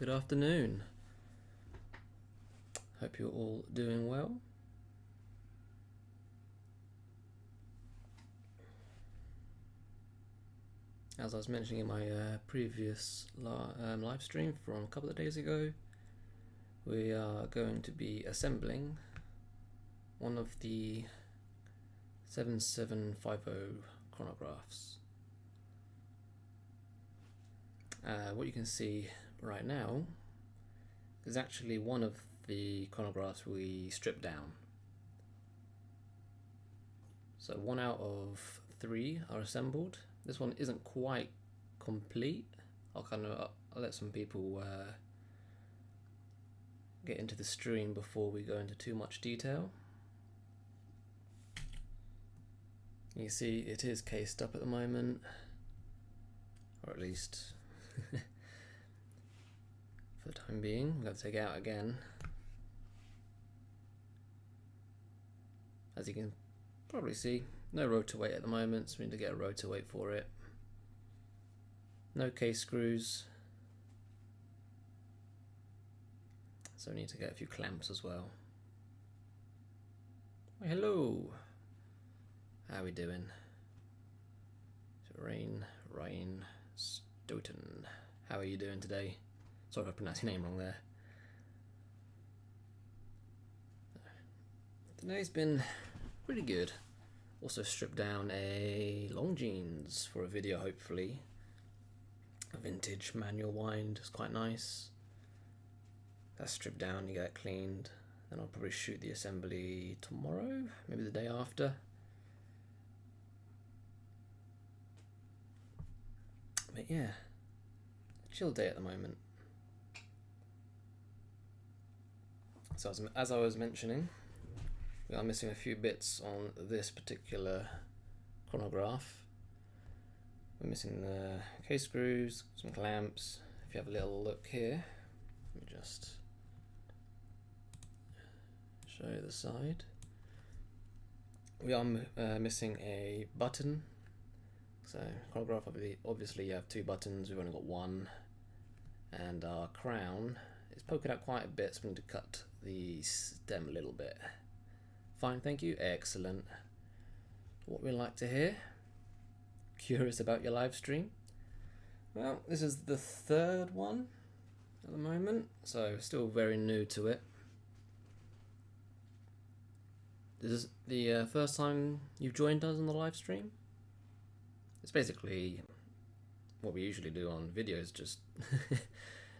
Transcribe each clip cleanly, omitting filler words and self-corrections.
Good afternoon. Hope you're all doing well. As I was mentioning in my previous live stream from a couple of days ago, we are going to be assembling one of the 7750 chronographs. What you can see right now is actually one of the chronographs we stripped down. So 1 out of 3 are assembled. This one isn't quite complete. I'll let some people get into the stream before we go into too much detail. You see it is cased up at the moment, or at least for the time being. We've got to take it out again. As you can probably see, no rotor weight at the moment, so we need to get a rotor weight for it. No case screws, so we need to get a few clamps as well. Well, hello, how are we doing? Ryan Stoughton, how are you doing today? Sorry if I pronounced your name wrong there. Today's been pretty good. Also stripped down a Longines for a video, hopefully. A vintage manual wind, it's quite nice. That's stripped down, you get it cleaned. Then I'll probably shoot the assembly tomorrow, maybe the day after. But yeah, chill day at the moment. So as I was mentioning, we are missing a few bits on this particular chronograph. We're missing the case screws, some clamps. If you have a little look here, let me just show you the side. We are missing a button. So chronograph, obviously you have 2 buttons, we've only got 1. And our crown is poking out quite a bit, so we need to cut the stem a little bit. Fine, thank you. Excellent. What we like to hear. Curious about your live stream? Well, this is the 3rd one at the moment, so still very new to it. This is the first time you've joined us on the live stream? It's basically what we usually do on videos, just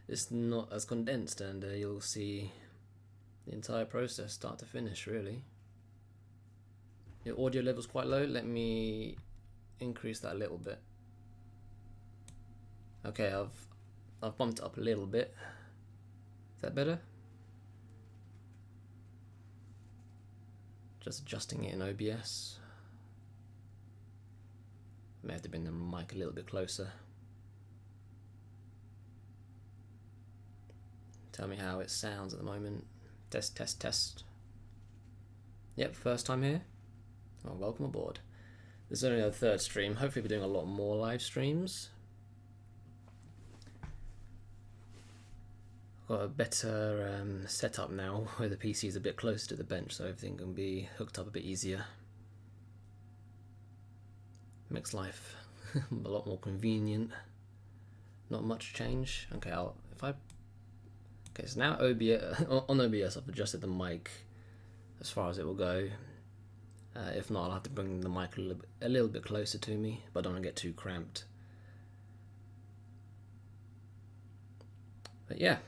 it's not as condensed, and you'll see the entire process start to finish, really. Your audio level's quite low. Let me increase that a little bit. Okay, I've bumped it up a little bit. Is that better? Just adjusting it in OBS. May have to bring the mic a little bit closer. Tell me how it sounds at the moment. Test, test, test. Yep, first time here. Oh, welcome aboard. This is only our 3rd stream. Hopefully we're doing a lot more live streams. I've got a better setup now where the PC is a bit closer to the bench, so everything can be hooked up a bit easier. Makes life a lot more convenient. Not much change. Okay, okay, so now OBS, on OBS I've adjusted the mic as far as it will go. If not, I'll have to bring the mic a little bit closer to me, but I don't want to get too cramped. But yeah,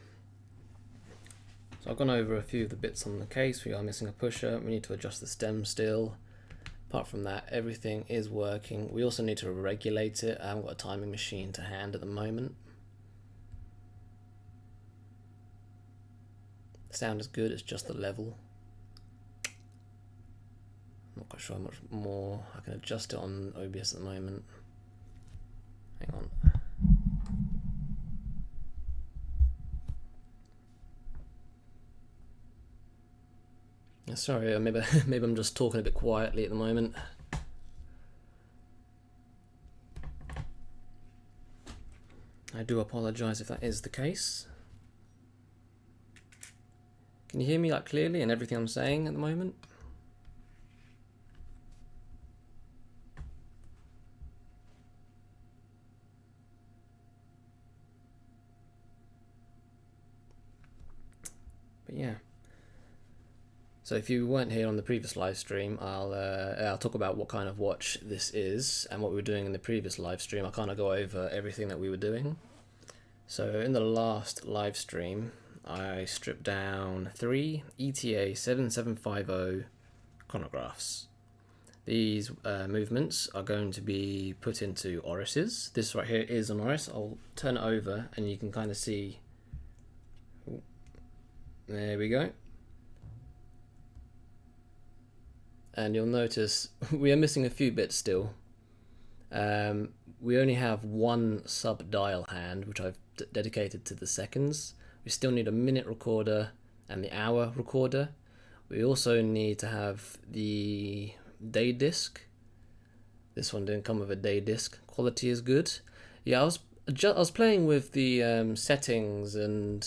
so I've gone over a few of the bits on the case. We are missing a pusher. We need to adjust the stem still. Apart from that, everything is working. We also need to regulate it. I haven't got a timing machine to hand at the moment. The sound is good, it's just the level. I'm not quite sure how much more I can adjust it on OBS at the moment. Hang on. Sorry, maybe I'm just talking a bit quietly at the moment. I do apologise if that is the case. Can you hear me like clearly and everything I'm saying at the moment? But yeah. So if you weren't here on the previous live stream, I'll talk about what kind of watch this is and what we were doing in the previous live stream. I'll kind of go over everything that we were doing. So in the last live stream, I stripped down 3 ETA 7750 chronographs. These movements are going to be put into Oris's. This right here is an Oris. I'll turn it over and you can kind of see. There we go. And you'll notice we are missing a few bits still. We only have one sub dial hand, which I've dedicated to the seconds. We still need a minute recorder and the hour recorder. We also need to have the day disc. This one didn't come with a day disc. Quality is good. Yeah, I was playing with the settings and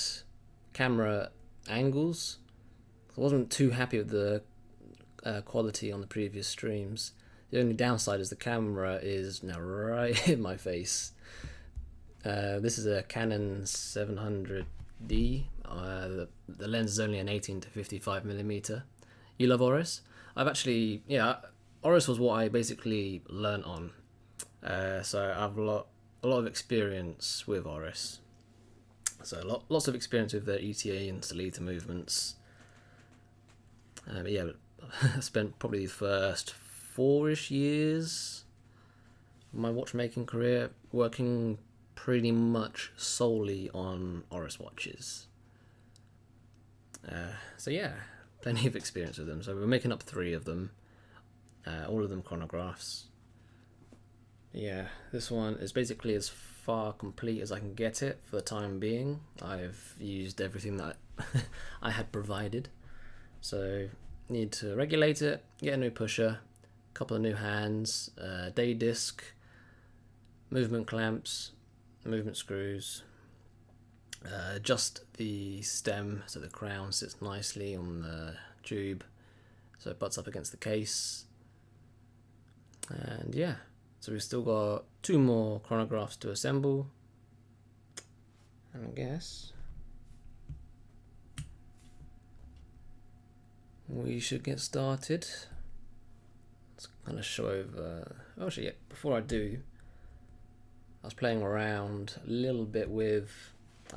camera angles. I wasn't too happy with the quality on the previous streams. The only downside is the camera is now right in my face. This is a Canon 700D. The lens is only an 18 to 55mm. You love Oris? I've actually, yeah, Oris was what I basically learnt on. So I've a lot of experience with Oris. So lots of experience with the ETA and Salita movements. But yeah, I spent probably the first 4-ish years of my watchmaking career working pretty much solely on Oris watches. So yeah, plenty of experience with them. So we're making up 3 of them, all of them chronographs. Yeah, this one is basically as far complete as I can get it for the time being. I've used everything that I had provided. So need to regulate it, get a new pusher, a couple of new hands, day disc, movement clamps, movement screws, adjust the stem so the crown sits nicely on the tube so it butts up against the case. And yeah, so we've still got 2 more chronographs to assemble, and I guess we should get started. Let's kind of show over. Oh, actually, yeah, before I do, I was playing around a little bit with,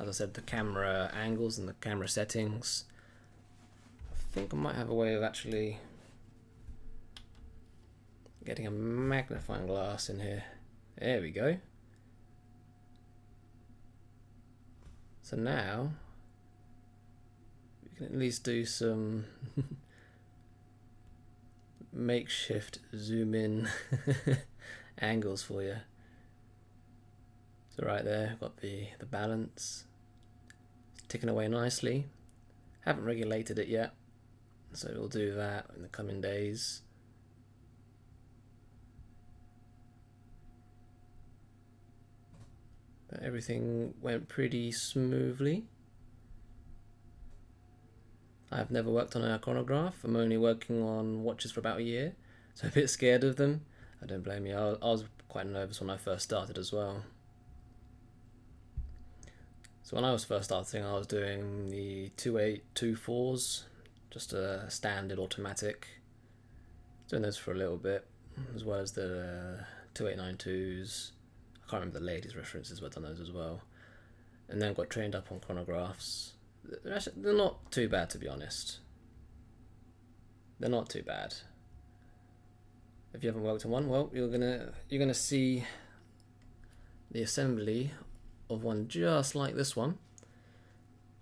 as I said, the camera angles and the camera settings. I think I might have a way of actually getting a magnifying glass in here. There we go. So now we can at least do some makeshift zoom in angles for you. So right there, got the balance. It's ticking away nicely. Haven't regulated it yet, so we'll do that in the coming days. But everything went pretty smoothly. I've never worked on a chronograph. I'm only working on watches for about a year, so a bit scared of them. I don't blame you. I was quite nervous when I first started as well. So when I was first starting, I was doing the 2824s, just a standard automatic. Doing those for a little bit, as well as the 2892s. I can't remember the latest references, but I've done those as well. And then got trained up on chronographs. They're not too bad, to be honest. They're not too bad. If you haven't worked on one, well, you're gonna see the assembly of one just like this one.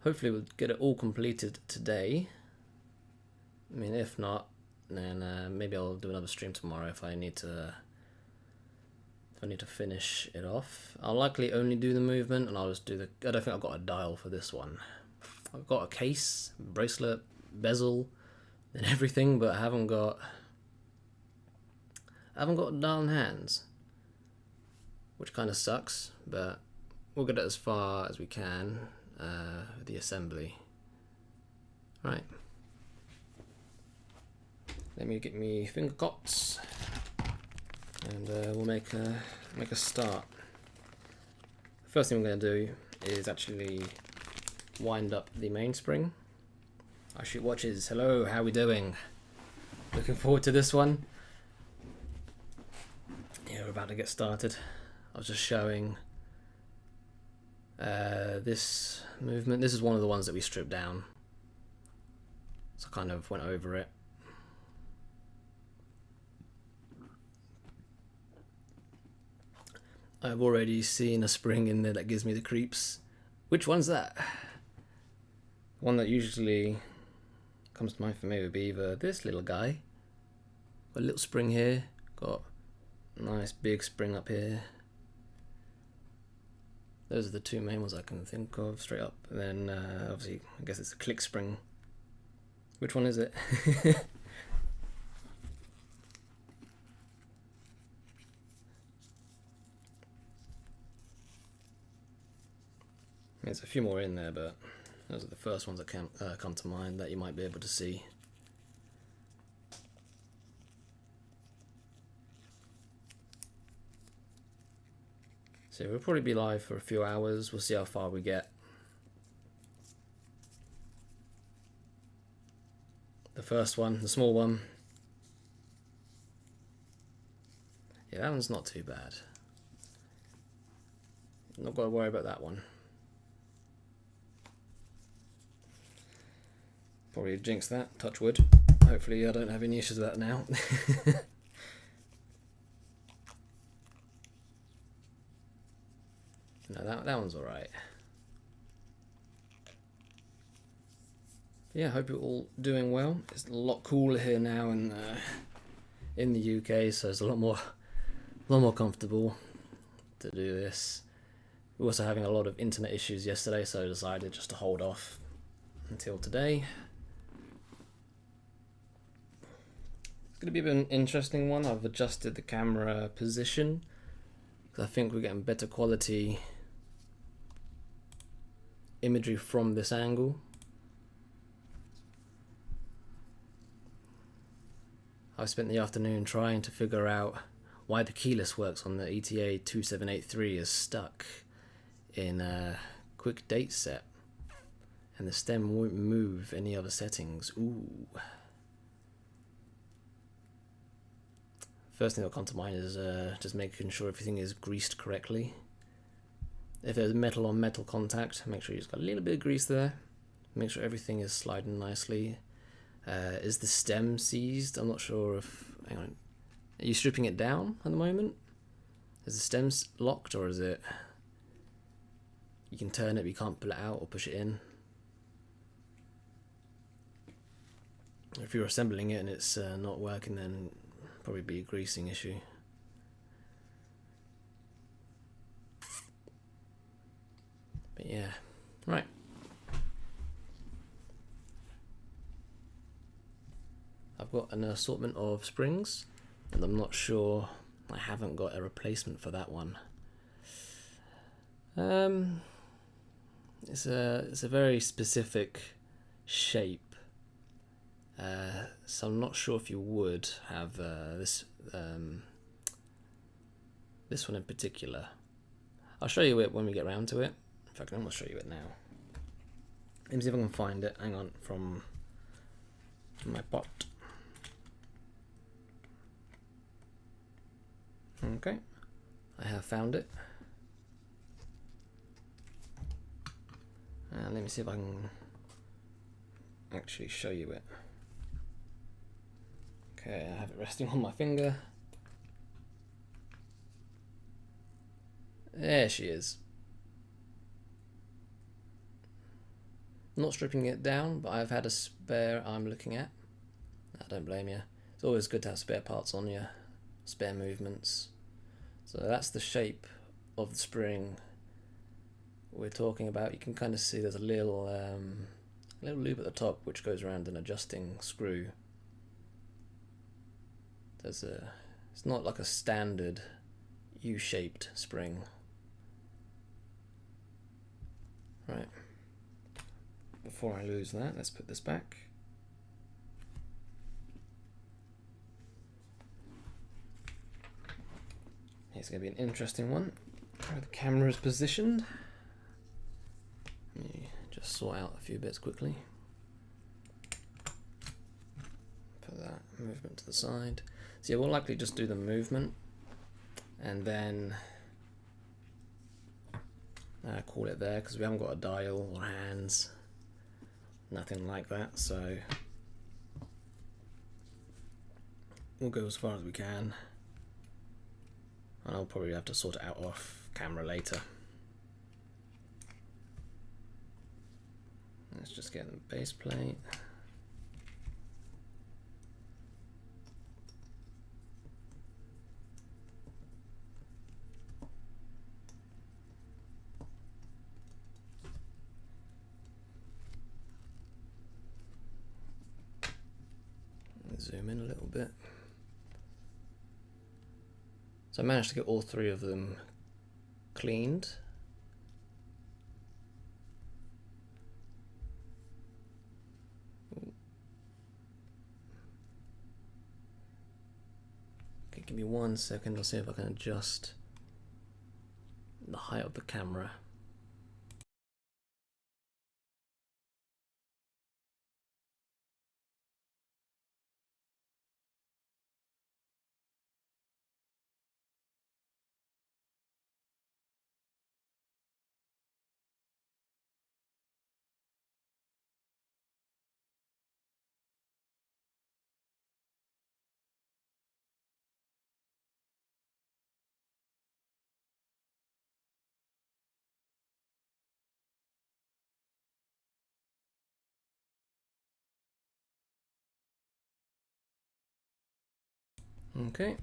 Hopefully we'll get it all completed today. I mean, if not, then maybe I'll do another stream tomorrow if I need to finish it off. I'll likely only do the movement, and I'll just do the. I don't think I've got a dial for this one. I've got a case, bracelet, bezel, and everything, but I haven't got dial in hands, which kind of sucks. But we'll get it as far as we can with the assembly. Right. Let me get me finger cots, and we'll make a start. First thing I'm going to do is actually wind up the mainspring. I shoot watches. Hello, how we doing? Looking forward to this one. Yeah, we're about to get started. I was just showing this movement. This is one of the ones that we stripped down, so I kind of went over it. I've already seen a spring in there that gives me the creeps. Which one's that? One that usually comes to mind for me would be either this little guy, got a little spring here, got a nice big spring up here. Those are the two main ones I can think of straight up. And then obviously I guess it's a click spring. Which one is it? There's a few more in there, but those are the first ones that come to mind that you might be able to see. So we'll probably be live for a few hours. We'll see how far we get. The first one, the small one. Yeah, that one's not too bad. Not got to worry about that one. Probably jinx that, touch wood. Hopefully I don't have any issues with that now. No, that one's alright. Yeah, hope you're all doing well. It's a lot cooler here now in the UK, so it's a lot more comfortable to do this. We're also having a lot of internet issues yesterday, so I decided just to hold off until today. It's going to be an interesting one. I've adjusted the camera position because I think we're getting better quality imagery from this angle. I spent the afternoon trying to figure out why the keyless works on the ETA 2783 is stuck in a quick date set and the stem won't move any other settings. Ooh. First thing that'll come to mind is just making sure everything is greased correctly. If there's metal on metal contact, make sure you've got a little bit of grease there. Make sure everything is sliding nicely. Is the stem seized? I'm not sure if... Hang on. Are you stripping it down at the moment? Is the stem locked, or is it... You can turn it but you can't pull it out or push it in? If you're assembling it and it's not working, then probably be a greasing issue. But yeah, right. I've got an assortment of springs, and I'm not sure, I haven't got a replacement for that one. It's a very specific shape, so I'm not sure if you would have this one in particular. I'll show you it when we get around to it. In fact, I'm going to show you it now. Let me see if I can find it. Hang on, from my pot. Okay, I have found it. And let me see if I can actually show you it. Okay, I have it resting on my finger. There she is. Not stripping it down, but I've had a spare I'm looking at. I don't blame you. It's always good to have spare parts on you, spare movements. So that's the shape of the spring we're talking about. You can kind of see there's a little loop at the top which goes around an adjusting screw. It's not like a standard U-shaped spring. Right. before I lose that, let's put this back. It's going to be an interesting one. Where the camera is positioned. Let me just sort out a few bits quickly. Put that movement to the side. So yeah, we'll likely just do the movement and then call it there, because we haven't got a dial or hands, nothing like that, so we'll go as far as we can, and I'll probably have to sort it out off camera later. Let's just get the base plate. Zoom in a little bit. So I managed to get all three of them cleaned. Okay, give me 1 second, I'll see if I can adjust the height of the camera. Okay,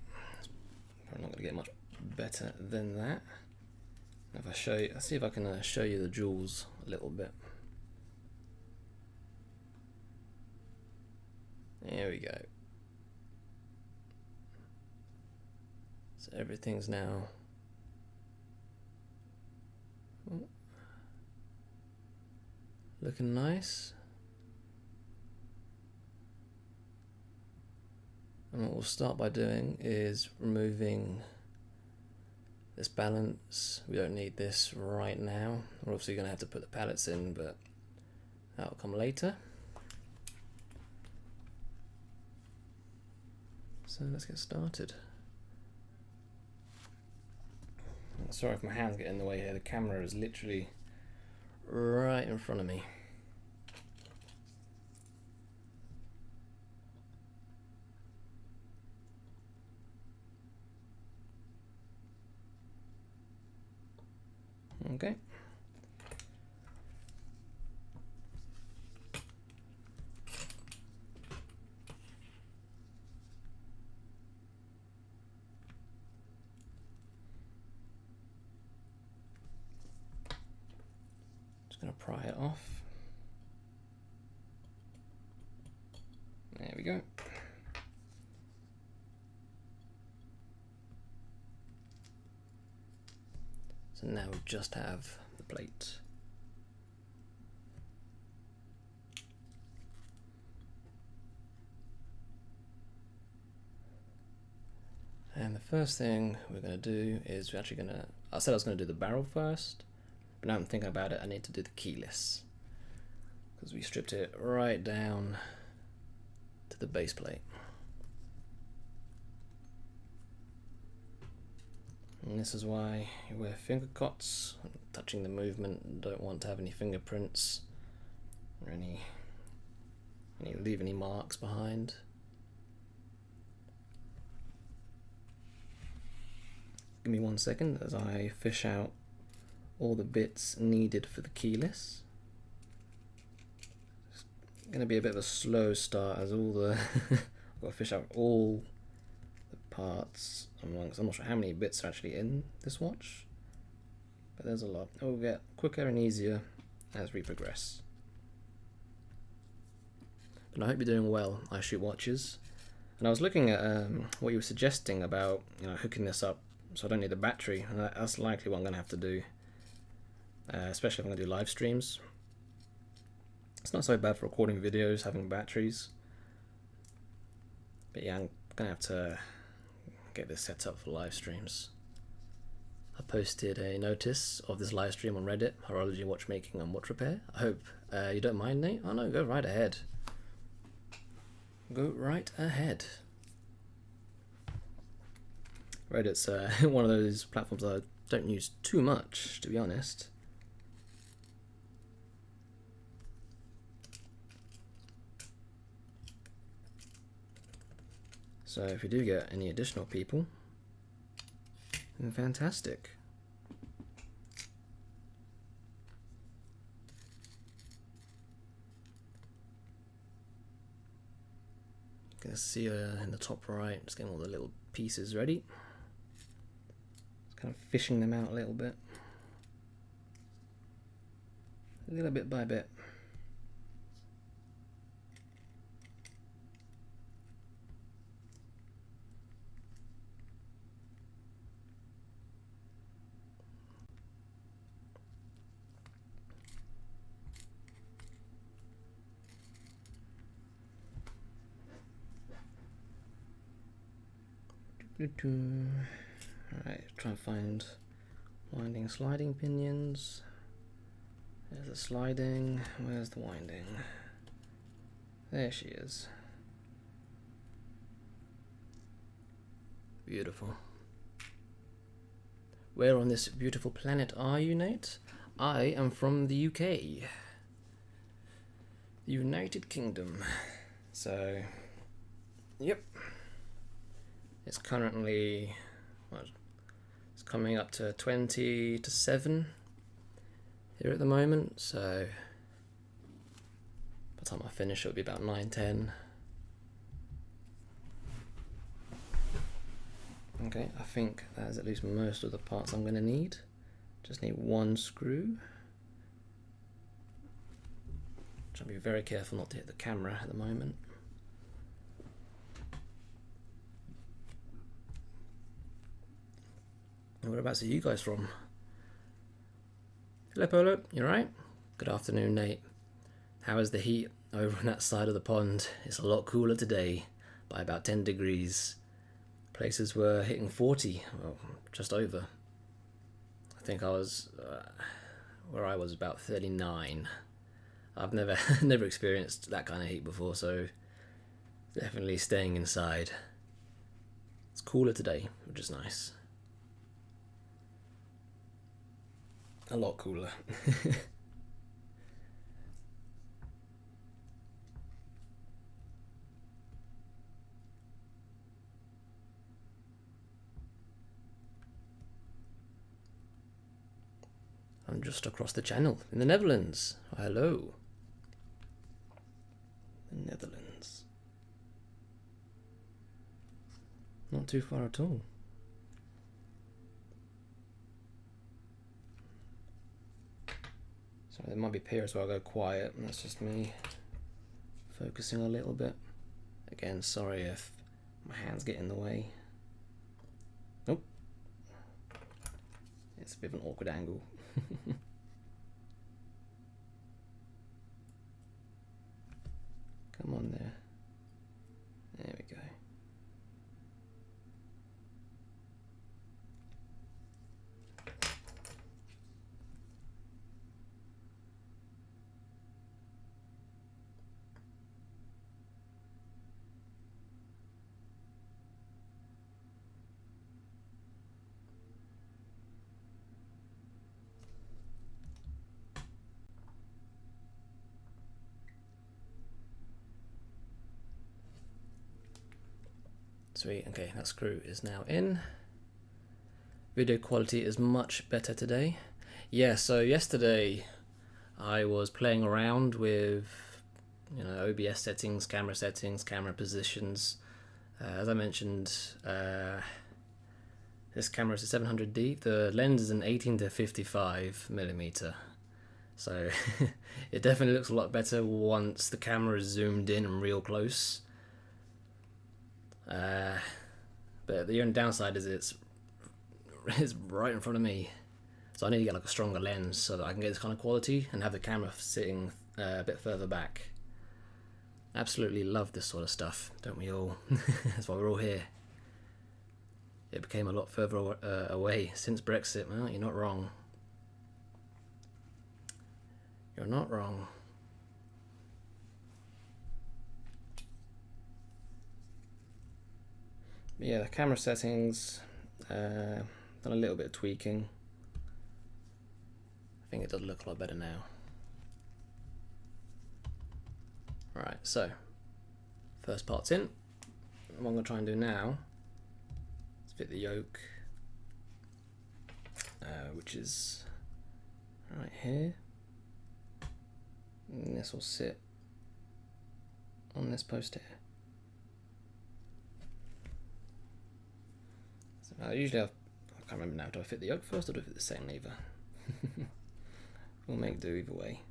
probably not going to get much better than that. If I show you, let's see if I can show you the jewels a little bit. There we go. So everything's now looking nice. And what we'll start by doing is removing this balance. We don't need this right now. We're obviously going to have to put the pallets in, but that'll come later. So let's get started. Sorry if my hands get in the way here. The camera is literally right in front of me. Okay. Just going to pry it off. There we go. So now we just have the plate. And the first thing we're going to do is we're actually going to, I said I was going to do the barrel first, but now I'm thinking about it, I need to do the keyless, because we stripped it right down to the base plate. And this is why you wear finger cots, touching the movement, don't want to have any fingerprints or leave any marks behind. Give me 1 second as I fish out all the bits needed for the keyless. It's going to be a bit of a slow start as all the I've got to fish out all the parts amongst. I'm not sure how many bits are actually in this watch, but there's a lot. It will get quicker and easier as we progress. But I hope you're doing well. I shoot watches, and I was looking at what you were suggesting about hooking this up so I don't need the battery, and that's likely what I'm going to have to do, especially if I'm going to do live streams. It's not so bad for recording videos, having batteries. But yeah, I'm gonna have to get this set up for live streams. I posted a notice of this live stream on Reddit, horology, watchmaking and watch repair. I hope you don't mind, Nate. Oh no, go right ahead. Go right ahead. Reddit's one of those platforms that I don't use too much, to be honest. So if you do get any additional people, then fantastic. You can see in the top right, just getting all the little pieces ready. Just kind of fishing them out a little bit by bit. Alright, try and find winding sliding pinions. There's the sliding, where's the winding? There she is. Beautiful. Where on this beautiful planet are you, Nate? I am from the UK. The United Kingdom. So, yep. It's currently, what, it's coming up to 20 to 7 here at the moment, so by the time I finish it'll be about 9, 10. Okay, I think that is at least most of the parts I'm going to need. Just need one screw. Try to be very careful not to hit the camera at the moment. Whereabouts are you guys from? Hello Polo, you alright? Good afternoon, Nate. How is the heat over on that side of the pond? It's a lot cooler today, by about 10 degrees. Places were hitting 40, well, just over. I think I was, where I was about 39. I've never never experienced that kind of heat before, so definitely staying inside. It's cooler today, which is nice. A lot cooler. I'm just across the channel in the Netherlands. Hello. The Netherlands. Not too far at all. So there might be periods where I go quiet, and that's just me focusing a little bit. Again, sorry if my hands get in the way. Nope. It's a bit of an awkward angle. Come on there. There we go. Sweet, okay, that screw is now in. Video quality is much better today. Yeah, so yesterday I was playing around with, OBS settings, camera positions. As I mentioned, this camera is a 700D. The lens is an 18 to 55 millimeter. So it definitely looks a lot better once the camera is zoomed in and real close. But the only downside is it's right in front of me, so I need to get like a stronger lens so that I can get this kind of quality and have the camera sitting a bit further back. Absolutely love this sort of stuff, don't we all? That's why we're all here. It became a lot further away since Brexit. Well, you're not wrong. You're not wrong. But yeah, the camera settings, done a little bit of tweaking. I think it does look a lot better now. Right, so first part's in. What I'm going to try and do now is fit the yoke, which is right here. And this will sit on this post here. So usually I can't remember now. Do I fit the yoke first or do I fit the second lever? We'll make do either way.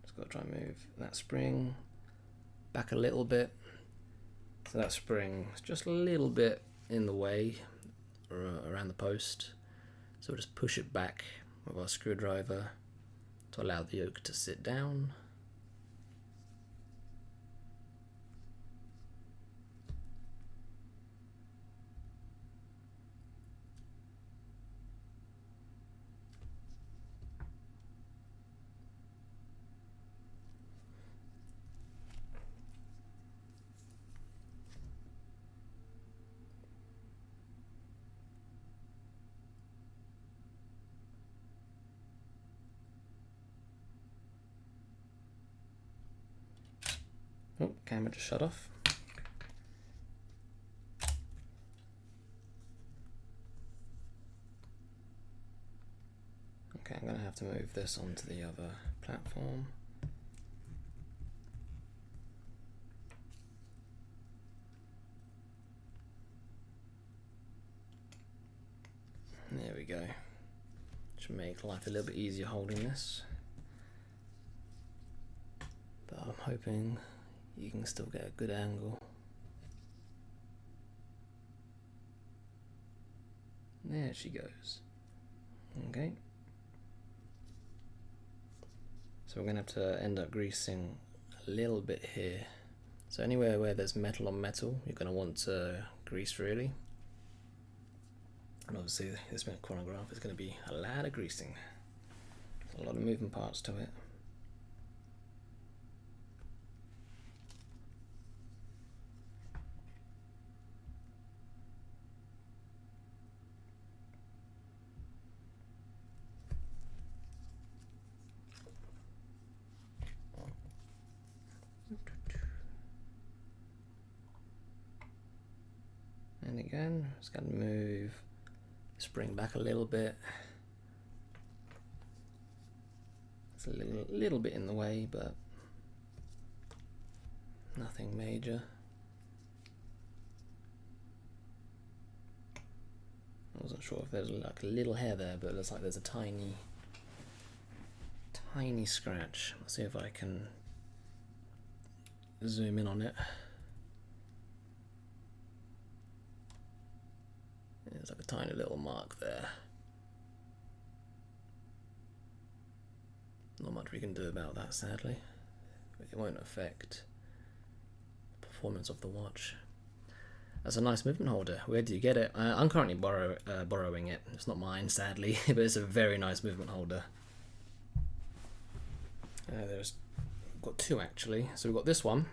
Just got to try and move that spring back a little bit. So that spring is just a little bit in the way around the post. So we'll just push it back with our screwdriver to allow the yoke to sit down. Oh, camera just shut off. Okay, I'm going to have to move this onto the other platform. There we go. Should make life a little bit easier holding this. But I'm hoping you can still get a good angle. There she goes. Okay. So we're going to have to end up greasing a little bit here. So anywhere where there's metal on metal, you're going to want to grease really. And obviously this chronograph is going to be a lot of greasing. There's a lot of moving parts to it. And again, just going to move the spring back a little bit. It's a little bit in the way, but nothing major. I wasn't sure if there's like a little hair there, but it looks like there's a tiny scratch. Let's see if I can zoom in on it. There's like a tiny little mark there. Not much we can do about that, sadly. It won't affect the performance of the watch. That's a nice movement holder. Where do you get it? I'm currently borrowing it. It's not mine, sadly, but it's a very nice movement holder. We've got two actually. So we've got this one,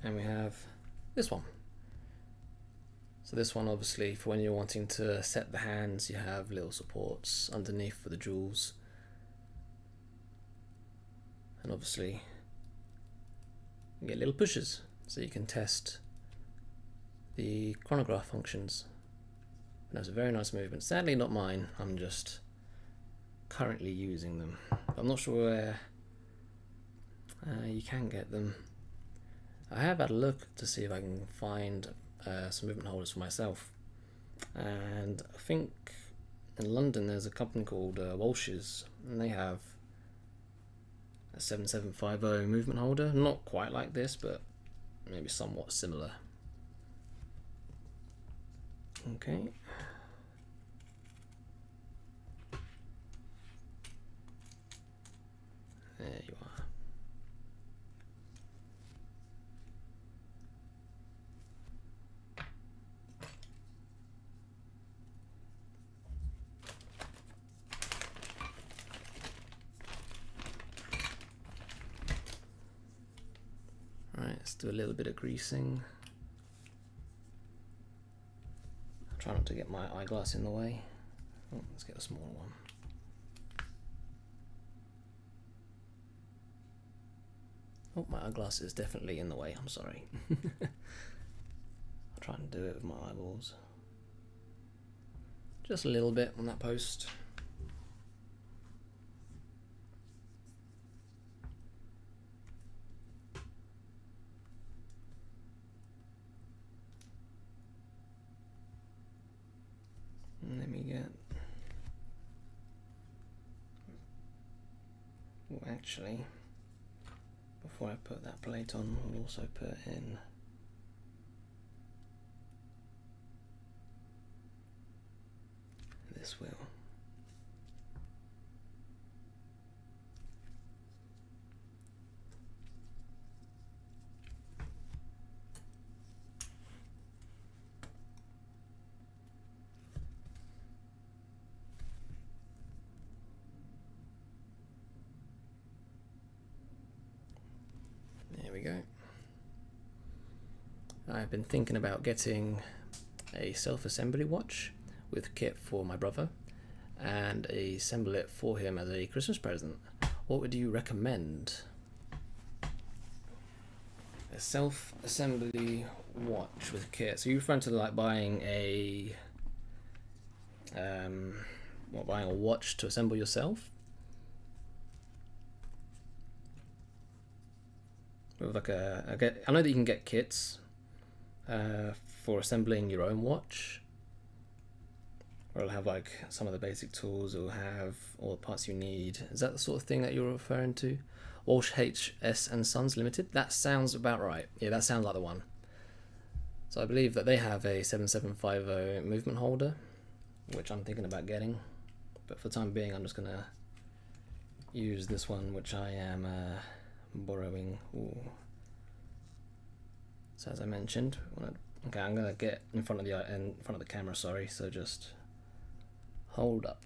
and we have this one. So this one, obviously, for when you're wanting to set the hands, you have little supports underneath for the jewels. And obviously, you get little pushers, so you can test the chronograph functions. And that's a very nice movement. Sadly, not mine. I'm just currently using them. I'm not sure where you can get them. I have had a look to see if I can find some movement holders for myself, and I think in London there's a company called Walsh's, and they have a 7750 movement holder, not quite like this, but maybe somewhat similar. Okay. There you are. Right, let's do a little bit of greasing. Try not to get my eyeglass in the way. Oh, let's get a smaller one. Oh, my eyeglass is definitely in the way, I'm sorry. I'll try and do it with my eyeballs. Just a little bit on that post. And let me get... Well, actually, before I put that plate on, we'll also put in this wheel. There we go. I've been thinking about getting a self-assembly watch with kit for my brother and assemble it for him as a Christmas present. What would you recommend? A self-assembly watch with kit. So you're referring to like buying a buying a watch to assemble yourself? With like I know that you can get kits for assembling your own watch, or it'll have like some of the basic tools. It'll have all the parts you need. Is that the sort of thing that you're referring to? Walsh HS and Sons Limited. That sounds about right. Yeah, that sounds like the one. So I believe that they have a 7750 movement holder, which I'm thinking about getting. But for the time being, I'm just gonna use this one, which I am borrowing. Ooh. So as I mentioned, okay, I'm gonna get in front of the camera. Sorry, so just hold up.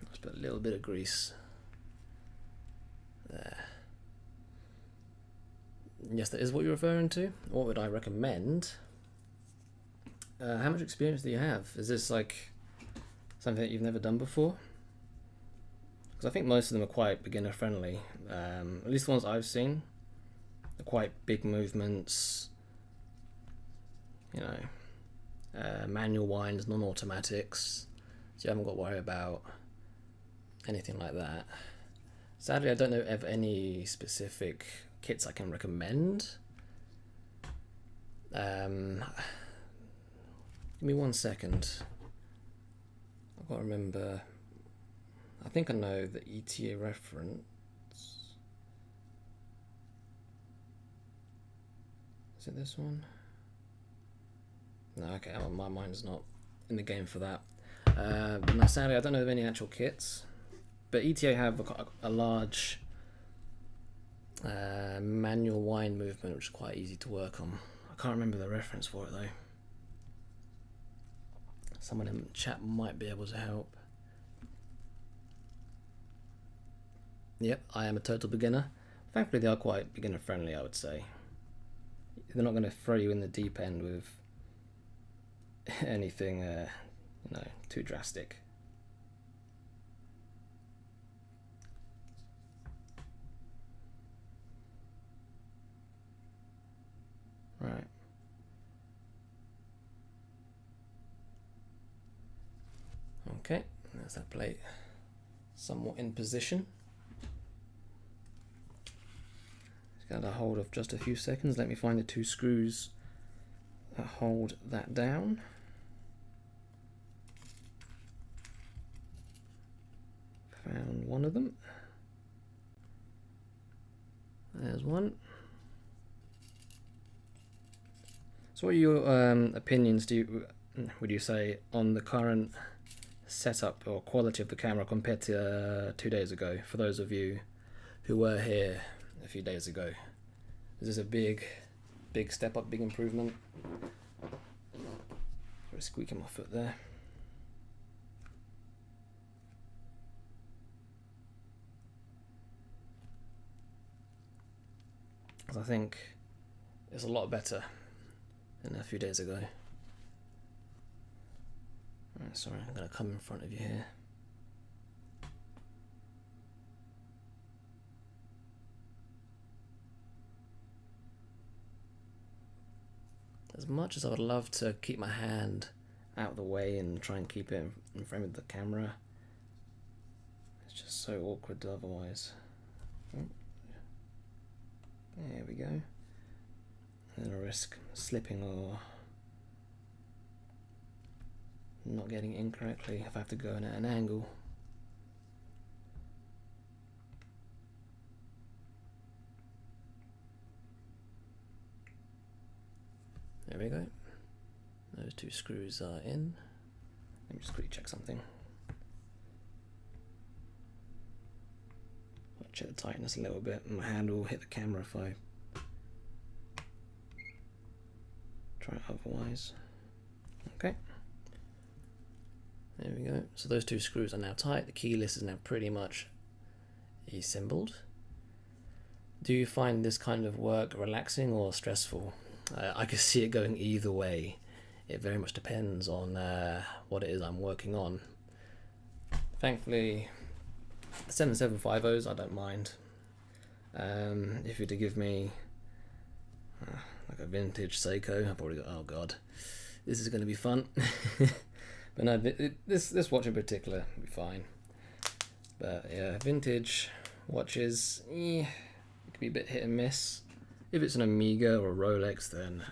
Let's put a little bit of grease there. Yes, that is what you're referring to. What would I recommend? How much experience do you have? Is this like something that you've never done before? Because I think most of them are quite beginner friendly. At least the ones I've seen. They're quite big movements. You know, manual winds, non-automatics. So you haven't got to worry about anything like that. Sadly, I don't know of any specific kits I can recommend. Give me 1 second. I've got to remember. I think I know the ETA reference. Is it this one? No, okay, well, my mind's not in the game for that. But no, sadly, I don't know of any actual kits. But ETA have a large manual wind movement, which is quite easy to work on. I can't remember the reference for it though. Someone in chat might be able to help. Yep, I am a total beginner. Thankfully, they are quite beginner friendly, I would say. They're not going to throw you in the deep end with anything, too drastic. Right. Okay, there's that plate somewhat in position. It's got a hold of just a few seconds. Let me find the 2 screws that hold that down. Found one of them. There's one. So what are your opinions? would you say on the current setup or quality of the camera compared to 2 days ago? For those of you who were here a few days ago, is this a big step up, big improvement? Sorry, squeaking my foot there. I think it's a lot better than a few days ago. Right, sorry, I'm going to come in front of you here. As much as I would love to keep my hand out of the way and try and keep it in frame of the camera, it's just so awkward otherwise. Oh. There we go. And I risk slipping or not getting it in correctly if I have to go in at an angle. There we go. Those 2 screws are in. Let me just quickly check something. I'll check the tightness a little bit, and my hand will hit the camera if I try it otherwise. Okay. There we go. So those 2 screws are now tight. The keyless is now pretty much assembled. Do you find this kind of work relaxing or stressful? I can see it going either way. It very much depends on what it is I'm working on. Thankfully, the 7750s I don't mind. If you were to give me like a vintage Seiko, I've probably got, oh god, this is going to be fun. But no, this watch in particular will be fine. But yeah, vintage watches, it could be a bit hit and miss. If it's an Omega or a Rolex, then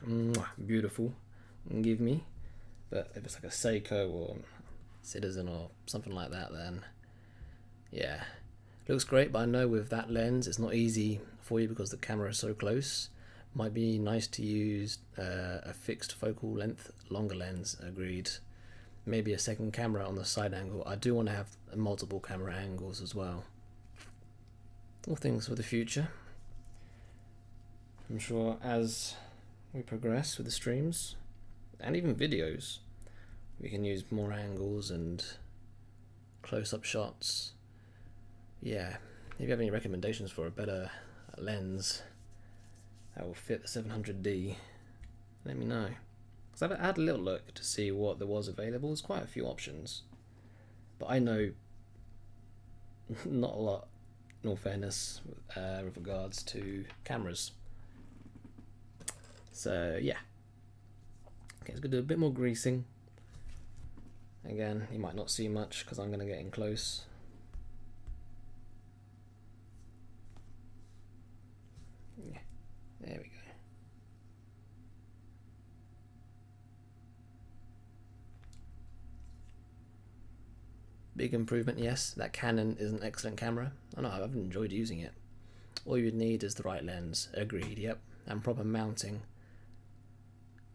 beautiful, give me. But if it's like a Seiko or Citizen or something like that, then yeah, looks great. But I know with that lens, it's not easy for you because the camera is so close. Might be nice to use a fixed focal length, longer lens. Agreed. Maybe a second camera on the side angle. I do want to have multiple camera angles as well. All things for the future. I'm sure as we progress with the streams and even videos, we can use more angles and close-up shots. Yeah, if you have any recommendations for a better lens that will fit the 700D, let me know. Because I've had a little look to see what there was available. There's quite a few options, but I know not a lot, in all fairness, with regards to cameras. So yeah, okay, let's go do a bit more greasing. Again, you might not see much because I'm going to get in close. Yeah, there we go. Big improvement, yes. That Canon is an excellent camera. I know, I've enjoyed using it. All you'd need is the right lens. Agreed, yep. And proper mounting,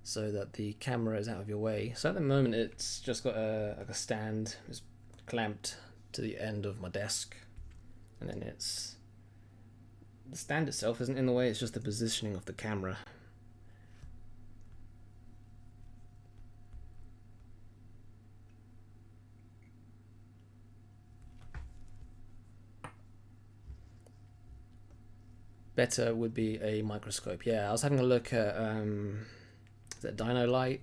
so that the camera is out of your way. So at the moment it's just got like a stand, it's clamped to the end of my desk, and then it's, the stand itself isn't in the way, it's just the positioning of the camera. Better would be a microscope. Yeah, I was having a look at Dino Light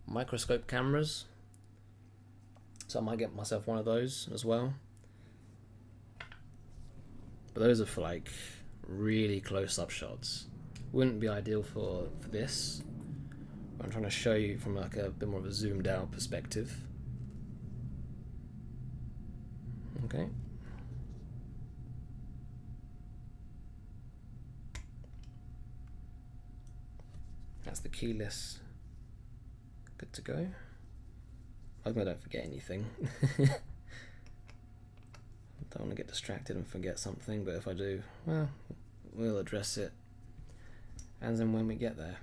microscope cameras, so I might get myself one of those as well. But those are for like really close-up shots. Wouldn't be ideal for this. I'm trying to show you from like a bit more of a zoomed out perspective. Okay. That's the keyless. Good to go. I hope I don't forget anything. Don't want to get distracted and forget something, but if I do, well, we'll address it as and when we get there.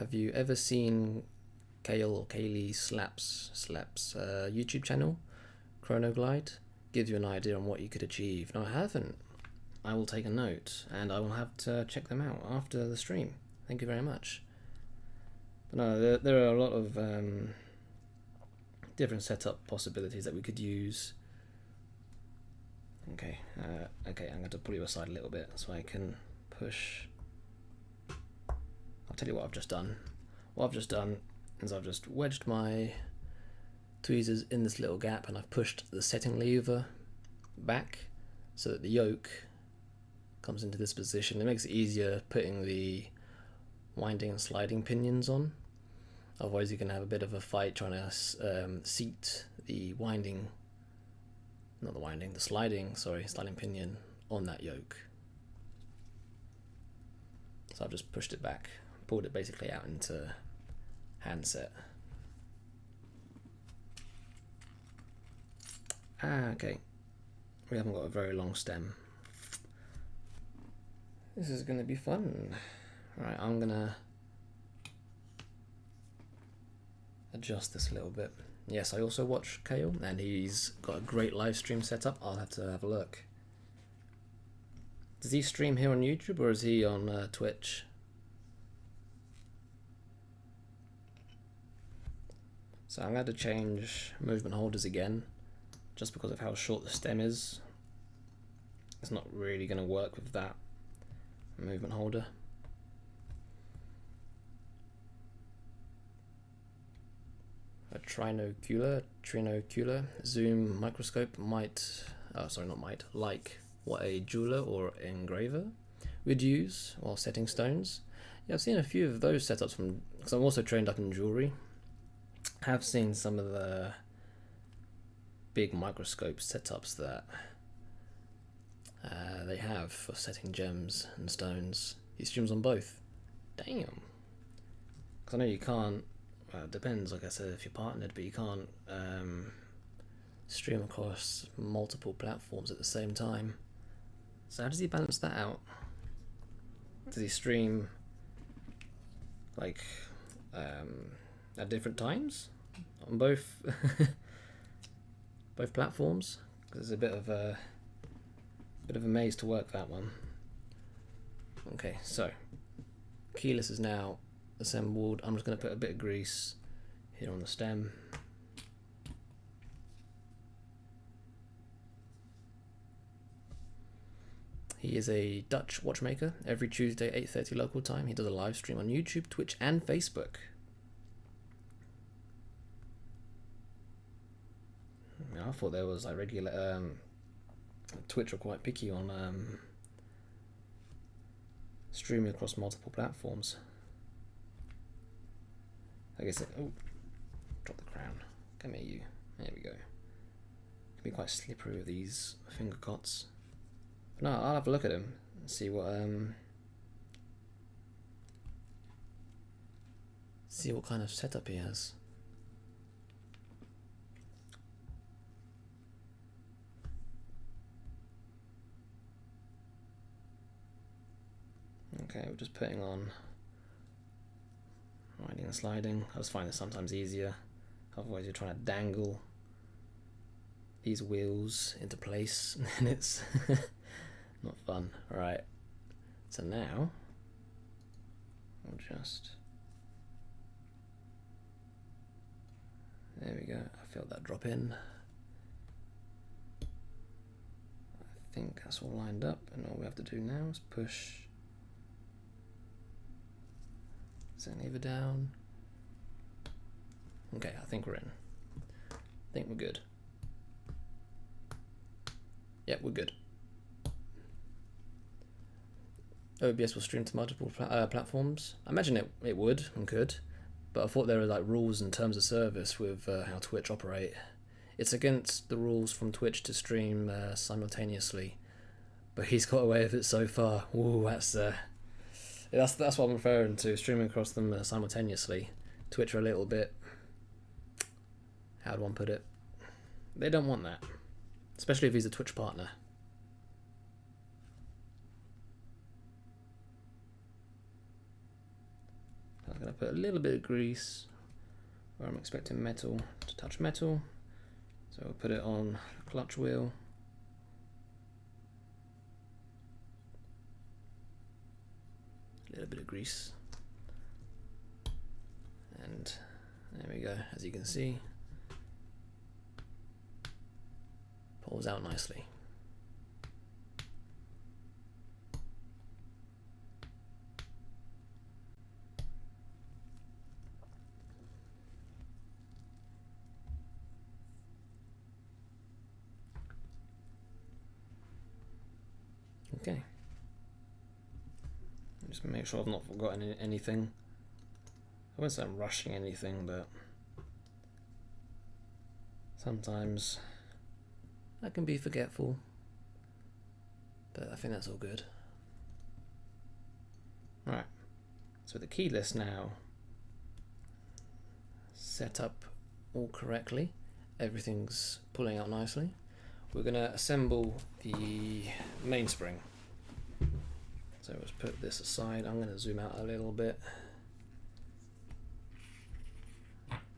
Have you ever seen Kale or Kaylee Slaps YouTube channel? Chronoglide gives you an idea on what you could achieve. No, I haven't. I will take a note, and I will have to check them out after the stream. Thank you very much. But no, there are a lot of different setup possibilities that we could use. Okay, okay, I'm going to pull you aside a little bit so I can push. I'll tell you what I've just done. What I've just done is I've just wedged my tweezers in this little gap, and I've pushed the setting lever back so that the yoke comes into this position. It makes it easier putting the winding and sliding pinions on. Otherwise you can have a bit of a fight trying to seat the sliding pinion on that yoke. So I've just pushed it back, pulled it basically out into handset. Okay, we haven't got a very long stem. This is going to be fun. Right, I'm going to adjust this a little bit. Yes, I also watch Kale, and he's got a great live stream setup. I'll have to have a look. Does he stream here on YouTube, or is he on Twitch? So I'm going to change movement holders again, just because of how short the stem is. It's not really going to work with that movement holder. A trinocular zoom microscope might, like what a jeweler or engraver would use while setting stones. Yeah, I've seen a few of those setups because I'm also trained up in jewelry. I have seen some of the big microscope setups that they have for setting gems and stones. He streams on both. Damn. Because I know you can't, well, it depends, like I said, if you're partnered, but you can't stream across multiple platforms at the same time. So how does he balance that out? Does he stream like at different times on both both platforms? Because it's a bit of a maze to work that one. Okay, so keyless is now assembled. I'm just going to put a bit of grease here on the stem. He is a Dutch watchmaker. Every Tuesday, 8:30 local time, he does a live stream on YouTube, Twitch, and Facebook. I thought there was like regular. Twitch are quite picky on streaming across multiple platforms. I guess. Oh, drop the crown. Come here, you. There we go. Can be quite slippery with these finger cots. No, I'll have a look at him and see what kind of setup he has. Okay, we're just putting on winding and sliding. I just find it sometimes easier. Otherwise you're trying to dangle these wheels into place and it's not fun. Alright, so now I'll just, there we go, I felt that drop in. I think that's all lined up, and all we have to do now is push setting lever down. Okay, I think we're in. I think we're good. Yep, we're good. OBS will stream to multiple platforms. I imagine it would and could, but I thought there were like rules and terms of service with how Twitch operate. It's against the rules from Twitch to stream simultaneously, but he's got away with it so far. Ooh, that's what I'm referring to, streaming across them simultaneously. Twitch are a little bit, how do one put it? They don't want that, especially if he's a Twitch partner. I'm going to put a little bit of grease where I'm expecting metal to touch metal. So we'll put it on the clutch wheel. A little bit of grease. And there we go, as you can see, pulls out nicely. Okay. Just make sure I've not forgotten anything. I wouldn't say I'm rushing anything, but sometimes I can be forgetful. But I think that's all good. Right. So the key list now set up all correctly. Everything's pulling out nicely. We're going to assemble the mainspring. So let's put this aside. I'm going to zoom out a little bit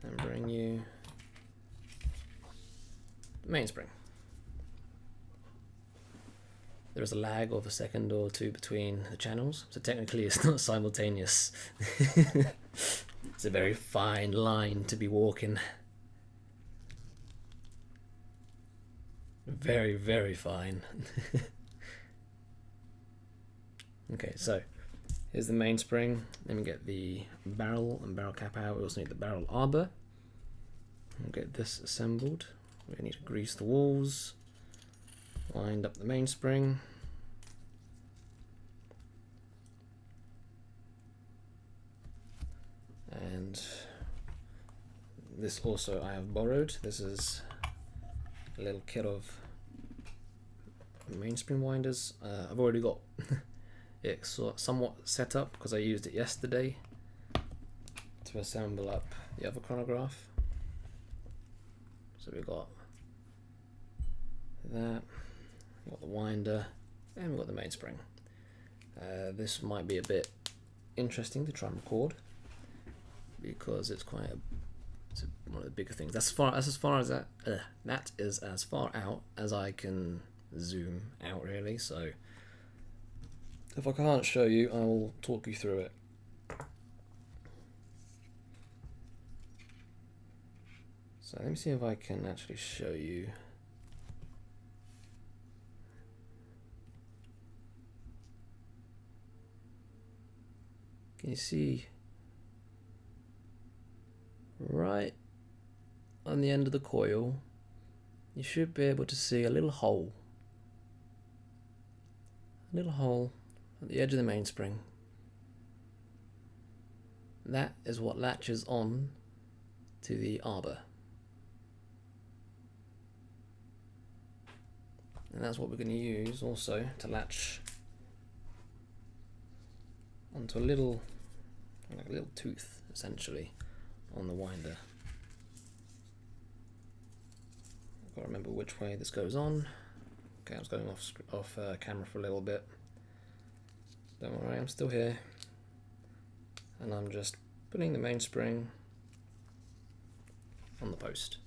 and bring you the mainspring. There is a lag of a second or two between the channels, so technically it's not simultaneous. It's a very fine line to be walking. Very, very fine. Okay, so here's the mainspring. Let me get the barrel and barrel cap out. We also need the barrel arbor. We'll get this assembled. We need to grease the walls, wind up the mainspring. And this also I have borrowed. This is a little kit of mainspring winders. I've already got it somewhat set up because I used it yesterday to assemble up the other chronograph. So we've got that, we've got the winder, and we've got the mainspring. This might be a bit interesting to try and record because it's quite one of the bigger things. That's as far as that is as far out as I can zoom out, really. So if I can't show you, I will talk you through it. So let me see if I can actually show you. Can you see right on the end of the coil? You should be able to see a little hole. A little hole at the edge of the mainspring. That is what latches on to the arbor. And that's what we're going to use also to latch onto a little, like a little tooth essentially, on the winder. I've got to remember which way this goes on. Okay, I was going off camera for a little bit. Don't worry, I'm still here. And I'm just putting the mainspring on the post.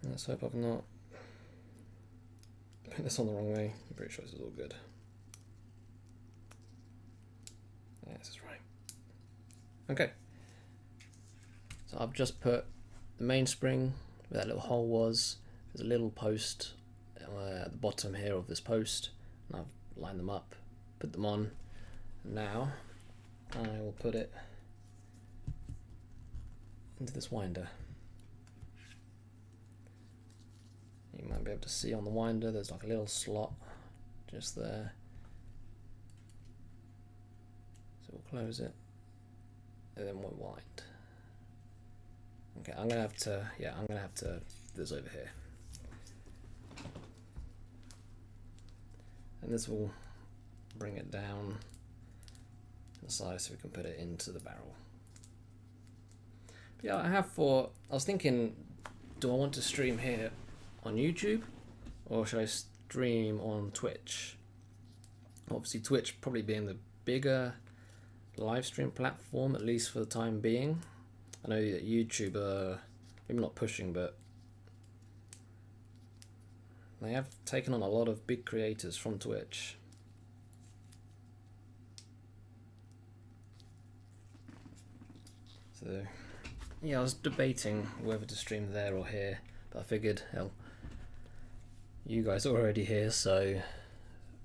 And let's hope I've not put this on the wrong way. I'm pretty sure this is all good. Yeah, this is right. Okay. So I've just put the mainspring where that little hole was. There's a little post at the bottom here of this post, and I've lined them up, put them on. Now I will put it into this winder. You might be able to see on the winder there's like a little slot just there. So we'll close it and then we'll wind. Okay, I'm gonna have to do this over here. And this will bring it down to the side so we can put it into the barrel. But yeah, I was thinking, do I want to stream here on YouTube or should I stream on Twitch? Obviously Twitch probably being the bigger live stream platform, at least for the time being. I know that YouTube are maybe not pushing, but they have taken on a lot of big creators from Twitch. So yeah, I was debating whether to stream there or here, but I figured, hell, you guys are already here, so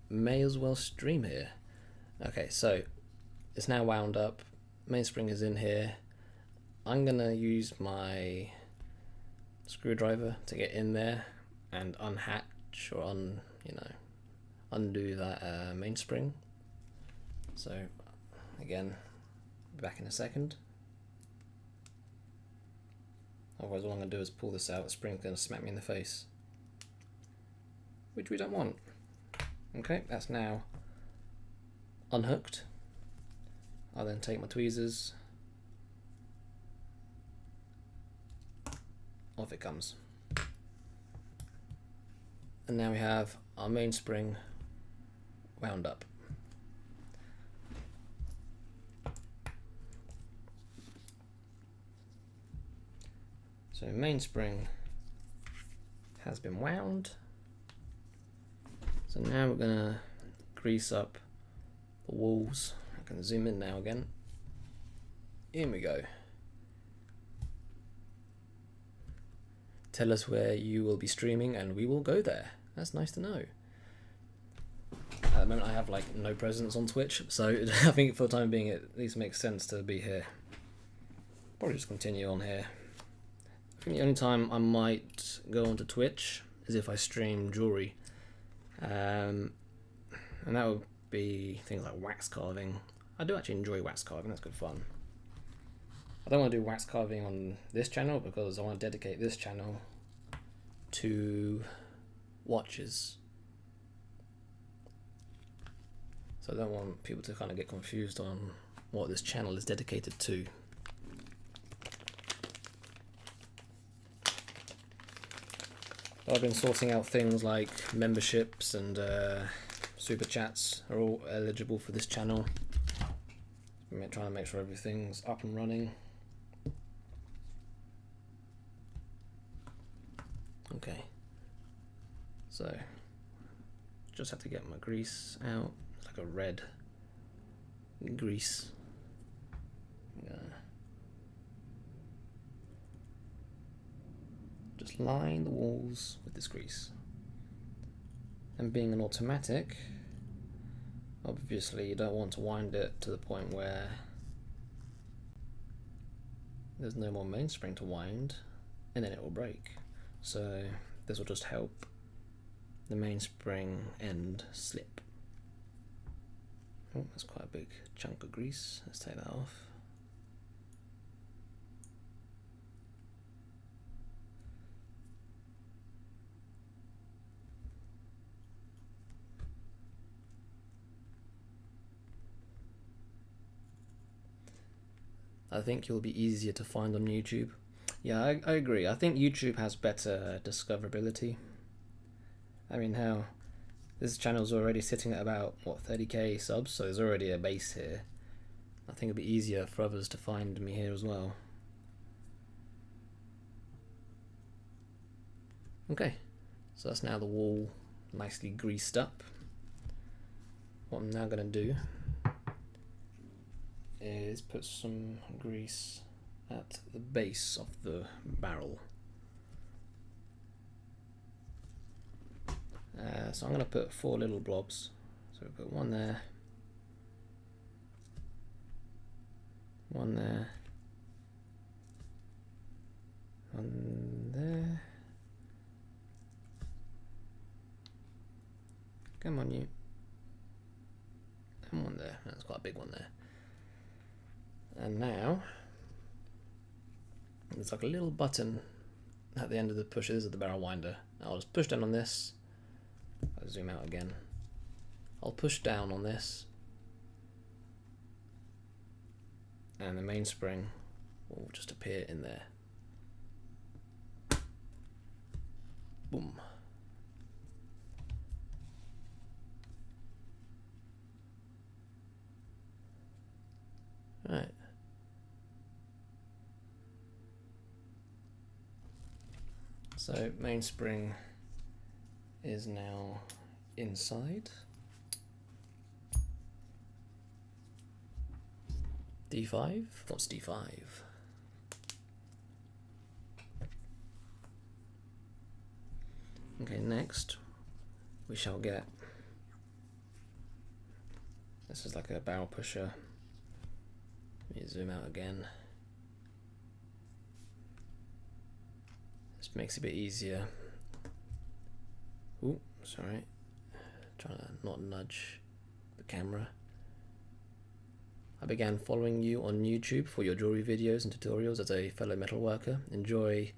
may as well stream here. Okay, so it's now wound up. Mainspring is in here. I'm gonna use my screwdriver to get in there and unhatch or undo that mainspring. So again, be back in a second. Otherwise all I'm going to do is pull this out, the spring's going to smack me in the face, which we don't want. Okay, that's now unhooked. I'll then take my tweezers, off it comes. And now we have our mainspring wound up. So mainspring has been wound. So now we're gonna grease up the walls. I can zoom in now again. In we go. Tell us where you will be streaming and we will go there. That's nice to know. At the moment I have like no presence on Twitch, so I think for the time being it at least makes sense to be here. Probably just continue on here. I think the only time I might go onto Twitch is if I stream jewelry, and that would be things like wax carving. I do actually enjoy wax carving, that's good fun. I don't want to do wax carving on this channel because I want to dedicate this channel to watches. So I don't want people to kind of get confused on what this channel is dedicated to. I've been sorting out things like memberships and super chats are all eligible for this channel. I'm trying to make sure everything's up and running. Okay, so just have to get my grease out. It's like a red grease. Just line the walls with this grease. And being an automatic, obviously you don't want to wind it to the point where there's no more mainspring to wind, and then it will break. So this will just help the mainspring end slip. Oh, that's quite a big chunk of grease. Let's take that off. I think you'll be easier to find on YouTube. Yeah, I agree. I think YouTube has better discoverability. I mean, how this channel's already sitting at about, what, 30k subs, so there's already a base here. I think it'll be easier for others to find me here as well. Okay, so that's now the wall nicely greased up. What I'm now going to do is put some grease at the base of the barrel. So I'm going to put 4 little blobs. So we put one there, one there, one there. Come on, you. And one there. That's quite a big one there. And now there's like a little button at the end of the pusher. This is the barrel winder. I'll just push down on this. I'll zoom out again. I'll push down on this, and the mainspring will just appear in there. Boom. Right. So mainspring is now inside. D5? What's D5? Okay, next we shall get, this is like a barrel pusher. Let me zoom out again. This makes it a bit easier. Ooh, sorry. Trying to not nudge the camera. I began following you on YouTube for your jewelry videos and tutorials as a fellow metalworker. Enjoy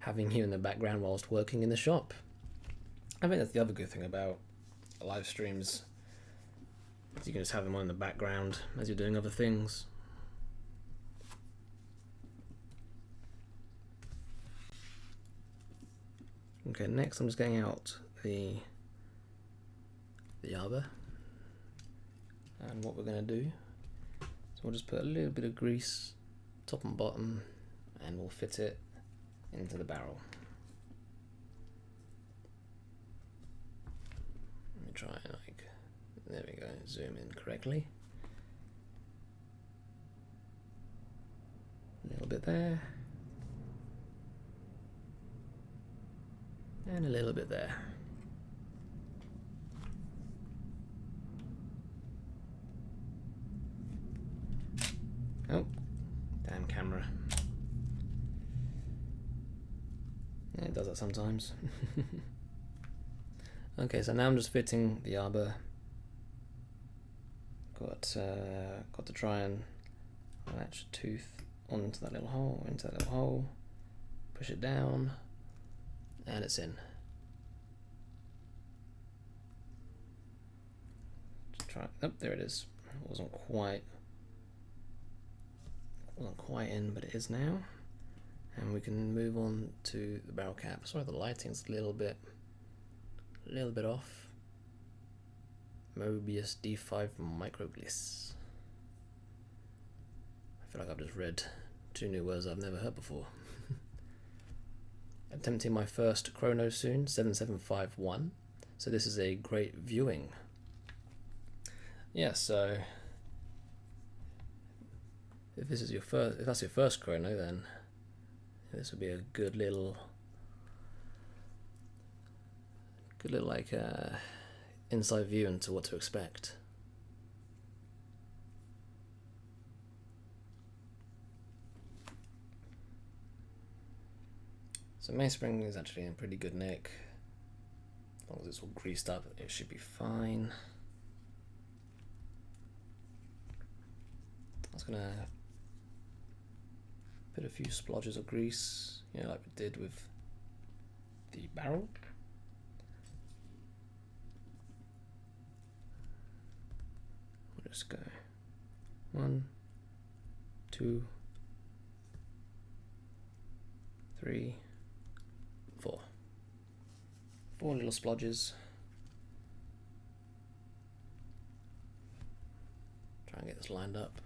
having you in the background whilst working in the shop. I think that's the other good thing about live streams. You can just have them on in the background as you're doing other things. Okay, next I'm just getting out the arbor. And what we're going to do, so we'll just put a little bit of grease top and bottom and we'll fit it into the barrel. Let me try and like, there we go, zoom in correctly. A little bit there. And a little bit there. Oh, damn camera. Yeah, it does that sometimes. Okay, so now I'm just fitting the arbor. Got to try and latch the tooth onto that little hole, into that little hole. Push it down, and it's in. Just try. Oh, there it is. It wasn't quite in, but it is now. And we can move on to the barrel cap. Sorry, the lighting's a little bit off. Mobius D5 microgliss. I feel like I've just read 2 new words I've never heard before. Attempting my first chrono soon, 7751. So this is a great viewing. Yeah, so if this is if that's your first chrono, then this would be a good little like inside view into what to expect. So mainspring is actually in pretty good nick. As long as it's all greased up, it should be fine. I was gonna put a few splodges of grease, you know, like we did with the barrel. We'll just go 1, 2, 3, 4. 4 little splodges. Try and get this lined up.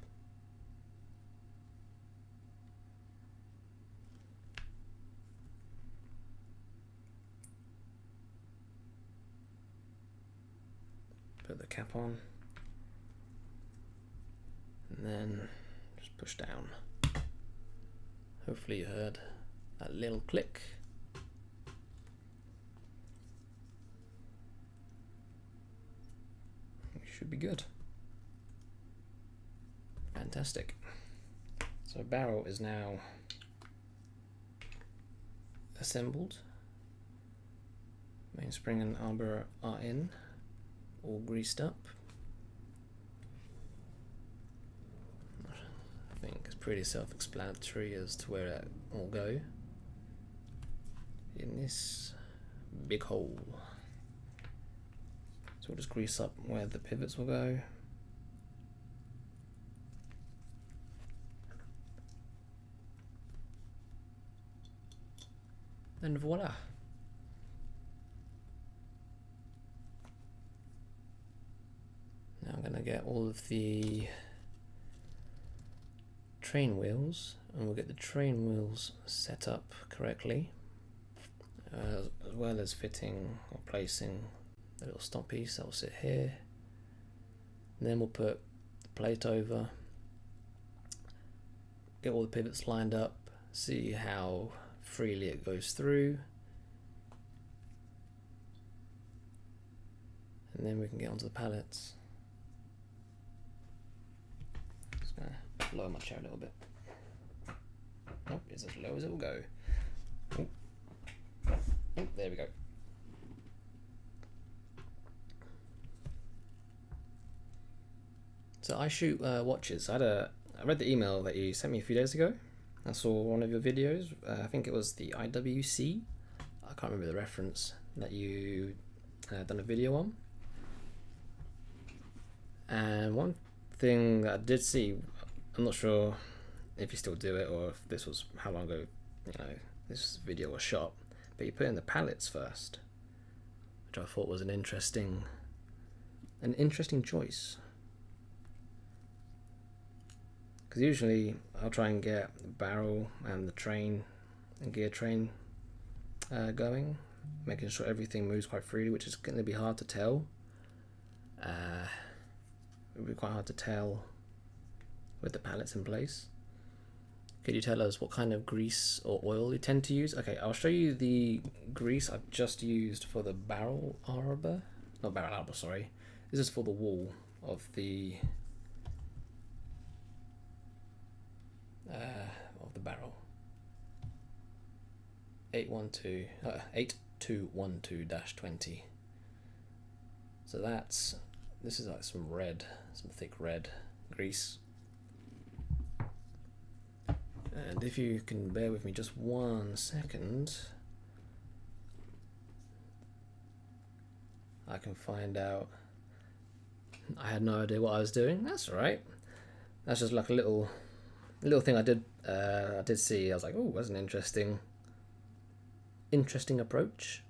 Put the cap on. And then just push down. Hopefully you heard that little click. Should be good. Fantastic. So barrel is now assembled. Mainspring and arbor are in, all greased up. I think it's pretty self-explanatory as to where it will go. In this big hole. So we'll just grease up where the pivots will go. And voila. Now I'm going to get all of the train wheels, and we'll get the train wheels set up correctly, as well as fitting or placing the little stop piece that will sit here. And then we'll put the plate over, get all the pivots lined up, see how freely it goes through, and then we can get onto the pallets. Just gonna lower my chair a little bit. Nope, it's as low as it will go. Oh. Oh, there we go. So I shoot watches. I read the email that you sent me a few days ago. I saw one of your videos. I think it was the IWC. I can't remember the reference that you done a video on. And one thing that I did see, I'm not sure if you still do it or if this was how long ago, this video was shot, but you put in the pallets first, which I thought was an interesting choice. Because usually I'll try and get the barrel and the train and gear train going, making sure everything moves quite freely, which is going to be hard to tell. It would be quite hard to tell with the pallets in place. Could you tell us what kind of grease or oil you tend to use? Okay, I'll show you the grease I've just used for the barrel arbor. Not barrel arbor, sorry. This is for the wall of the barrel. 8212-20. So this is like some thick red grease. And if you can bear with me just 1 second, I can find out. I had no idea what I was doing. That's all right. That's just like a little thing I did see. I was like, oh, that's an interesting approach.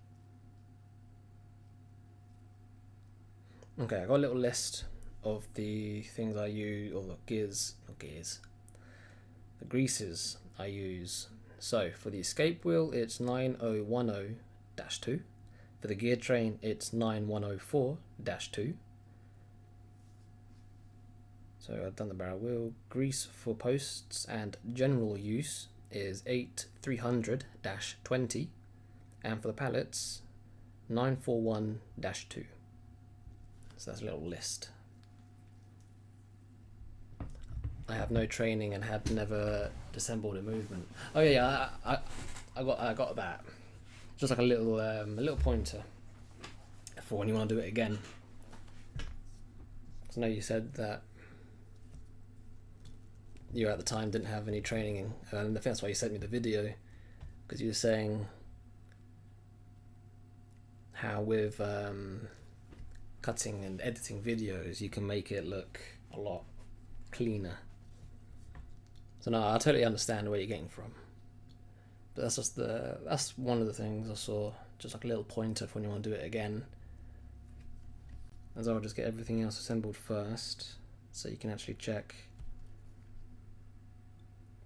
Okay, I got a little list of the things I use, or the greases I use. So for the escape wheel, it's 9010-2. For the gear train, it's 9104-2. So I've done the barrel wheel. Grease for posts and general use is 8300-20, and for the pallets, 941-2. So that's a little list. I have no training and had never disassembled a movement. Oh yeah, I got that. Just like a little pointer for when you want to do it again. So I know you said that you at the time didn't have any training, and I think that's why you sent me the video, because you were saying how with cutting and editing videos you can make it look a lot cleaner. So no, I totally understand where you're getting from, but that's one of the things I saw, just like a little pointer for when you want to do it again. As I'll just get everything else assembled first, so you can actually check.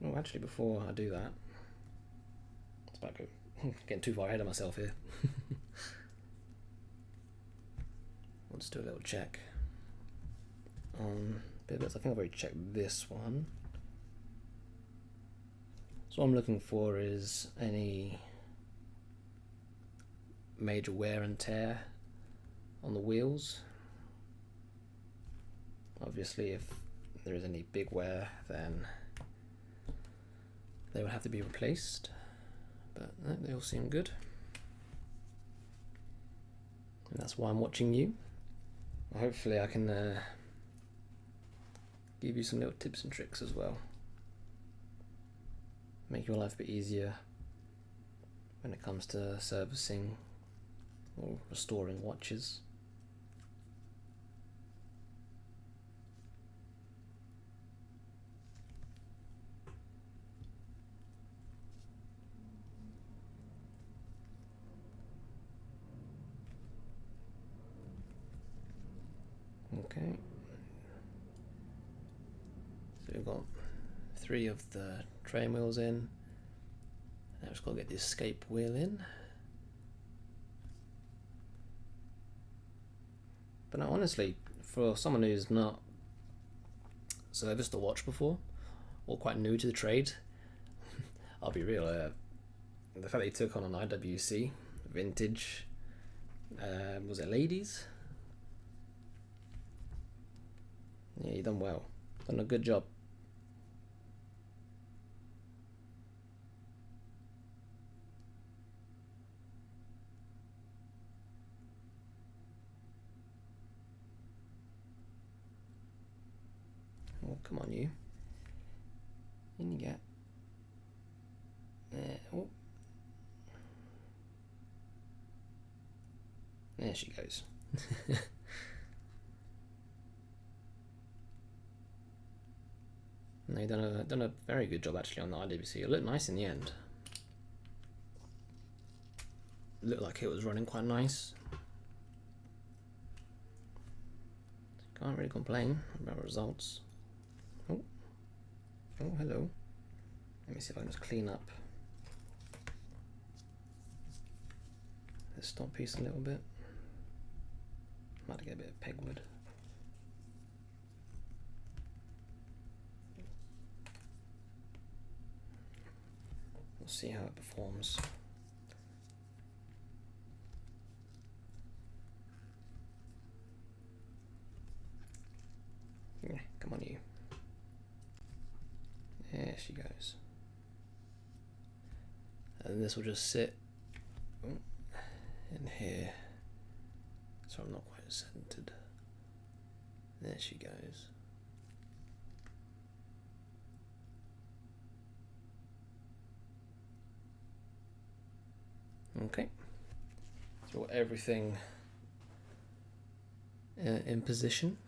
Oh, actually, before I do that, it's about getting too far ahead of myself here. We'll just do a little check on pivots. I think I've already checked this one. So what I'm looking for is any major wear and tear on the wheels. Obviously, if there is any big wear, then they will have to be replaced, but no, they all seem good. And that's why I'm watching you. Hopefully I can give you some little tips and tricks as well. Make your life a bit easier when it comes to servicing or restoring watches. Okay, so we've got 3 of the train wheels in. Now just got to get the escape wheel in. But now, honestly, for someone who's not serviced a watch before, or quite new to the trade, I'll be real, the fact that he took on an IWC vintage, was it ladies? Yeah, you done well. Done a good job. Oh, come on, you. In you get. There. Oh. There she goes. No, you've done a very good job actually on the IWC. It looked nice in the end. It looked like it was running quite nice. Can't really complain about results. Oh, oh, hello. Let me see if I can just clean up this stop piece a little bit. Might get a bit of pegwood. We'll see how it performs. Yeah, come on, you. There she goes. And this will just sit in here. So I'm not quite centered. There she goes. Okay. So everything in position.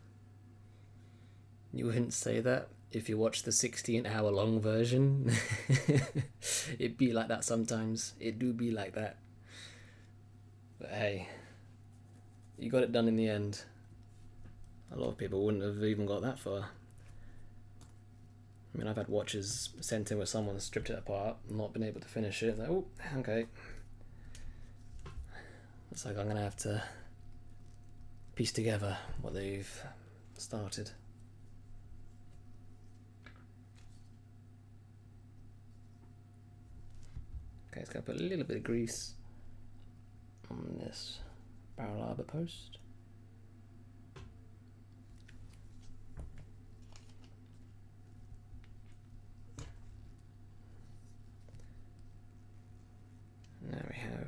You wouldn't say that if you watch the 16-hour long version. It be like that sometimes. It do be like that. But hey, you got it done in the end. A lot of people wouldn't have even got that far. I mean, I've had watches sent in where someone stripped it apart and not been able to finish it. Like, oh, okay. It's like I'm going to have to piece together what they've started. Okay, it's going to put a little bit of grease on this barrel arbor post. Now we have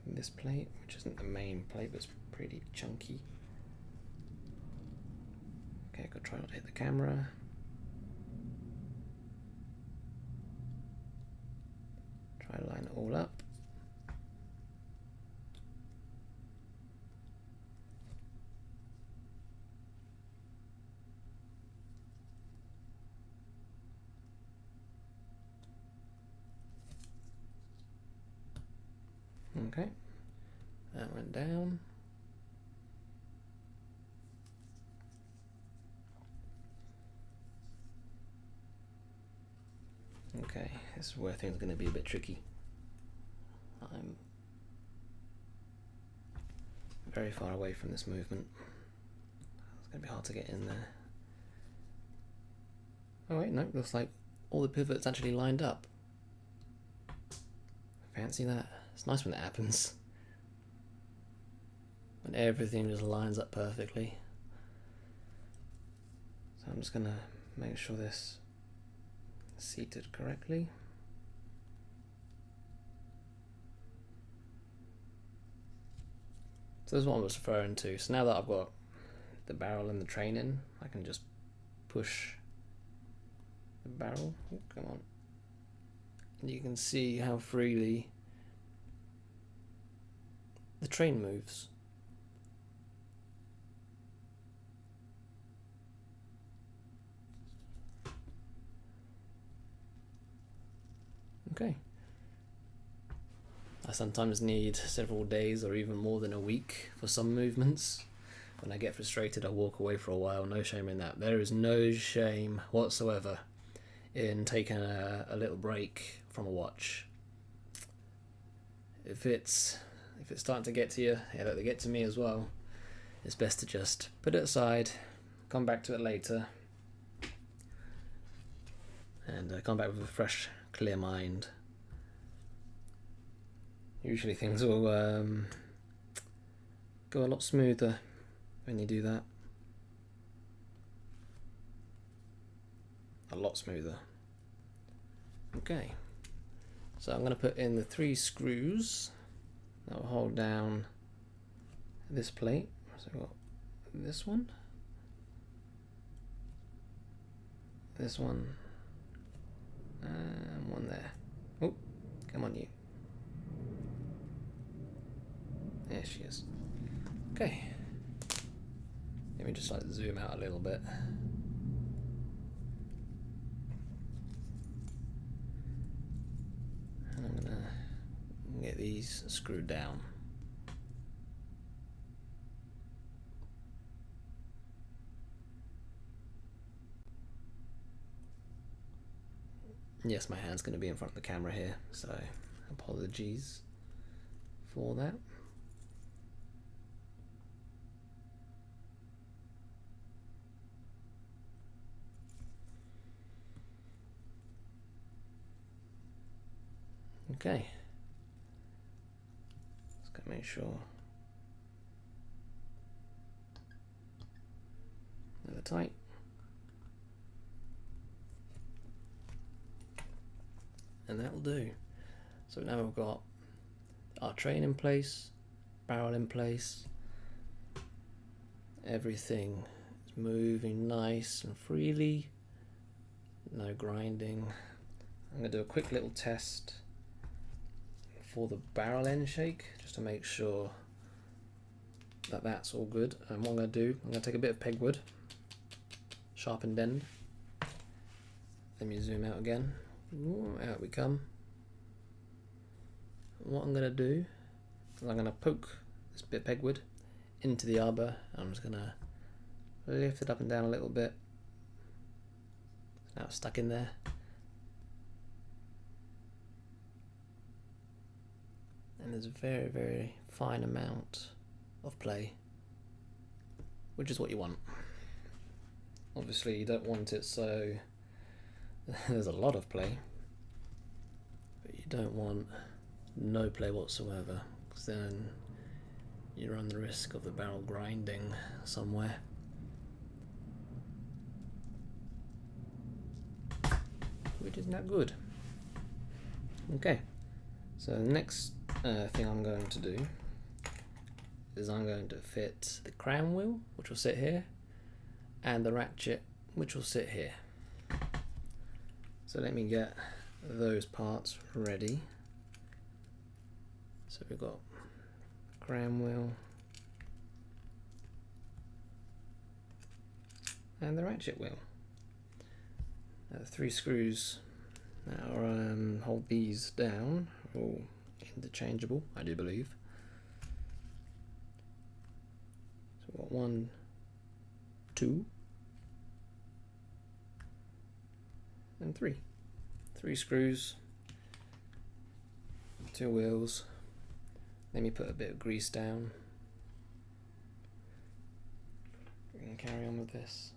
this plate, which isn't the main plate, but it's pretty chunky. Okay, I've got to try not to hit the camera. Try to line it all up. Okay, that went down. Okay, this is where things are going to be a bit tricky. I'm very far away from this movement. It's going to be hard to get in there. Oh wait, no, looks like all the pivots actually lined up. Fancy that. It's nice when that happens. When everything just lines up perfectly. So I'm just going to make sure this is seated correctly. So this is what I was referring to. So now that I've got the barrel and the train in, I can just push the barrel. Oh, come on. And you can see how freely the train moves. Okay. I sometimes need several days or even more than a week for some movements, When I get frustrated, I walk away for a while. No shame in that. There is no shame whatsoever in taking a little break from a watch. If it's starting to get to you, yeah, look, they get to me as well. It's best to just put it aside, come back to it later, and come back with a fresh, clear mind. Usually things will go a lot smoother when you do that. A lot smoother. Okay, so I'm going to put in the 3 screws that will hold down this plate. So we've got this one, this one, and one there. Oh, come on you. There she is. Okay. Let me just like zoom out a little bit. And I'm gonna get these screwed down. Yes, my hand's going to be in front of the camera here, so apologies for that. Okay, just gotta make sure they're tight. And that'll do. So now we've got our train in place, barrel in place, everything is moving nice and freely, no grinding. I'm going to do a quick little test for the barrel end shake just to make sure that that's all good. And what I'm going to do, I'm going to take a bit of pegwood, sharpened end. Let me zoom out again. Ooh, out we come. What I'm going to do is I'm going to poke this bit of pegwood into the arbor, and I'm just going to lift it up and down a little bit. Now it's stuck in there. And there's a very, very fine amount of play, which is what you want. Obviously you don't want it so there's a lot of play, but you don't want no play whatsoever, because then you run the risk of the barrel grinding somewhere. Which is not good. Okay, so the next thing I'm going to do is I'm going to fit the crown wheel, which will sit here, and the ratchet, which will sit here. So let me get those parts ready. So we've got crown wheel and the ratchet wheel. Now the 3 screws that are, hold these down are all interchangeable, I do believe. So we've got 1, 2, and 3. 3 screws, 2 wheels. Let me put a bit of grease down. We're going to carry on with this.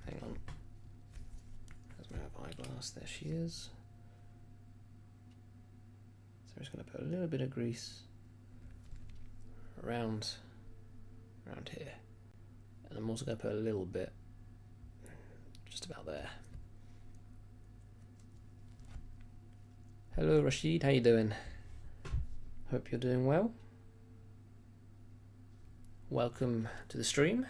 Hang on. There's my eyeglass. There she is. So I'm just going to put a little bit of grease around here. And I'm also going to put a little bit just about there. Hello Rashid, how you doing? Hope you're doing well. Welcome to the stream.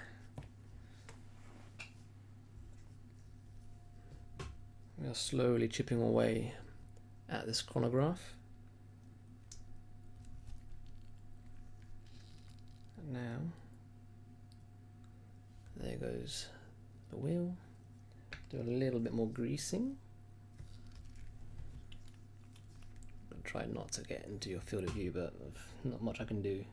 We are slowly chipping away at this chronograph. And now, there goes the wheel. Do a little bit more greasing. Try not to get into your field of view, but not much I can do.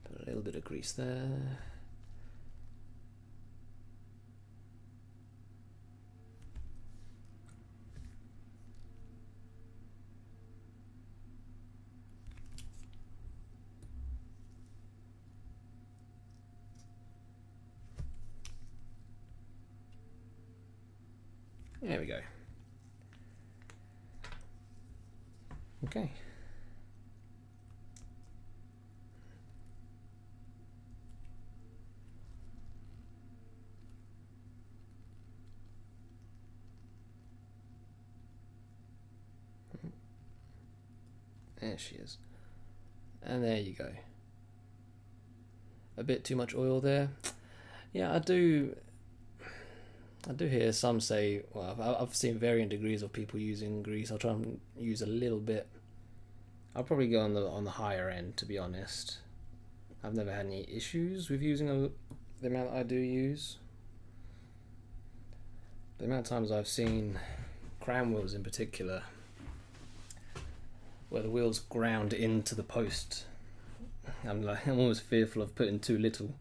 Put a little bit of grease there. There we go. Okay. There she is. And there you go. A bit too much oil there. Yeah, I do hear some say, well, I've seen varying degrees of people using grease. I'll try and use a little bit. I'll probably go on the higher end, to be honest. I've never had any issues with using the amount I do use. The amount of times I've seen crown wheels in particular, where the wheels ground into the post, I'm almost fearful of putting too little.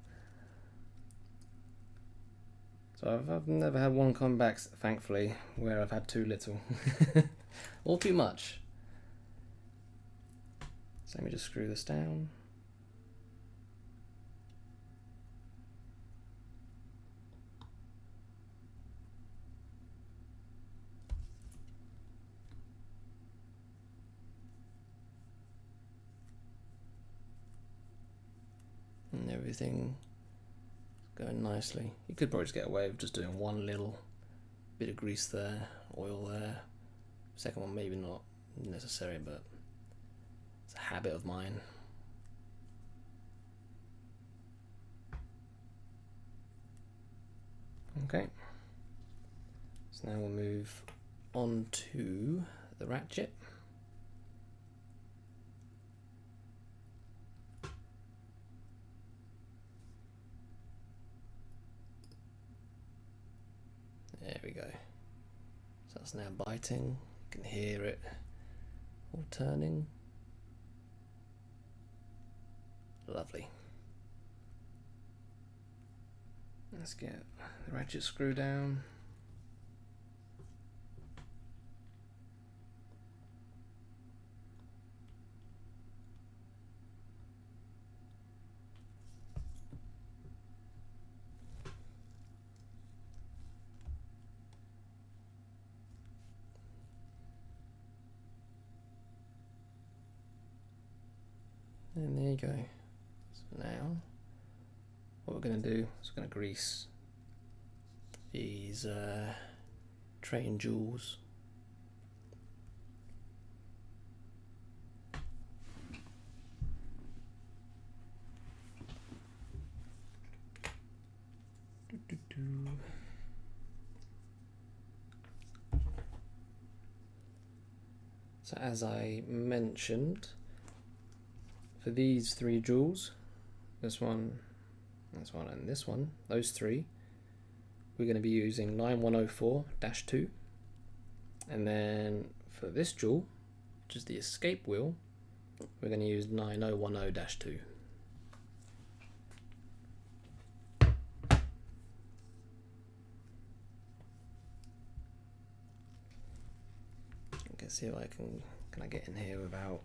So I've never had one come back, thankfully, where I've had too little or too much. So let me just screw this down. And everything going nicely. You could probably just get away with just doing one little bit of grease there, oil there. Second one maybe not necessary, but it's a habit of mine. Okay, so now we'll move on to the ratchet. There we go. So that's now biting. You can hear it all turning. Lovely. Let's get the ratchet screw down. And there you go. So now, what we're going to do is we're going to grease these train jewels. So as I mentioned, for these three jewels, this one, and this one, those three, we're going to be using 9104-2. And then for this jewel, which is the escape wheel, we're going to use 9010-2. Okay, see if I can I get in here without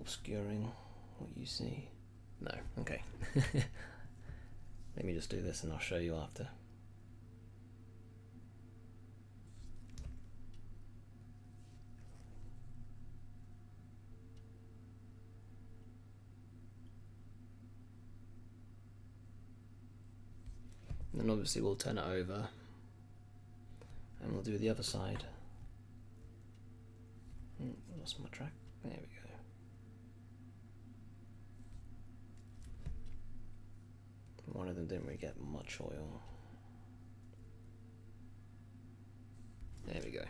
obscuring what you see? No, okay. Let me just do this and I'll show you after. And then obviously we'll turn it over and we'll do the other side. Lost my track. There we go. One of them didn't really get much oil. There we go.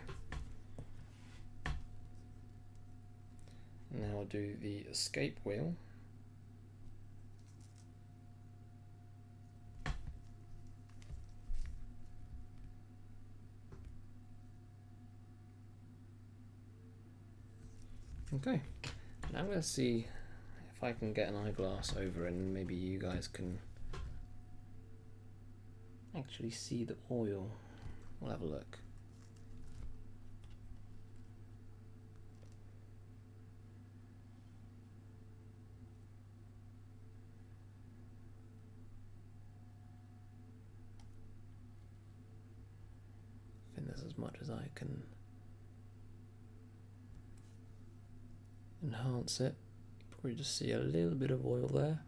Now I'll do the escape wheel. Okay, now I'm going to see if I can get an eyeglass over and maybe you guys can actually see the oil. We'll have a look. I think that's as much as I can enhance it. Probably just see a little bit of oil there.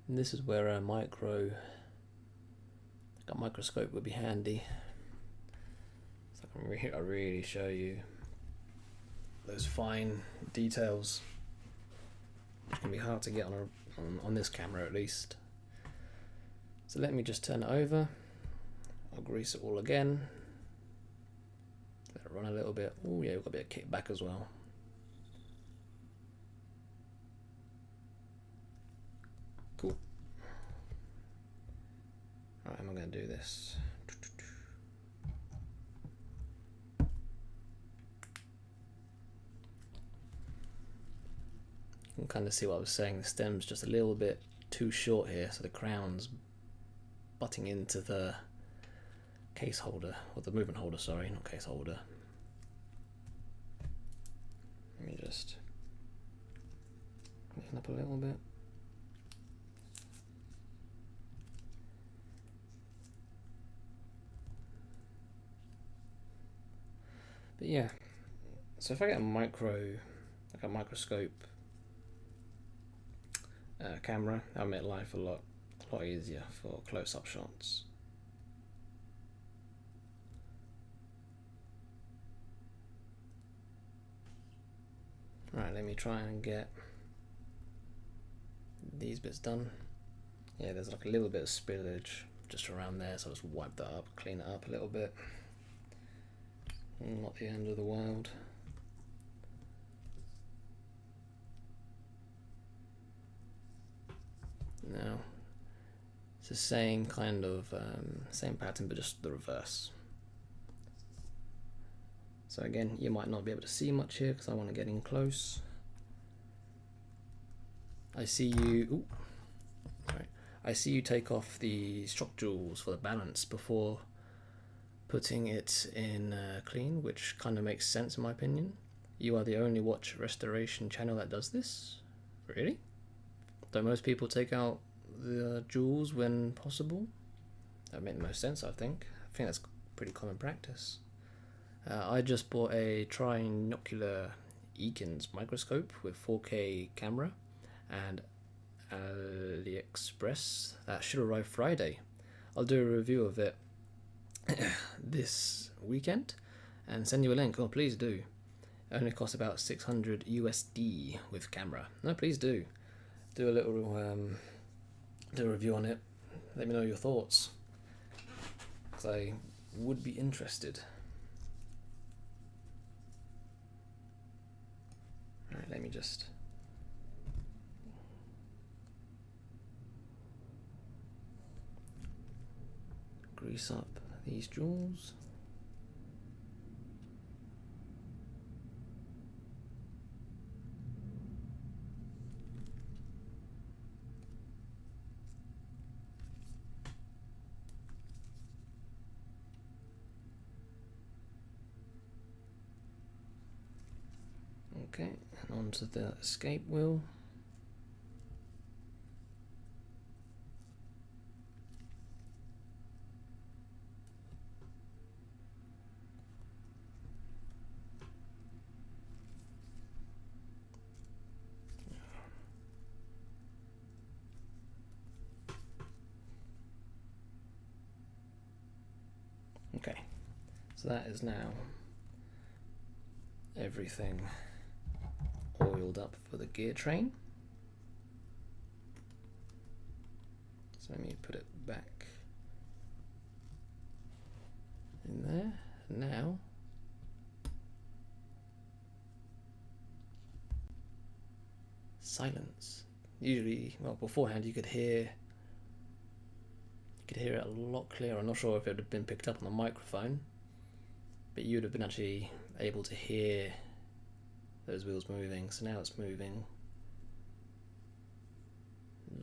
And this is where a microscope would be handy. So I can really show you those fine details, which can be hard to get on this camera at least. So let me just turn it over. I'll grease it all again. Let it run a little bit. Oh yeah, we've got a bit of kickback as well. Cool. Alright, how am I going to do this? You can kind of see what I was saying. The stem's just a little bit too short here, so the crown's butting into the case holder, or the movement holder, sorry, not case holder. Let me just listen up a little bit. But yeah, so if I get a microscope camera, that'll make life a lot easier for close-up shots. Right, let me try and get these bits done. Yeah, there's like a little bit of spillage just around there, so I'll just wipe that up, clean it up a little bit. Not the end of the world. Now, it's the same kind of same pattern, but just the reverse. So again, you might not be able to see much here because I want to get in close. I see you. Ooh, right. I see you take off the shock jewels for the balance before putting it in clean, which kind of makes sense in my opinion. You are the only watch restoration channel that does this. Really? Don't most people take out the jewels when possible? That would make the most sense, I think. I think that's pretty common practice. I just bought a trinocular Eakins microscope with 4K camera and AliExpress. That should arrive Friday. I'll do a review of it this weekend and send you a link. Oh, please do. It only costs about 600 USD with camera. No, please do. Do a little do a review on it. Let me know your thoughts, because I would be interested. Alright, let me just grease up these jewels. Okay, and onto the escape wheel. Okay, so that is now everything oiled up for the gear train. So let me put it back in there. Now silence. Usually, well, beforehand you could hear it a lot clearer. I'm not sure if it would have been picked up on the microphone, but you would have been actually able to hear those wheels moving. So now it's moving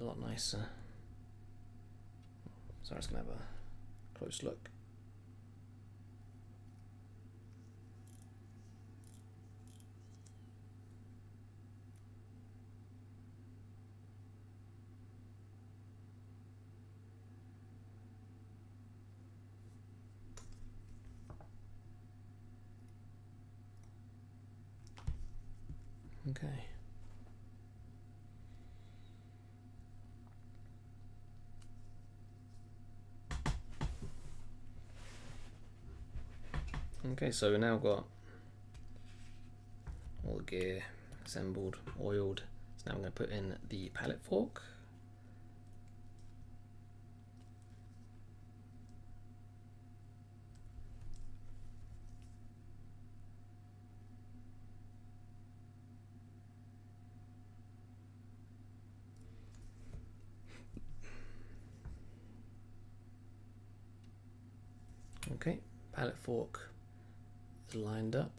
a lot nicer. So I'm just going to have a close look. Okay. Okay, so we've now got all the gear assembled, oiled. So now I'm going to put in the pallet fork. Okay, pallet fork is lined up.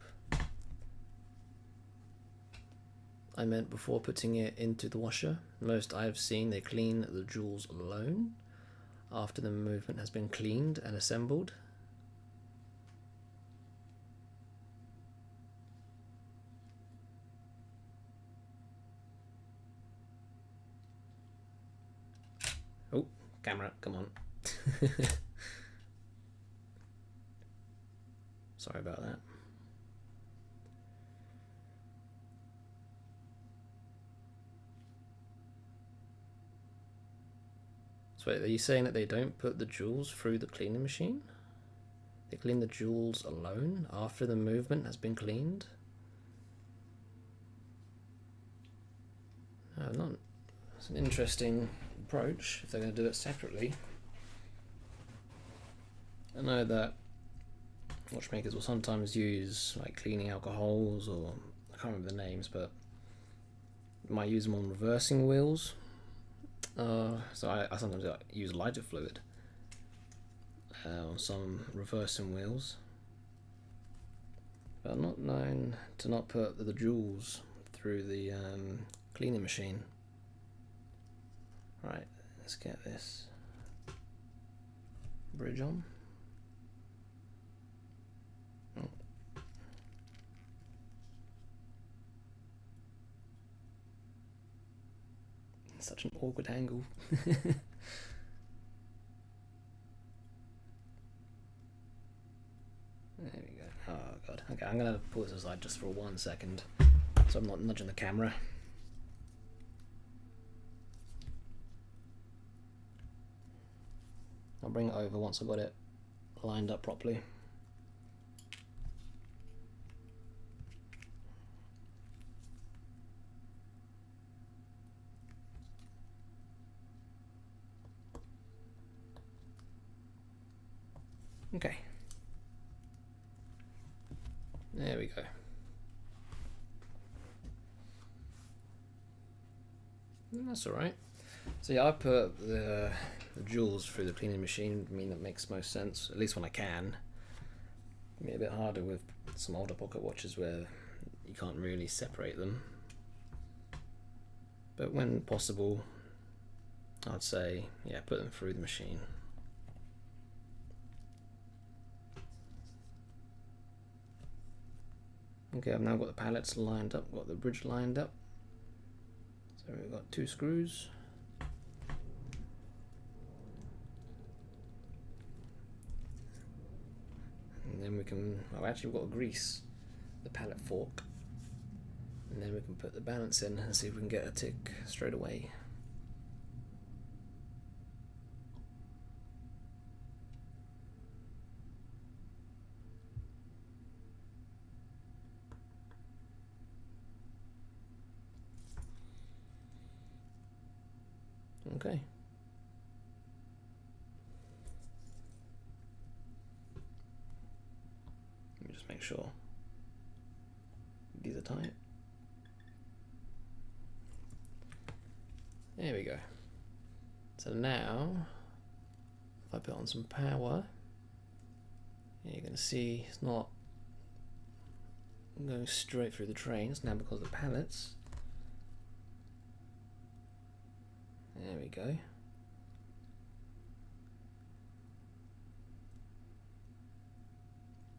I meant before putting it into the washer. Most I've seen, they clean the jewels alone after the movement has been cleaned and assembled. Oh, camera, come on. Sorry about that. So wait, are you saying that they don't put the jewels through the cleaning machine? They clean the jewels alone after the movement has been cleaned? Oh, not. It's an interesting approach if they're going to do it separately. I know that watchmakers will sometimes use like cleaning alcohols, or I can't remember the names, but might use them on reversing wheels. So I sometimes use lighter fluid on some reversing wheels, but I'm not known to not put the jewels through the cleaning machine. Right, let's get this bridge on. Oh. Such an awkward angle. There we go. Oh god. Okay, I'm gonna pull this aside just for 1 second, so I'm not nudging the camera. I'll bring it over once I've got it lined up properly. Okay. There we go. That's alright. So yeah, I put the jewels through the cleaning machine. I mean, that makes most sense, at least when I can. It'd be a bit harder with some older pocket watches where you can't really separate them. But when possible, I'd say, yeah, put them through the machine. Okay, I've now got the pallets lined up, got the bridge lined up. So we've got 2 screws. And then we can, oh actually we've got to grease the pallet fork. And then we can put the balance in and see if we can get a tick straight away. Okay. Let me just make sure these are tight. There we go. So now, if I put on some power, you're going to see it's not going straight through the trains now because of the pallets. There we go.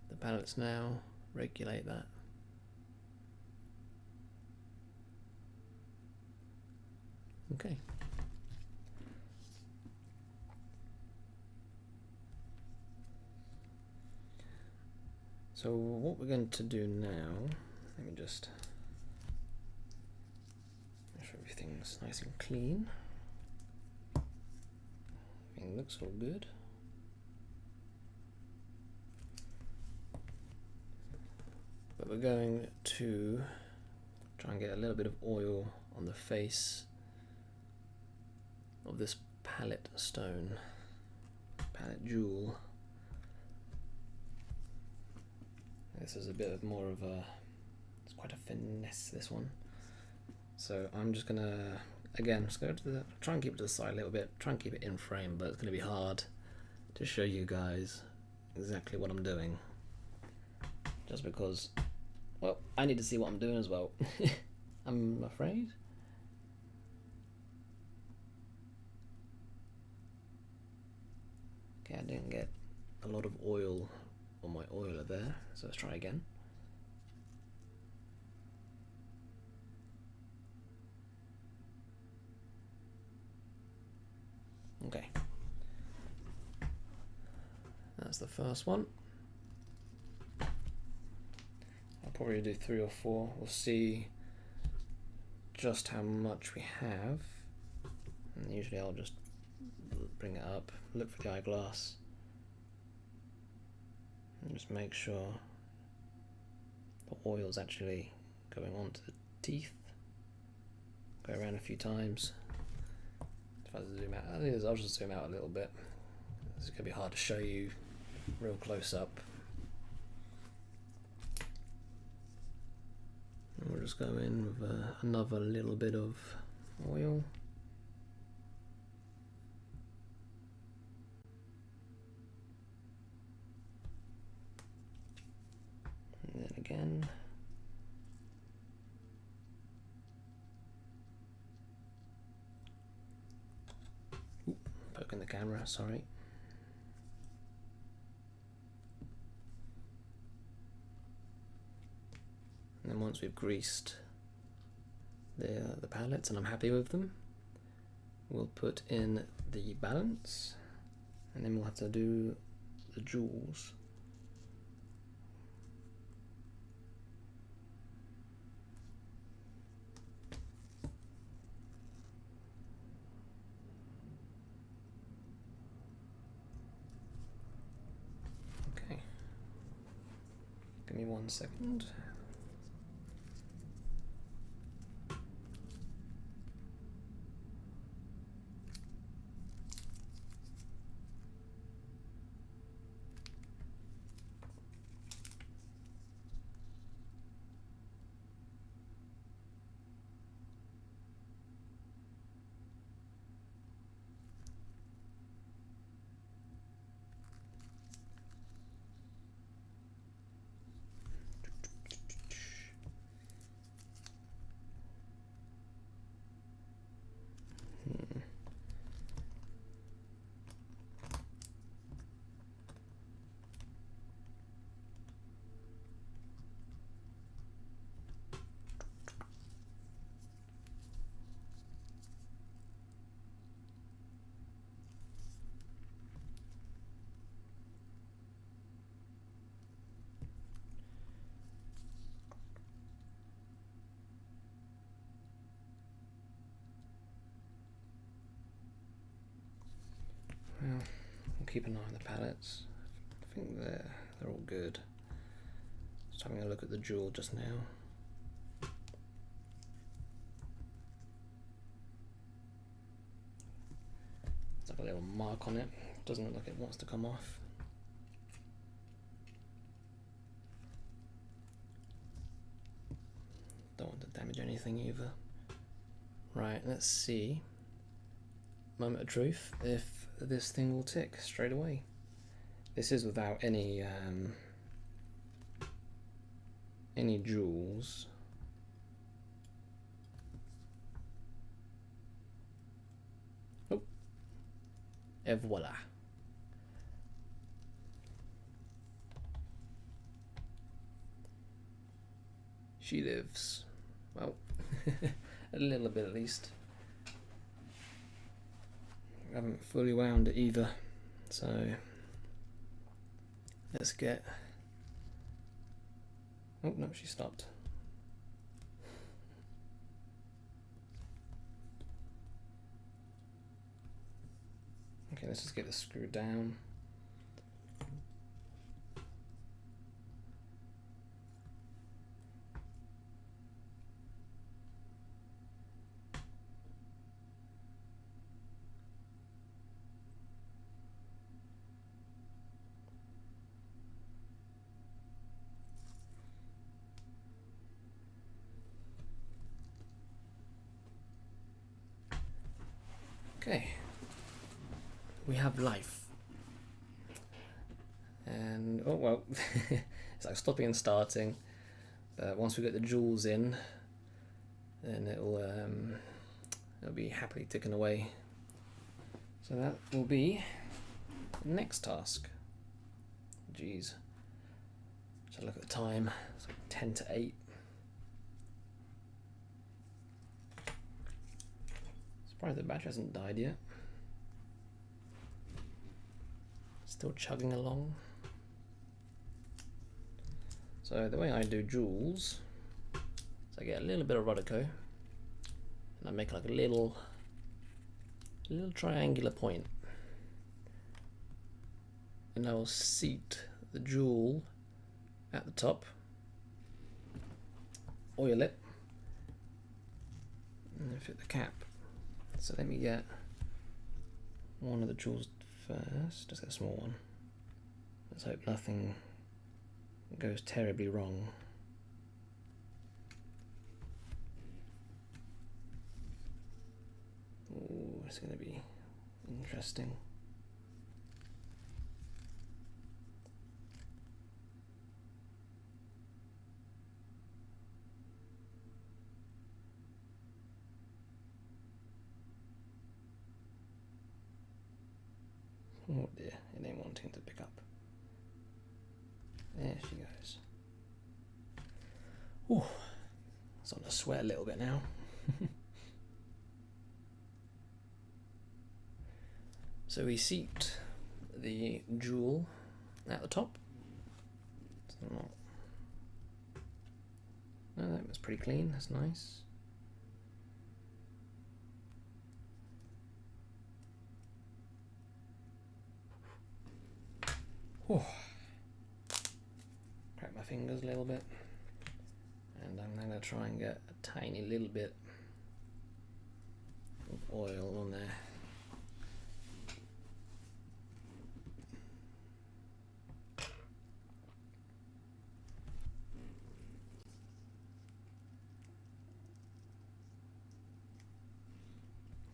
The pallets now regulate that. Okay. So what we're going to do now, let me just make sure everything's nice and clean. Everything looks all good. But we're going to try and get a little bit of oil on the face of this pallet stone, pallet jewel. This is a bit of more of a, it's quite a finesse, this one. So I'm just gonna, again, just go to the, try and keep it to the side a little bit, try and keep it in frame, but it's gonna be hard to show you guys exactly what I'm doing. Just because, well, I need to see what I'm doing as well. I'm afraid. Okay, I didn't get a lot of oil on my oiler there, so let's try again. Okay, that's the first one. I'll probably do 3 or 4. We'll see just how much we have, and usually I'll just bring it up, look for the eyeglass, and just make sure the oil's actually going onto the teeth. Go around a few times. If I zoom out, I think I'll just zoom out a little bit. It's going to be hard to show you real close up. And we'll just go in with another little bit of oil. And then again. Ooh, poking the camera, sorry. And then once we've greased the pallets and I'm happy with them, we'll put in the balance, and then we'll have to do the jewels. Okay, give me 1 second. Well, we'll keep an eye on the pallets. I think they're all good. Just having a look at the jewel just now. It's like a little mark on it. Doesn't look like it wants to come off. Don't want to damage anything either. Right, let's see moment of truth if this thing will tick straight away. This is without any jewels. Oh, et voila. She lives. Well, a little bit at least. I haven't fully wound it either, so let's get. Oh no, she stopped. Okay, let's just get this screwed down. Okay, we have life. And, oh well, it's like stopping and starting. But once we get the jewels in, then it'll be happily ticking away. So that will be the next task. Jeez. Just look at the time, it's like 10 to 8. Surprised the battery hasn't died yet. Still chugging along. So the way I do jewels is I get a little bit of Rodico and I make like a little triangular point, and I will seat the jewel at the top, oil it, and then fit the cap. So let me get one of the jewels first, just get a small one. Let's hope nothing goes terribly wrong. Ooh, it's going to be interesting. Oh dear, it ain't wanting to pick up. There she goes. Ooh, it's on to sweat a little bit now. So we seat the jewel at the top. No, that was pretty clean, that's nice. Whew. Crack my fingers a little bit, and I'm going to try and get a tiny little bit of oil on there.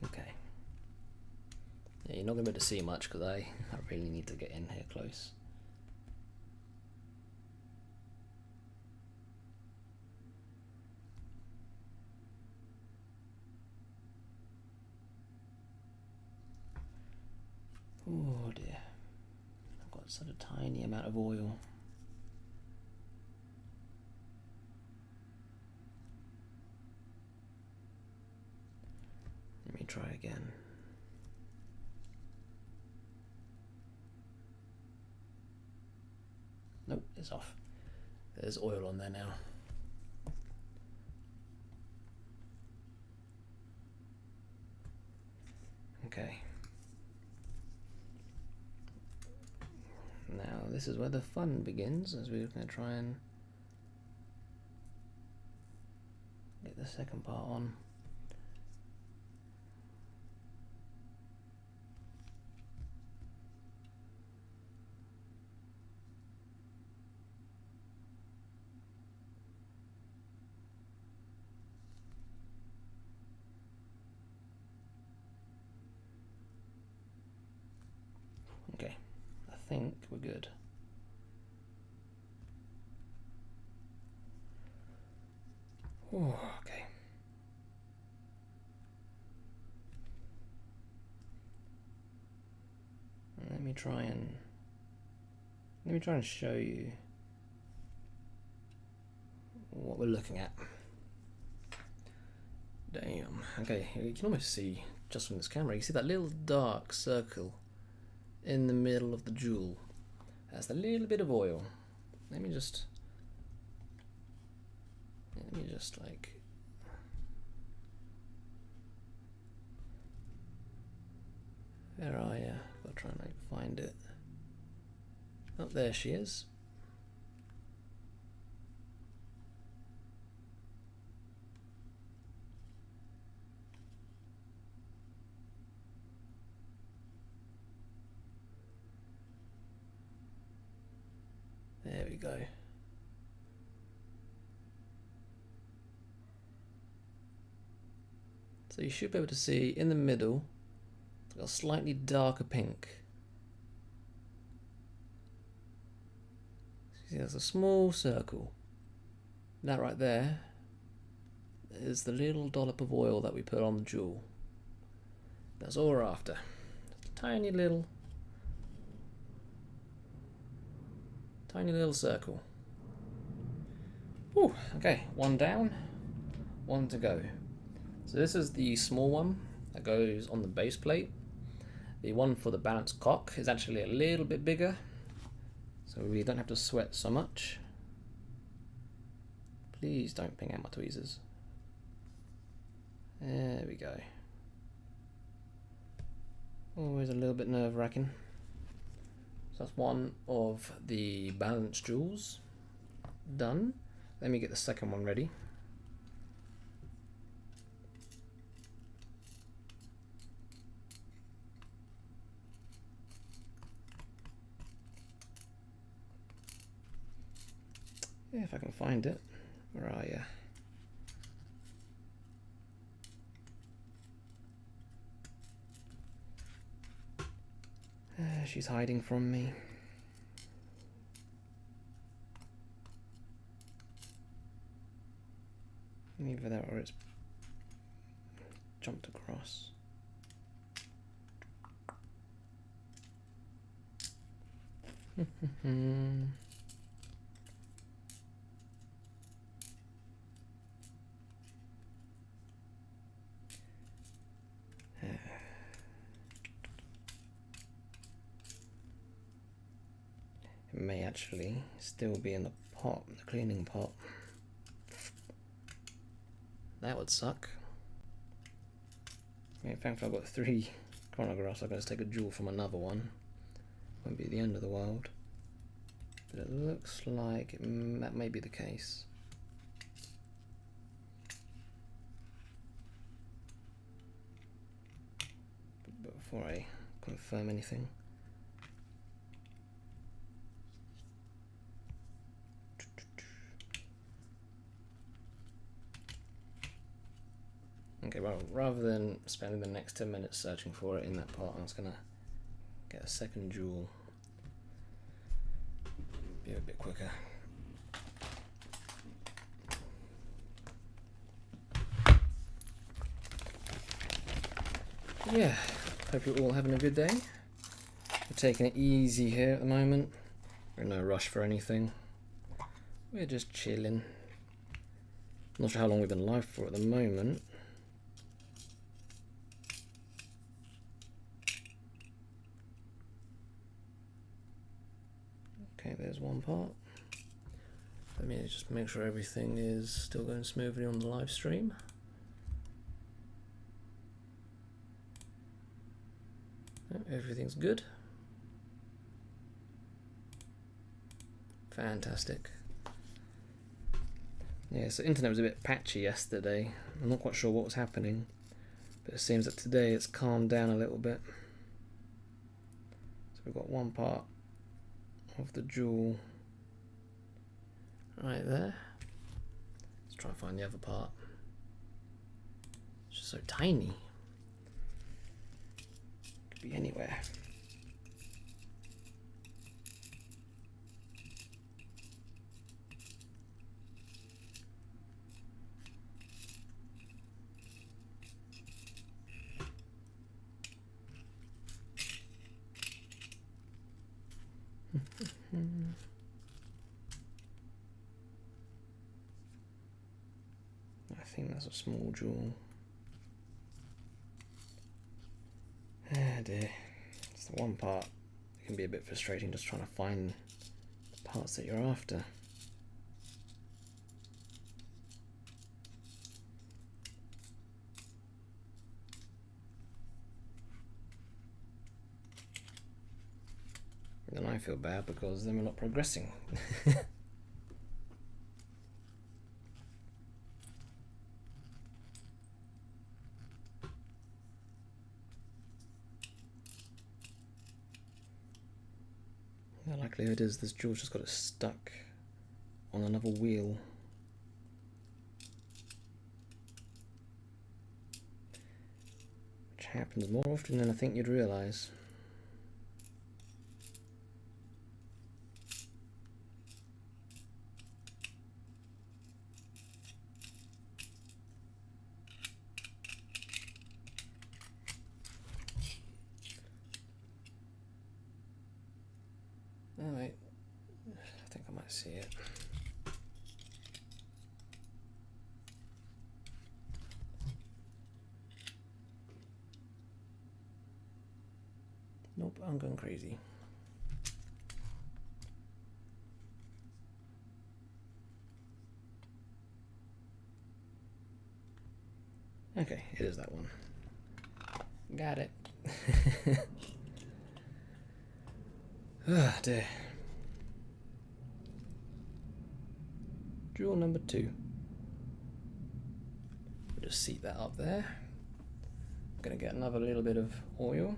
Okay. Yeah, you're not going to be able to see much because I really need to get in here close. Oh dear, I've got such a tiny amount of oil. Let me try again. Nope, it's off. There's oil on there now. Okay. Now this is where the fun begins, as we're going to try and get the second part on. Okay, I think we're good. Oh, okay. Let me try and show you what we're looking at. Damn. Okay, you can almost see just from this camera. You see that little dark circle in the middle of the jewel. That's a little bit of oil. Let me just like. Where are you? I'll try and like find it. Oh, there she is. There we go. So you should be able to see in the middle, it's got a slightly darker pink. See, there's a small circle. That right there is the little dollop of oil that we put on the jewel. That's all we're after. Tiny little circle. Whew, okay, one down, one to go. So this is the small one that goes on the base plate. The one for the balanced cock is actually a little bit bigger, so we don't have to sweat so much. Please don't ping out my tweezers. There we go. Always a little bit nerve-wracking. So that's one of the balance jewels done. Let me get the second one ready. Yeah, if I can find it. Where are you? She's hiding from me. Either that or it's jumped across. It may actually still be in the pot, the cleaning pot. That would suck. In fact, I've got 3 chronographs. I'm going to take a jewel from another one. Won't be the end of the world. But it looks like that may be the case. But before I confirm anything. Okay, well, rather than spending the next 10 minutes searching for it in that part, I'm just going to get a second jewel. Be a bit quicker. Yeah, hope you're all having a good day. We're taking it easy here at the moment. We're in no rush for anything. We're just chilling. Not sure how long we've been live for at the moment. Okay, there's one part. Let me just make sure everything is still going smoothly on the live stream. Everything's good. Fantastic. Yeah, so internet was a bit patchy yesterday. I'm not quite sure what was happening, but it seems that today it's calmed down a little bit. So we've got one part of the jewel right there. Let's try and find the other part. It's just so tiny. Could be anywhere. I think that's a small jewel. Ah dear. It's the one part that can be a bit frustrating, just trying to find the parts that you're after. And then I feel bad because then we're not progressing. The likelihood is this jewel just got it stuck on another wheel. Which happens more often than I think you'd realise. Oh wait, I think I might see it. Nope, I'm going crazy. Okay, it is that one. Got it. Ah, dear. Jewel number 2. We'll just seat that up there. I'm gonna get another little bit of oil,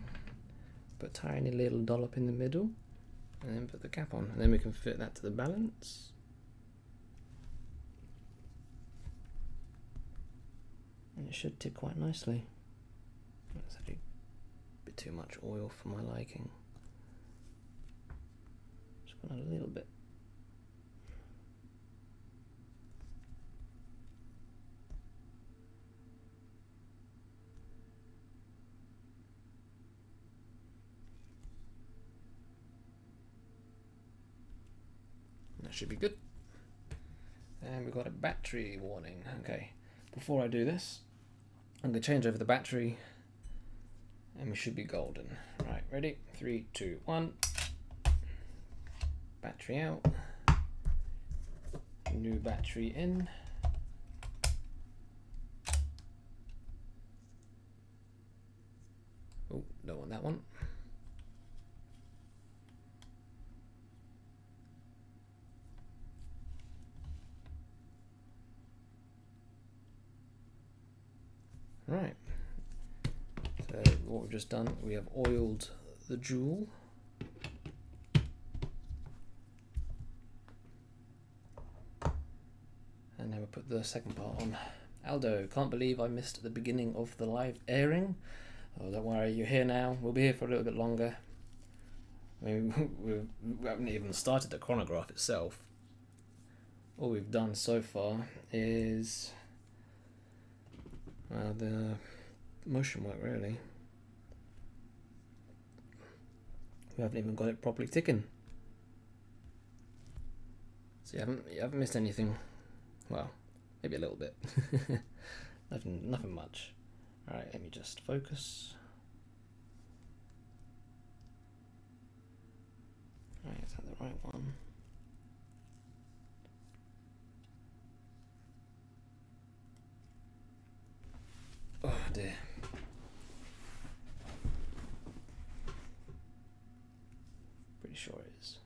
put a tiny little dollop in the middle, and then put the cap on, and then we can fit that to the balance. And it should tick quite nicely. That's actually a bit too much oil for my liking. Just want a little bit. That should be good. And we've got a battery warning. Okay, before I do this, I'm going to change over the battery and we should be golden. Right, ready? 3, 2, 1. Battery out. New battery in. Oh, don't want that one. Right, so what we've just done, we have oiled the jewel. And now we'll put the second part on. Aldo, can't believe I missed the beginning of the live airing. Oh, don't worry, you're here now. We'll be here for a little bit longer. I mean, we haven't even started the chronograph itself. All we've done so far is the motion work, really. We haven't even got it properly ticking. So you haven't missed anything. Well, maybe a little bit. nothing much. All right, let me just focus. All right, is that the right one? Oh dear. Pretty sure it is.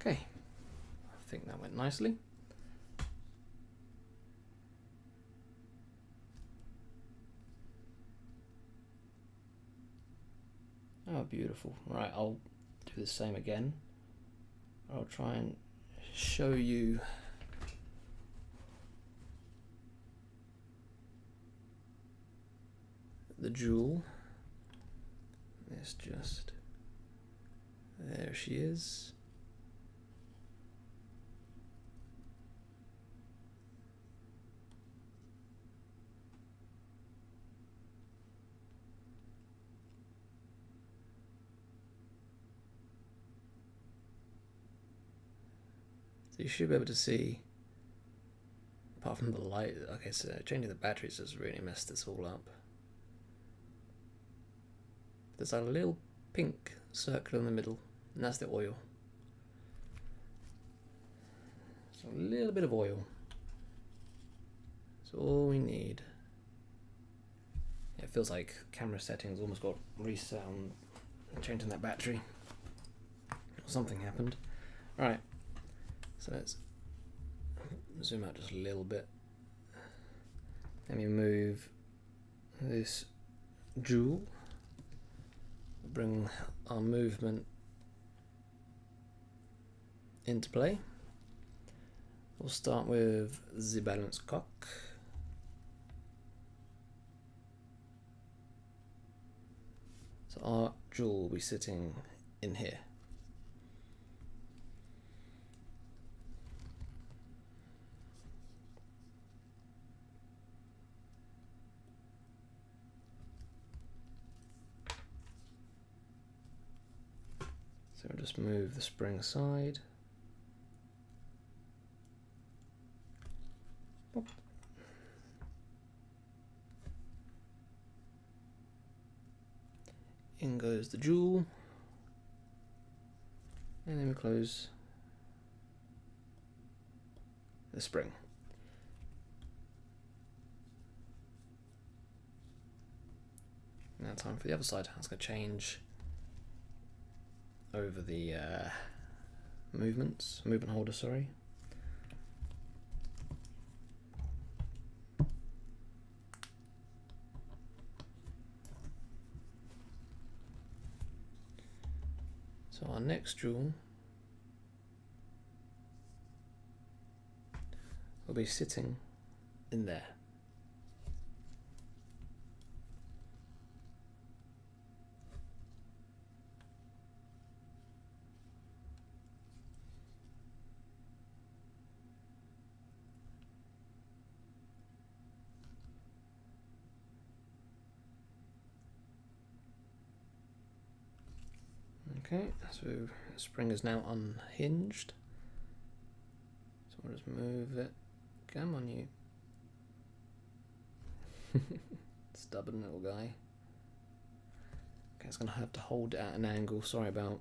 Okay, I think that went nicely. Oh, beautiful. Right, I'll do the same again. I'll try and show you the jewel. It's just, there she is. So you should be able to see, apart from the light. Okay, so changing the batteries has really messed this all up. There's a little pink circle in the middle, and that's the oil. So a little bit of oil. That's all we need. It feels like camera settings almost got reset on changing that battery. Something happened. Alright, so let's zoom out just a little bit. Let me move this jewel. Bring our movement into play. We'll start with the balance cock. So our jewel will be sitting in here. So we'll just move the spring aside. In goes the jewel, and then we close the spring. Now time for the other side. It's going to change over the movement holder, sorry. So our next jewel will be sitting in there. Okay, so the spring is now unhinged. So we'll just move it. Come on, you. Stubborn little guy. Okay, it's going to have to hold it at an angle. Sorry about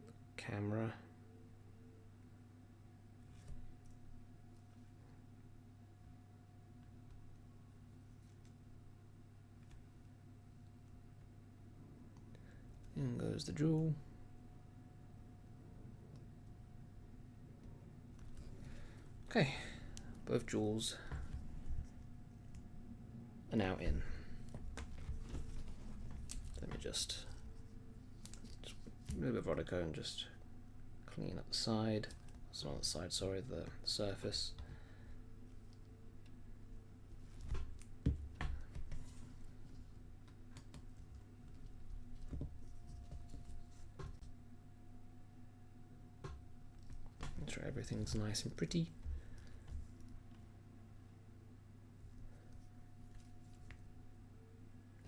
the camera. In goes the jewel. Okay, both jewels are now in. Let me just a little bit of Rodico and just clean up the side. It's not the side, sorry, the surface. Make sure everything's nice and pretty.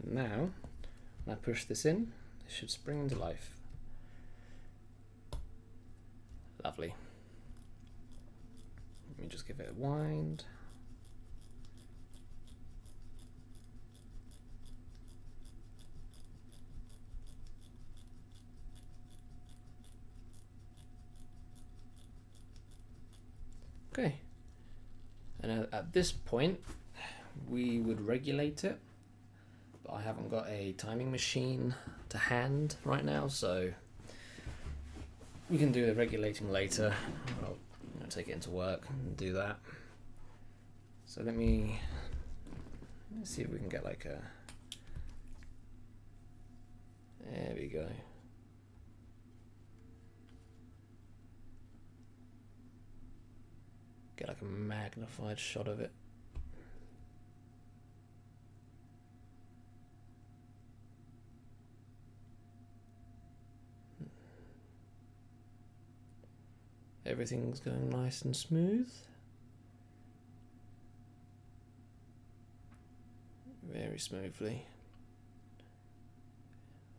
Now, when I push this in, it should spring into life. Lovely. Let me just give it a wind. Okay. And at this point, we would regulate it. I haven't got a timing machine to hand right now, so we can do the regulating later. I'll take it into work and do that. So let's see if we can get like a, there we go. Get like a magnified shot of it. Everything's going nice and smooth. Very smoothly.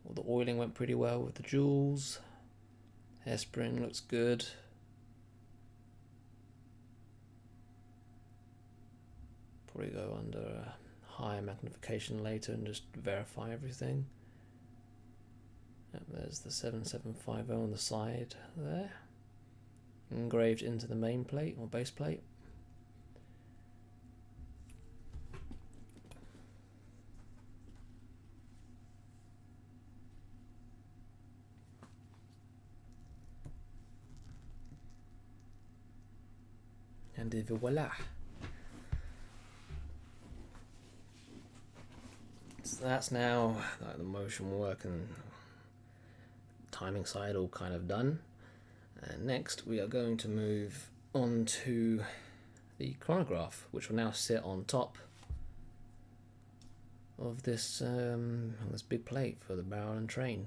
All the oiling went pretty well with the jewels. Hairspring looks good. probably go under higher magnification later and just verify everything. Yep, there's the 7750 on the side there, engraved into the main plate or base plate. And voila. So that's now like the motion work and timing side all kind of done. And next we are going to move on to the chronograph, which will now sit on top of this big plate for the barrel and train.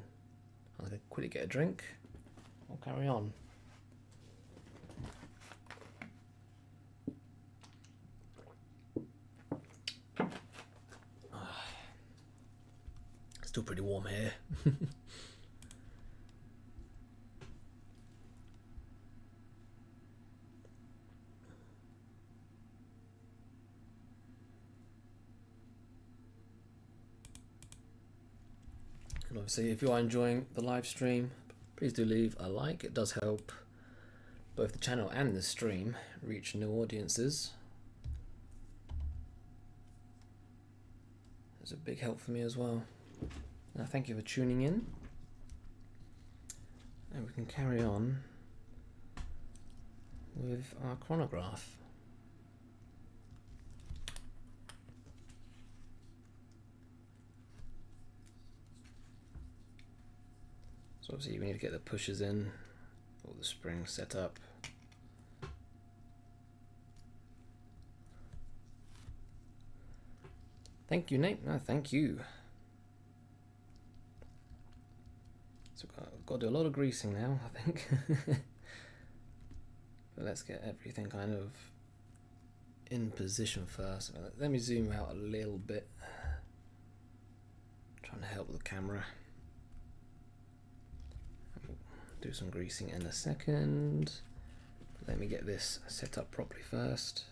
I'm going to quickly get a drink. I'll carry on. Still pretty warm here. And obviously, if you are enjoying the live stream, please do leave a like. It does help both the channel and the stream reach new audiences. It's a big help for me as well. Now, thank you for tuning in, and we can carry on with our chronograph. So obviously we need to get the pushers in, all the springs set up. Thank you, Nate. No, thank you. So I've got to do a lot of greasing now, I think. But let's get everything kind of in position first. Let me zoom out a little bit. Trying to help the camera. We'll do some greasing in a second. Let me get this set up properly first.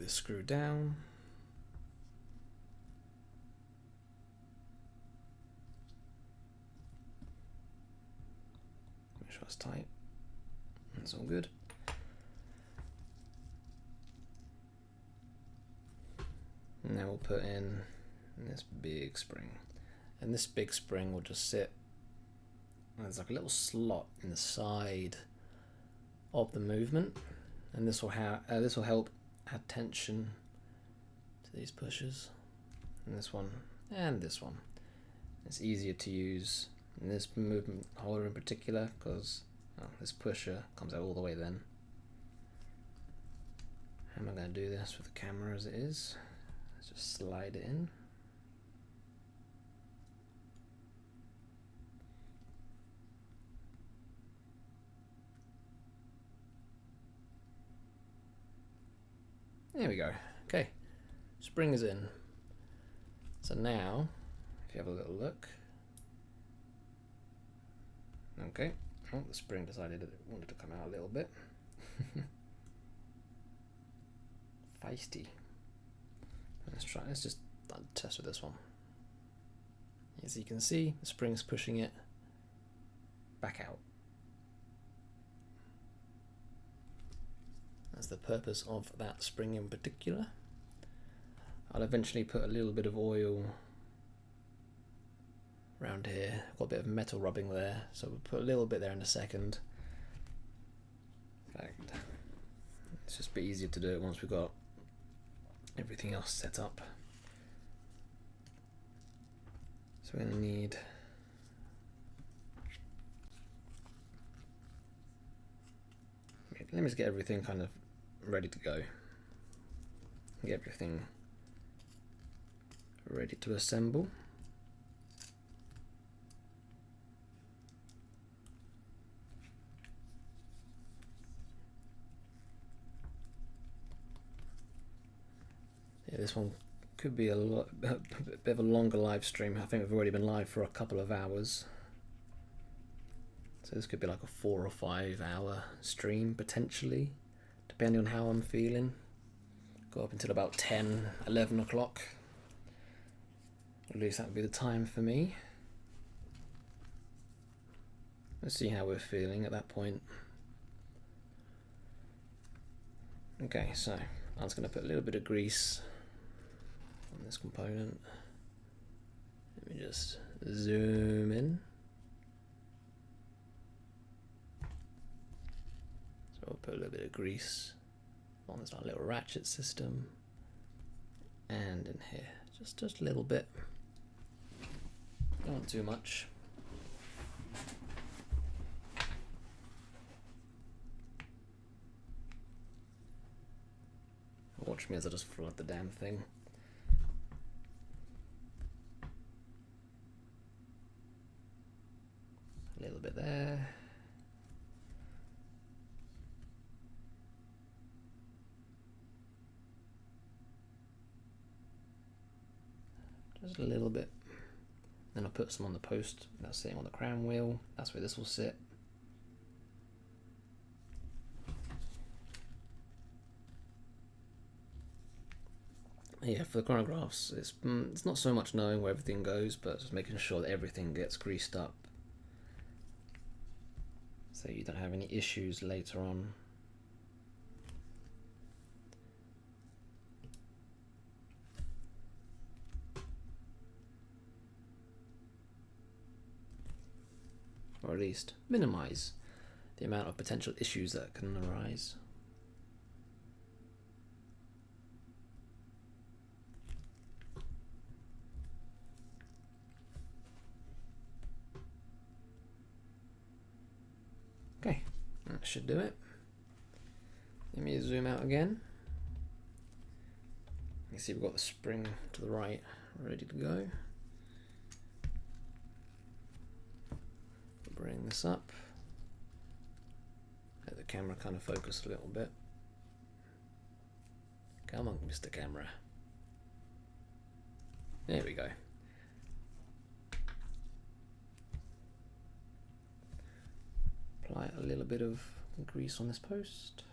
Screw down. Make sure it's tight. That's all good. And now we'll put in this big spring, and this big spring will just sit. There's like a little slot in the side of the movement, and this will help add tension to these pushers, and this one and this one. It's easier to use in this movement holder in particular because this pusher comes out all the way then. How am I going to do this with the camera as it is? Let's just slide it in. There we go. Okay, spring is in. So now, if you have a little look, okay, oh, the spring decided it wanted to come out a little bit. Feisty. Let's just test with this one. As you can see, the spring's pushing it back out. That's the purpose of that spring in particular. I'll eventually put a little bit of oil around here. I've got a bit of metal rubbing there, so we'll put a little bit there in a second. In fact, it's just a bit easier to do it once we've got everything else set up. So we're going to need let me just get everything kind of ready to go. Get everything ready to assemble. Yeah, this one could be a bit of a longer live stream. I think we've already been live for a couple of hours. So this could be like a 4 or 5 hour stream potentially, depending on how I'm feeling. Go up until about 10, 11 o'clock. At least that would be the time for me. Let's see how we're feeling at that point. Okay, so I'm just going to put a little bit of grease on this component. Let me just zoom in. So I'll put a little bit of grease on this little ratchet system and in here, just a little bit. Don't want too much. Watch me as I just flood the damn thing. A little bit there. Just a little bit. Then I'll put some on the post that's sitting on the crown wheel. That's where this will sit. Yeah, for the chronographs, it's not so much knowing where everything goes, but just making sure that everything gets greased up, so you don't have any issues later on. Or at least minimize the amount of potential issues that can arise. Okay, that should do it. Let me zoom out again. You see we've got the spring to the right ready to go. Bring this up. Let the camera kind of focus a little bit. Come on, Mr. Camera. There we go. Apply a little bit of grease on this post.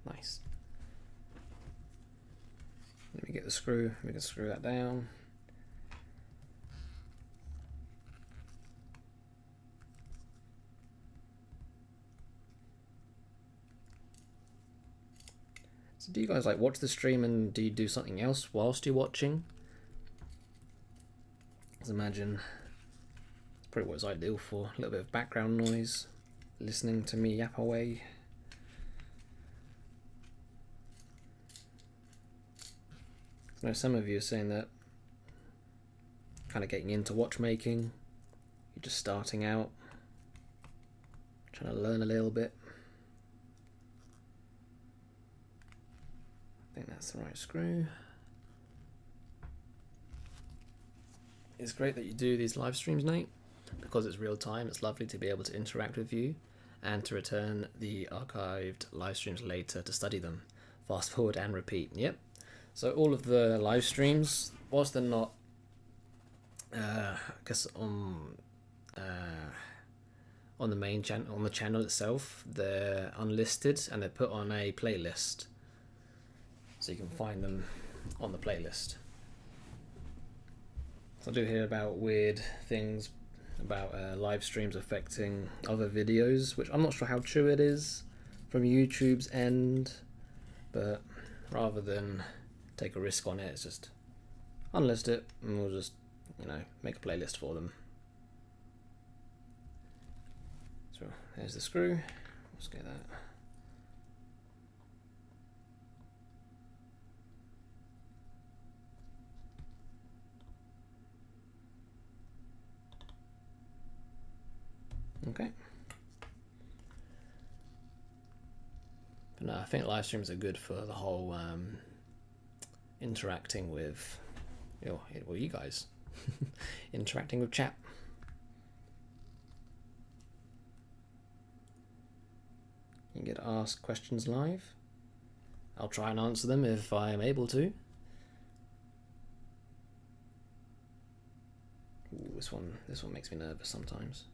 Nice. Let me get the screw. We can screw that down. So do you guys like watch the stream and do you do something else whilst you're watching? Let's imagine it's probably what it's ideal for. A little bit of background noise, listening to me yap away. I know some of you are saying that kind of getting into watchmaking, you're just starting out, trying to learn a little bit. I think that's the right screw. It's great that you do these live streams, Nate, because it's real time. It's lovely to be able to interact with you and to return the archived live streams later to study them. Fast forward and repeat. Yep. So all of the live streams, whilst they're not, I guess on the main channel, on the channel itself, they're unlisted and they're put on a playlist, so you can find them on the playlist. So I do hear about weird things about live streams affecting other videos, which I'm not sure how true it is from YouTube's end, but rather than take a risk on it, it's just unlist it and we'll just, you know, make a playlist for them. So there's the screw. Let's get that. Okay. But no, I think live streams are good for the whole interacting with Well, you guys interacting with chat. You get asked questions live. I'll try and answer them if I am able to. Ooh, this one makes me nervous sometimes.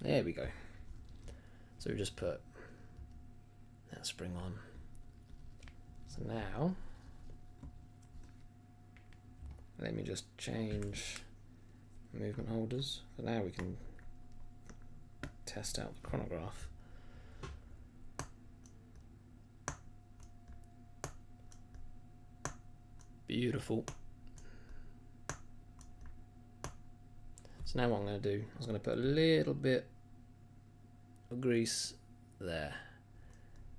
There we go. So we just put that spring on. So now, let me just change movement holders. So now we can test out the chronograph. Beautiful. So now what I'm going to do, I was going to put a little bit of grease there,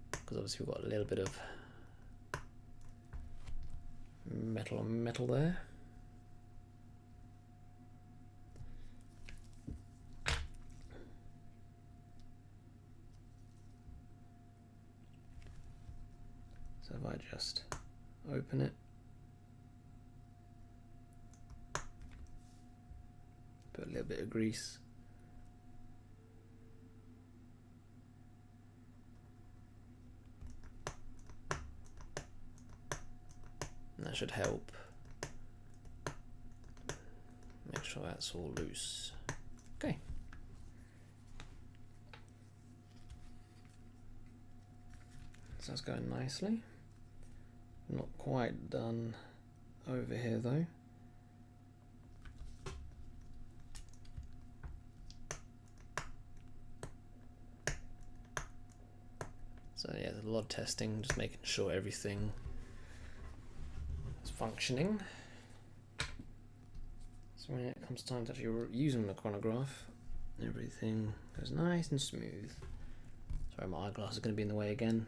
because obviously we've got a little bit of metal on metal there. So if I just open it, put a little bit of grease, and that should help make sure that's all loose. Okay. So that's going nicely. Not quite done over here though. So yeah, there's a lot of testing, just making sure everything is functioning. So when it comes time to actually using the chronograph, everything goes nice and smooth. Sorry, my eyeglass is going to be in the way again.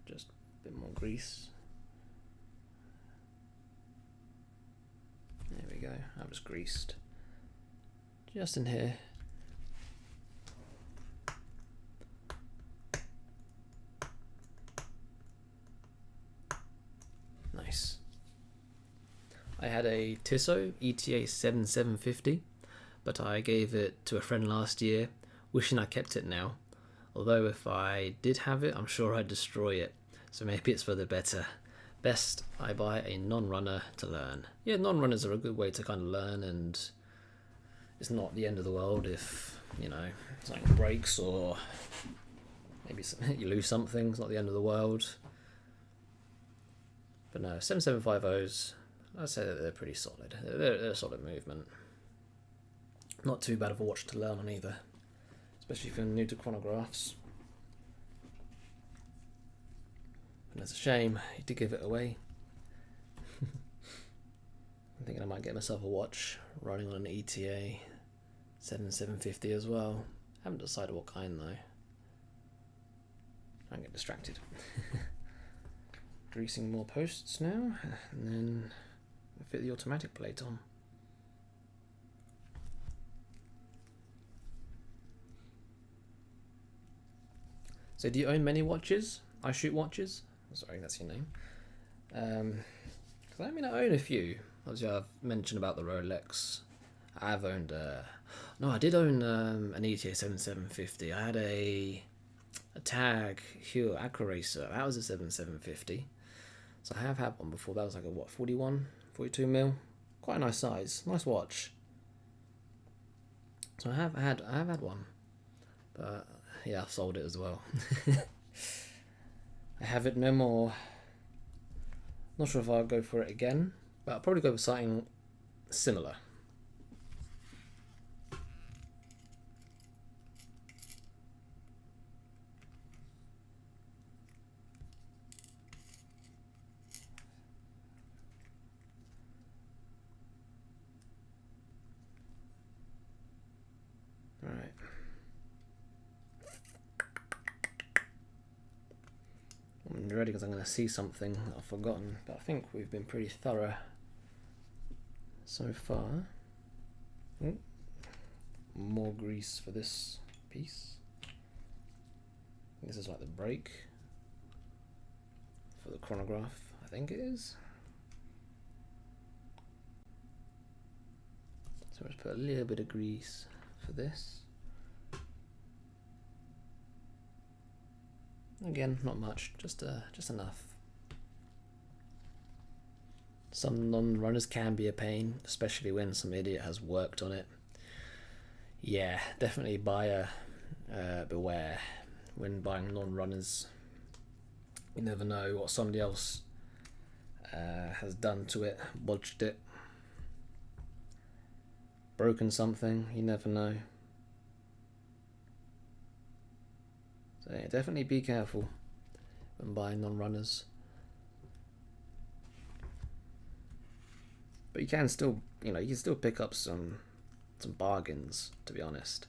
Just a bit more grease. There we go, that was greased. Just in here. Nice. I had a Tissot ETA 7750, but I gave it to a friend last year, wishing I kept it now. Although if I did have it, I'm sure I'd destroy it. So maybe it's for the better. Best I buy a non-runner to learn. Yeah, non-runners are a good way to kind of learn, and it's not the end of the world if, you know, something breaks or maybe you lose something. It's not the end of the world. But no, 7750s, I'd say that they're pretty solid. They're a solid movement. Not too bad of a watch to learn on either, especially if you're new to chronographs. And it's a shame to give it away. I'm thinking I might get myself a watch running on an ETA 7750 as well. Haven't decided what kind though. I get distracted. Greasing more posts now, and then fit the automatic plate on. So do you own many watches? I Shoot Watches? Sorry, that's your name. Because I mean, I own a few. Obviously, I've mentioned about the Rolex. I've owned... no, I did own an ETA 7750. I had a Tag Heuer Aqua Racer. That was a 7750. So I have had one before. That was like a, what, 41, 42 mil? Quite a nice size. Nice watch. So I have had one. But yeah, I've sold it as well. I have it no more. Not sure if I'll go for it again, but I'll probably go for something similar. Right. I'm ready because I'm going to see something that I've forgotten, but I think we've been pretty thorough so far. Ooh. More grease for this piece. This is like the brake for the chronograph, I think it is. So let's put a little bit of grease for this. Again, not much, just enough. Some non-runners can be a pain, especially when some idiot has worked on it. Yeah, definitely buyer beware when buying non-runners. You never know what somebody else has done to it, bodged it, broken something, you never know. So yeah, definitely be careful when buying non-runners. But you can still, you can still pick up some bargains, to be honest.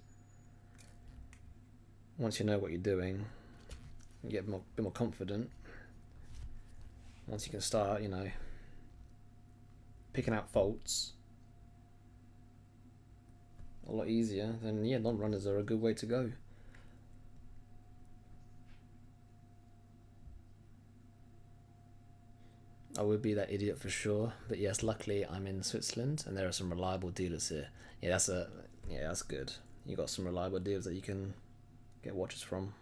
Once you know what you're doing, you get a bit more confident. Once you can start, picking out faults a lot easier, then yeah, non-runners are a good way to go. I would be that idiot for sure, but yes, luckily I'm in Switzerland and there are some reliable dealers here. Yeah, that's good. You got some reliable dealers that you can get watches from.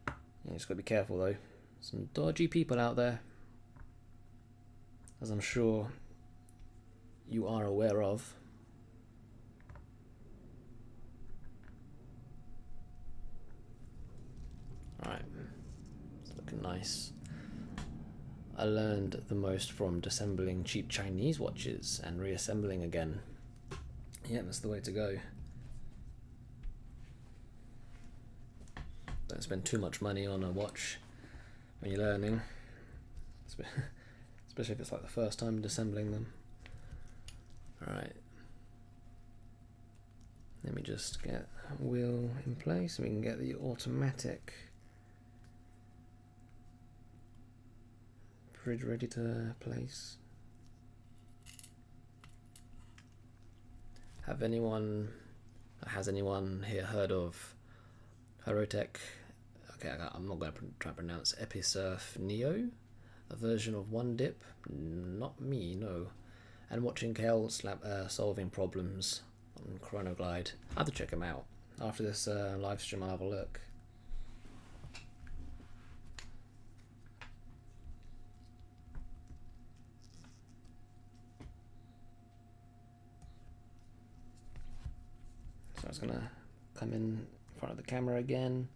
You just got to be careful though. Some dodgy people out there, as I'm sure you are aware of. Alright, it's looking nice. I learned the most from disassembling cheap Chinese watches and reassembling again. Yeah, that's the way to go. Don't spend too much money on a watch when you're learning, especially if it's like the first time disassembling them. Alright, let me just get a wheel in place so we can get the automatic bridge ready to place. Has anyone here heard of Herotech? Okay, I'm not going to try and pronounce Episurf Neo, a version of One Dip. Not me, no. And watching Kel solving problems on Chronoglide. I have to check him out. After this live stream, I'll have a look. So I was gonna come in front of the camera again.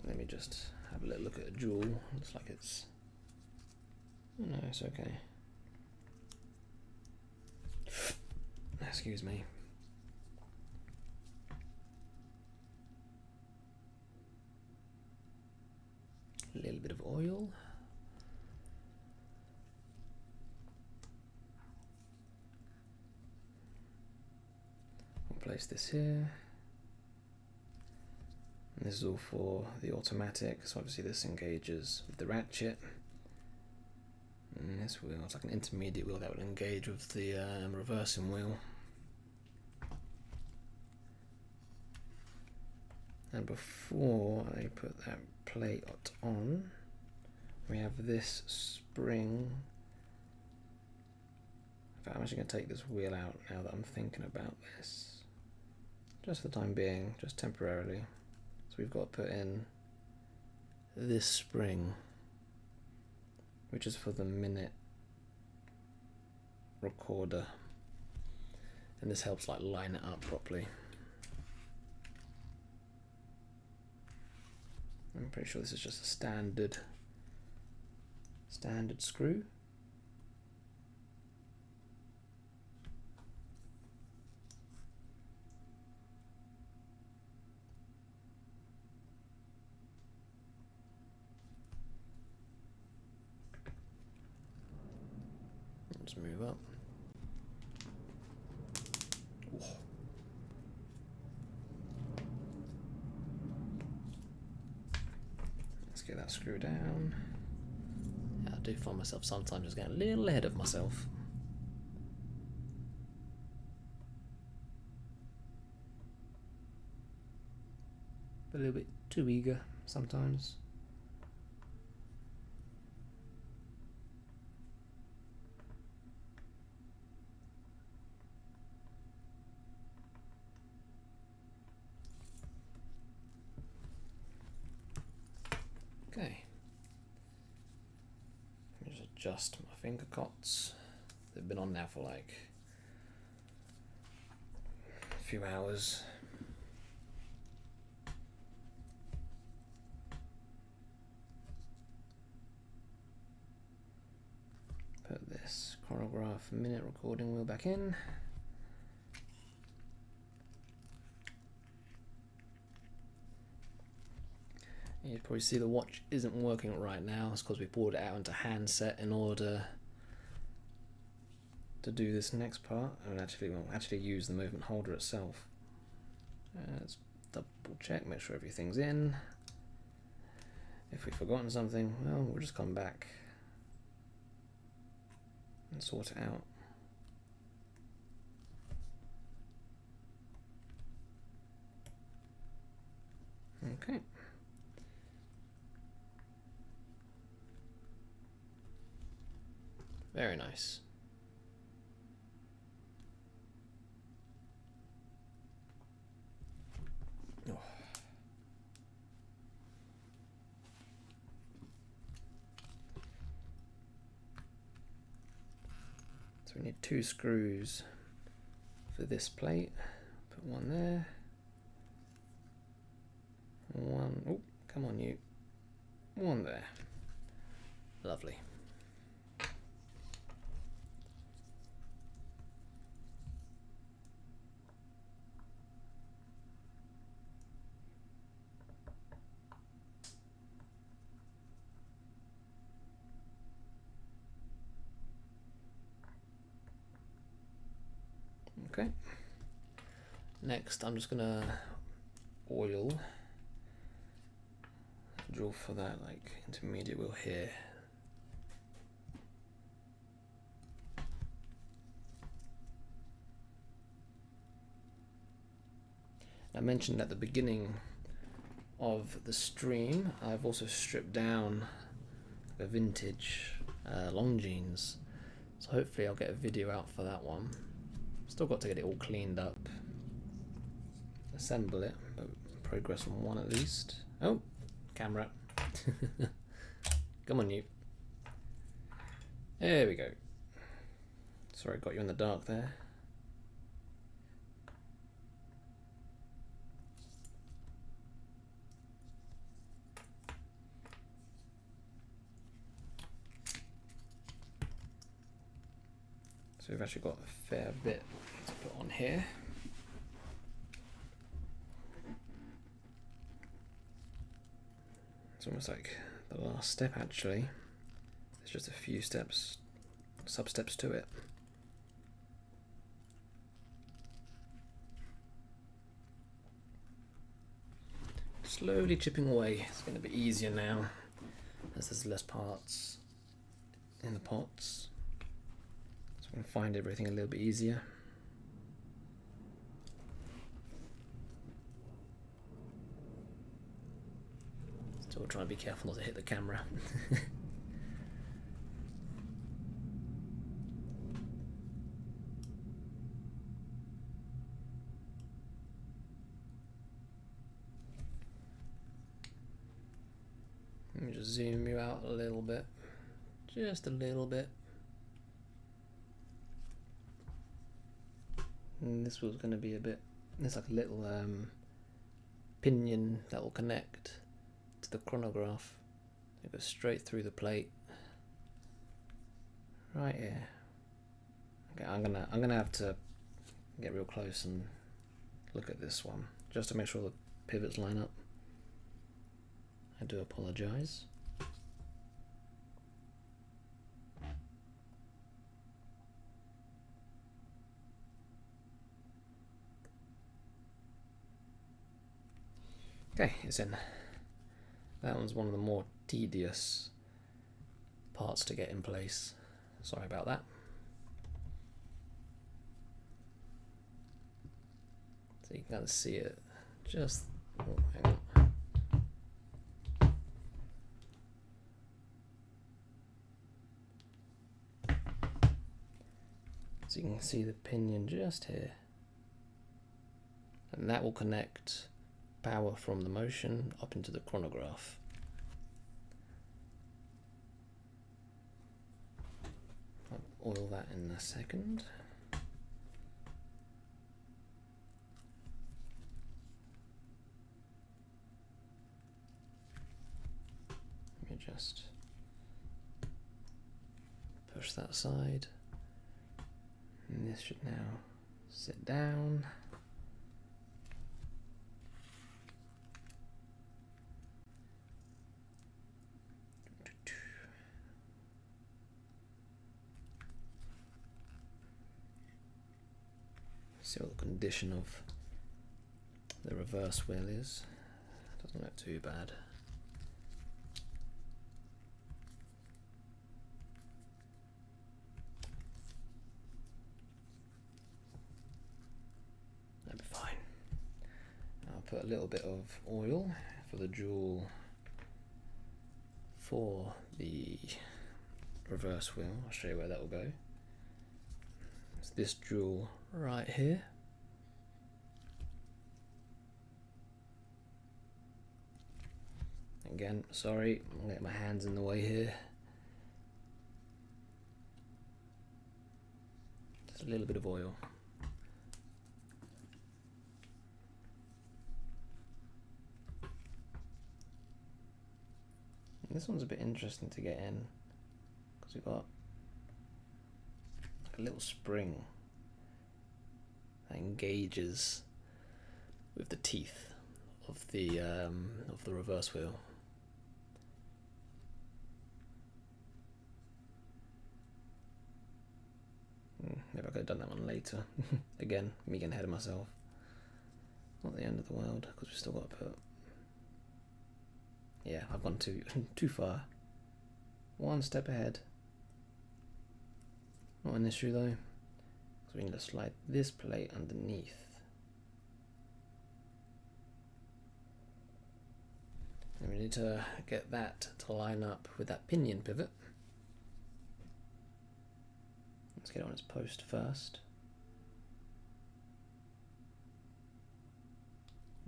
Let me just have a little look at a jewel. Looks like it's... No, it's okay. Excuse me. A little bit of oil. I'll place this here. And this is all for the automatic, so obviously this engages with the ratchet. And this wheel, it's like an intermediate wheel that will engage with the reversing wheel. And before I put that plate on, we have this spring. In fact, I'm actually going to take this wheel out now that I'm thinking about this. Just for the time being, just temporarily. So we've got to put in this spring, which is for the minute recorder. And this helps like line it up properly. I'm pretty sure this is just a standard screw. Let's move up. Whoa. Let's get that screw down. Yeah, I do find myself sometimes just getting a little ahead of myself. a little bit too eager sometimes. Okay. Let me just adjust my finger cots. They've been on now for like a few hours. Put this chronograph minute recording wheel back in. You probably see the watch isn't working right now. It's because we pulled it out into handset in order to do this next part. And we'll actually use the movement holder itself. Let's double check, make sure everything's in. If we've forgotten something, well, we'll just come back and sort it out. Okay. Very nice. Oh. So we need 2 screws for this plate. Put one there. One, oh, come on you. One there. Lovely. Okay. Next, I'm just gonna oil, drill for that like intermediate wheel here. I mentioned at the beginning of the stream, I've also stripped down the vintage Longines, so hopefully I'll get a video out for that one. Still got to get it all cleaned up, assemble it, but progress on one at least. Oh, camera. Come on you. There we go. Sorry, got you in the dark there. So we've actually got a fair bit to put on here. It's almost like the last step actually. There's just a few steps, sub-steps to it. Slowly chipping away. It's going to be easier now as there's less parts in the pots. So I'm going to find everything a little bit easier. Still trying to be careful not to hit the camera. Let me just zoom you out a little bit. Just a little bit. And this was going to be a bit, there's like a little pinion that will connect to the chronograph. It goes straight through the plate. Right here. Okay, I'm gonna have to get real close and look at this one just to make sure the pivots line up. I do apologize. Okay, it's in. That one's one of the more tedious parts to get in place. Sorry about that. So you can kind of see it just, oh, hang on. So you can see the pinion just here. And that will connect power from the motion up into the chronograph. I'll oil that in a second. Let me just push that aside. And this should now sit down. See what the condition of the reverse wheel is. Doesn't look too bad. That'll be fine. I'll put a little bit of oil for the jewel for the reverse wheel. I'll show you where that will go. It's this jewel right here. Again, sorry, I'm getting my hands in the way here. Just a little bit of oil. And this one's a bit interesting to get in because we've got like a little spring that engages with the teeth of the reverse wheel. Maybe I could have done that one later. Again, me getting ahead of myself. Not the end of the world because we've still got to put. Yeah, I've gone too far. One step ahead. Not an issue though. So we need to slide this plate underneath. And we need to get that to line up with that pinion pivot. Let's get it on its post first.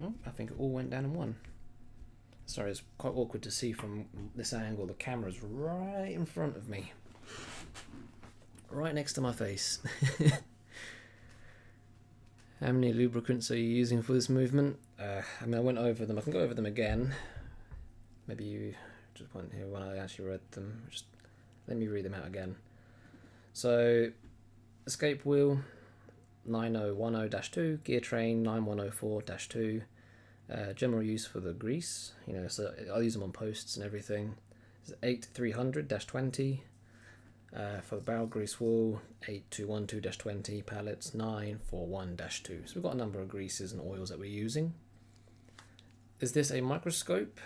Oh, I think it all went down in one. Sorry, it's quite awkward to see from this angle. The camera's right in front of me. Right next to my face. How many lubricants are you using for this movement? I mean, I went over them. I can go over them again. Maybe you just went here when I actually read them. Just let me read them out again. So, escape wheel 9010-2, gear train 9104-2, general use for the grease, you know, so I'll use them on posts and everything. It's 8300-20, for the barrel grease wheel 8212-20, pallets 941-2. So we've got a number of greases and oils that we're using. Is this a microscope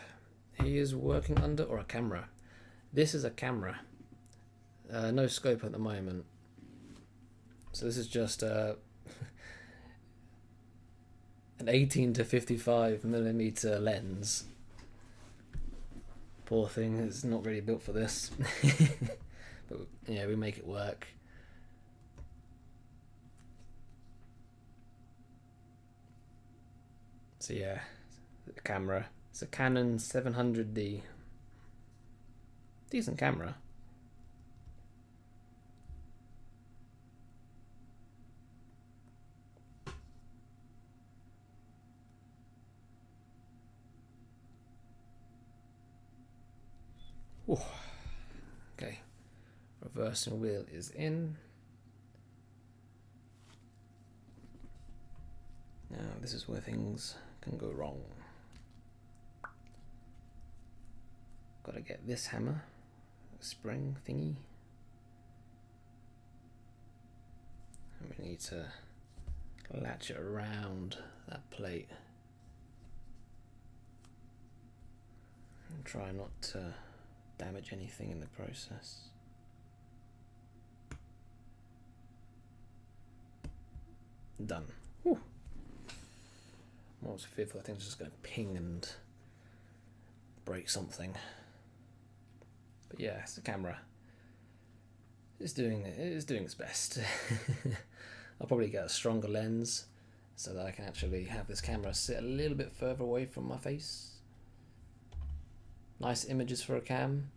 he is working under or a camera? This is a camera. No scope at the moment. So this is just an 18 to 55 millimeter lens. Poor thing, it's not really built for this. But yeah, we make it work. So yeah, the camera. It's a Canon 700D. Decent camera. Ooh. Okay, reversing wheel is in. Now this is where things can go wrong. Got to get this hammer, spring thingy, and we need to latch it around that plate and try not to damage anything in the process. Done. Whew. I was fearful I think it's just going to ping and break something. But yeah, it's a camera. It's doing its best. I'll probably get a stronger lens so that I can actually have this camera sit a little bit further away from my face. Nice images for a cam.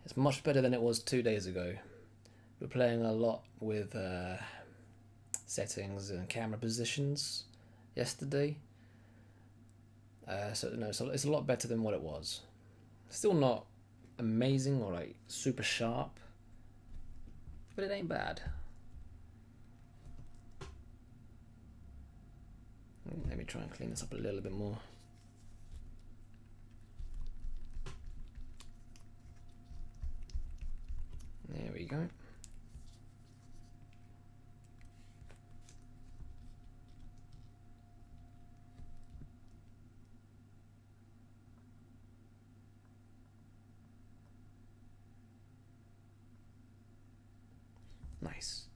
It's much better than it was 2 days ago. We're playing a lot with settings and camera positions yesterday. So it's a lot better than what it was. Still not amazing or like super sharp, but it ain't bad. Let me try and clean this up a little bit more. There we go. Nice.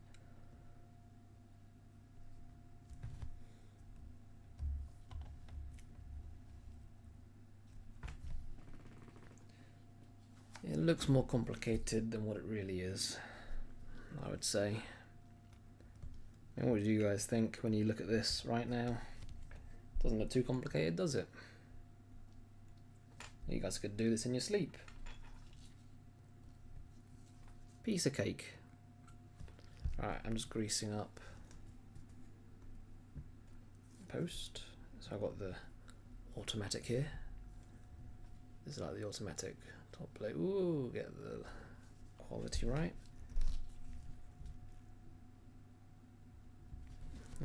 It looks more complicated than what it really is, I would say. And what do you guys think when you look at this right now? Doesn't look too complicated, does it? You guys could do this in your sleep. Piece of cake. Alright, I'm just greasing up post. So I've got the automatic here. This is like the automatic top plate. Ooh, get the quality right.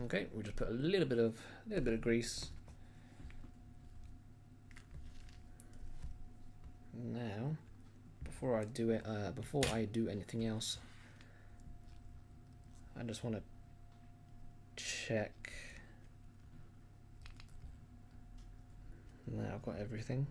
Okay, we'll just put a little bit of grease. Now, before I do anything else, I just want to check. Now I've got everything.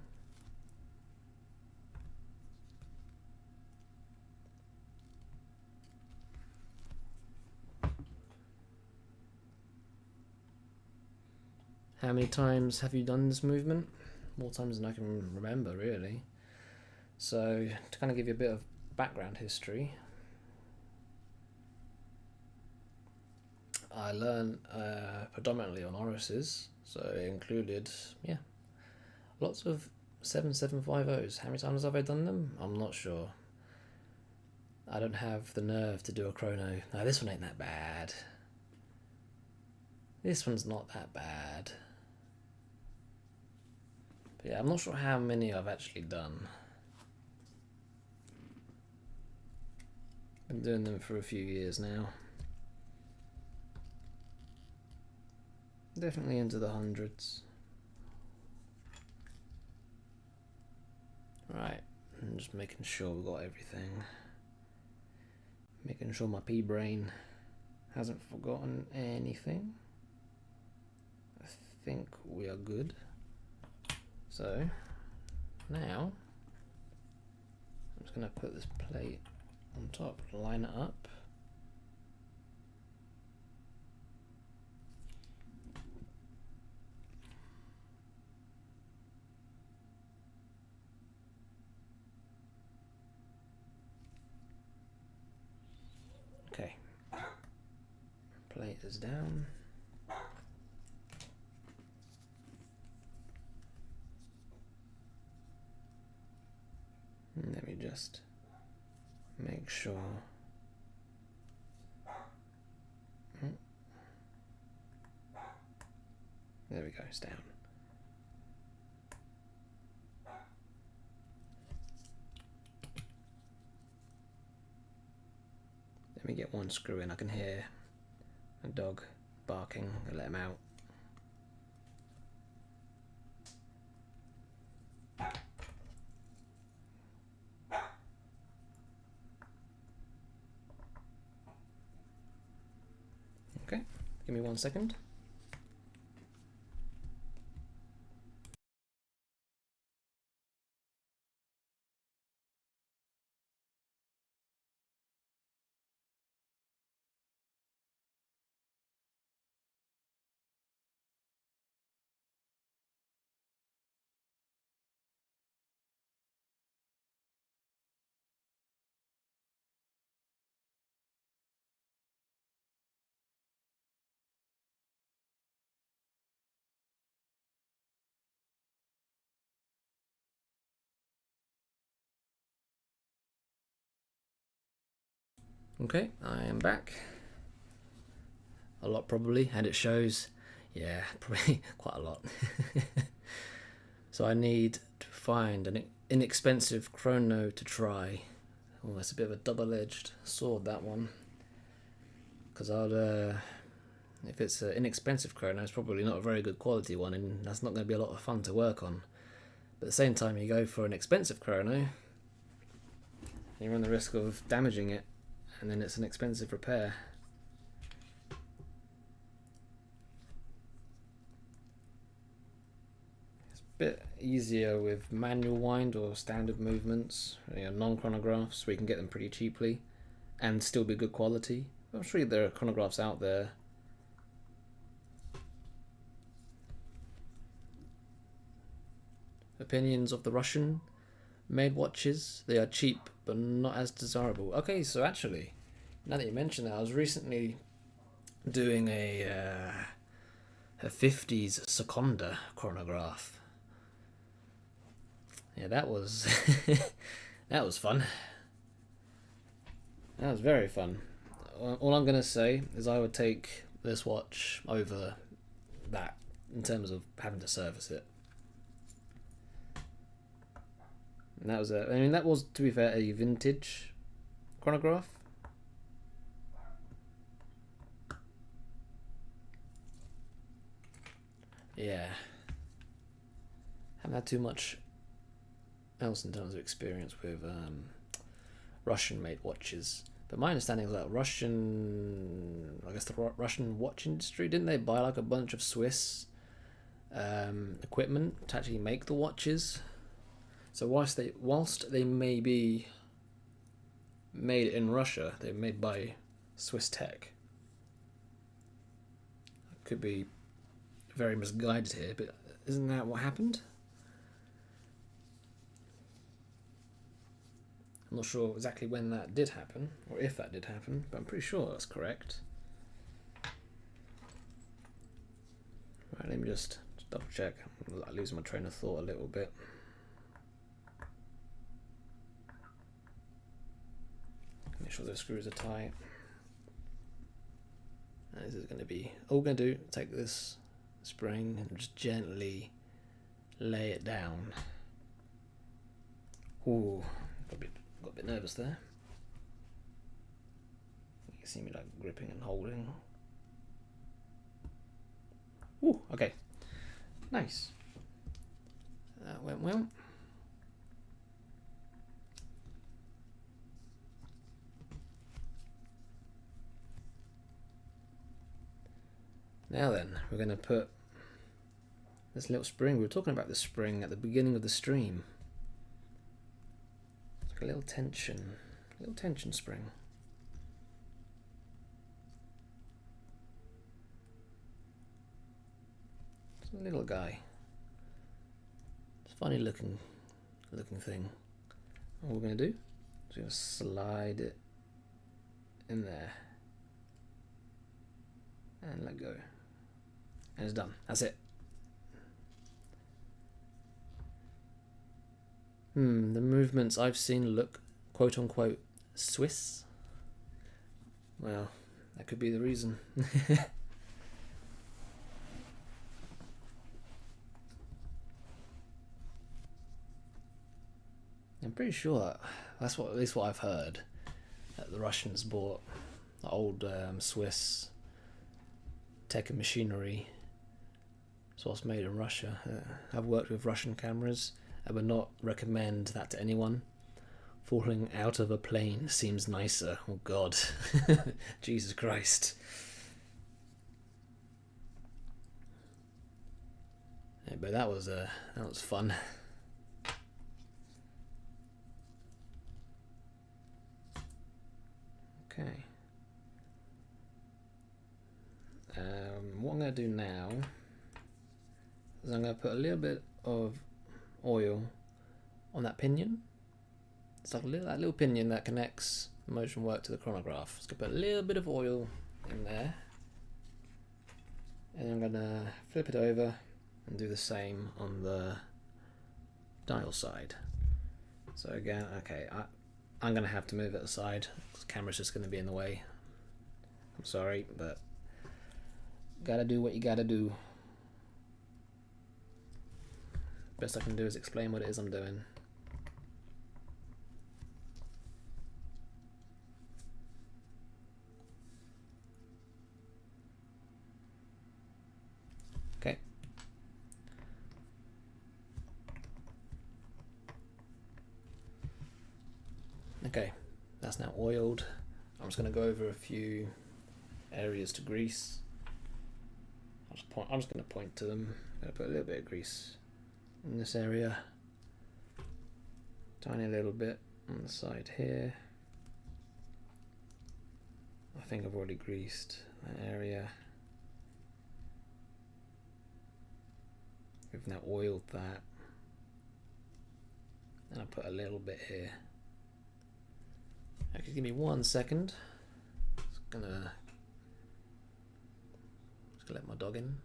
How many times have you done this movement? More times than I can remember, really. So, to kind of give you a bit of background history, I learned predominantly on Oruses, so it included, lots of 7750s. How many times have I done them? I'm not sure. I don't have the nerve to do a chrono. No, this one ain't that bad. This one's not that bad. But yeah, I'm not sure how many I've actually done. Been doing them for a few years now. Definitely into the hundreds. Right, I'm just making sure we've got everything. Making sure my pea brain hasn't forgotten anything. I think we are good. So now I'm just going to put this plate on top, line it up. Okay, plate is down. And let me just make sure. There we go, it's down. Let me get one screw in. I can hear a dog barking. I'll let him out. Okay, give me 1 second. Okay, I am back. A lot probably, and it shows, yeah, probably quite a lot. So I need to find an inexpensive chrono to try. Oh, that's a bit of a double-edged sword, that one. Because if it's an inexpensive chrono, it's probably not a very good quality one, and that's not going to be a lot of fun to work on. But at the same time, you go for an expensive chrono, you run the risk of damaging it, and then it's an expensive repair. It's a bit easier with manual wind or standard movements, non-chronographs, where you can get them pretty cheaply and still be good quality. I'm sure there are chronographs out there. Opinions of the Russian made watches. They are cheap but not as desirable. Okay, so actually, now that you mention that, I was recently doing a 50s Seconda chronograph. Yeah, that was that was fun. That was very fun. All I'm gonna say is I would take this watch over that in terms of having to service it. And that was that was, to be fair, a vintage chronograph. Yeah. Haven't had too much else in terms of experience with Russian-made watches. But my understanding is that the Russian watch industry, didn't they buy like a bunch of Swiss equipment to actually make the watches? So whilst they may be made in Russia, they're made by Swiss tech. Could be very misguided here, but isn't that what happened? I'm not sure exactly when that did happen, or if that did happen, but I'm pretty sure that's correct. Right, let me just double check. I'm losing my train of thought a little bit. Make sure those screws are tight. And this is going to be all we're going to do. Take this spring and just gently lay it down. Ooh, got a bit nervous there. You can see me like gripping and holding. Ooh, okay, nice. That went well. Now then, we're going to put this little spring. We were talking about the spring at the beginning of the stream. It's like a little tension spring. It's a little guy. It's a funny looking thing. What we're going to do is we're going to slide it in there and let go. And it's done. That's it. The movements I've seen look quote unquote Swiss. Well, that could be the reason. I'm pretty sure that's at least what I've heard. That the Russians bought the old Swiss tech and machinery. It's what's made in Russia. I've worked with Russian cameras. I would not recommend that to anyone. Falling out of a plane seems nicer. Oh God, Jesus Christ. Yeah, but that was fun. Okay. What I'm going to do now is I'm going to put a little bit of oil on that pinion. It's like that little pinion that connects the motion work to the chronograph. Just going to put a little bit of oil in there, and I'm going to flip it over and do the same on the dial side. So again, okay, I'm gonna have to move it aside. The camera's just gonna be in the way. I'm sorry, but gotta do what you gotta do. Best I can do is explain what it is I'm doing. Okay. Okay, that's now oiled. I'm just gonna go over a few areas to grease. I'm just gonna point to them. I'm gonna put a little bit of grease in this area. Tiny little bit on the side here. I think I've already greased that area. We've now oiled that. And I put a little bit here. Actually, give me 1 second. Just gonna let my dog in.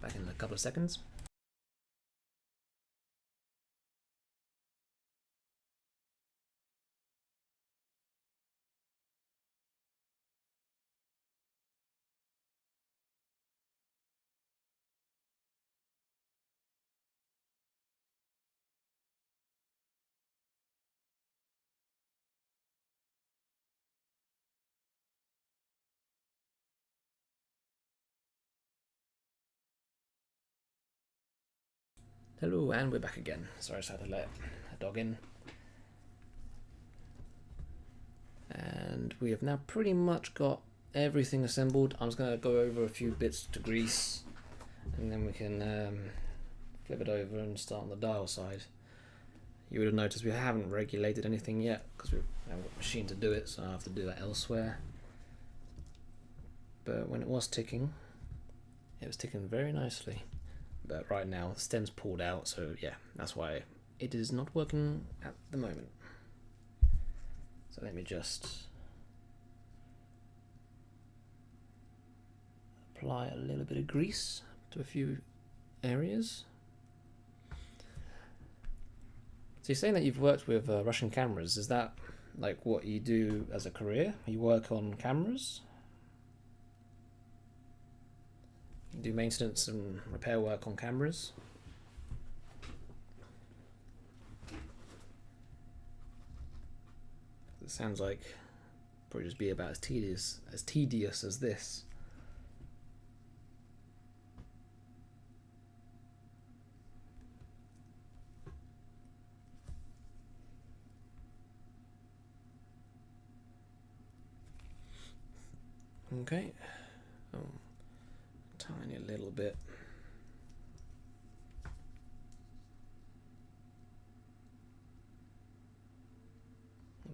Back in a couple of seconds. Hello, and we're back again. Sorry, I just had to let a dog in. And we have now pretty much got everything assembled. I'm just going to go over a few bits to grease, and then we can flip it over and start on the dial side. You would have noticed we haven't regulated anything yet because we haven't got a machine to do it, so I have to do that elsewhere. But when it was ticking very nicely. But right now the stem's pulled out, so yeah, that's why it is not working at the moment. So let me just apply a little bit of grease to a few areas. So you're saying that you've worked with Russian cameras. Is that like what you do as a career? You work on cameras? You do maintenance and repair work on cameras? It sounds like probably just be about as tedious as this. Okay. Oh, tiny little bit.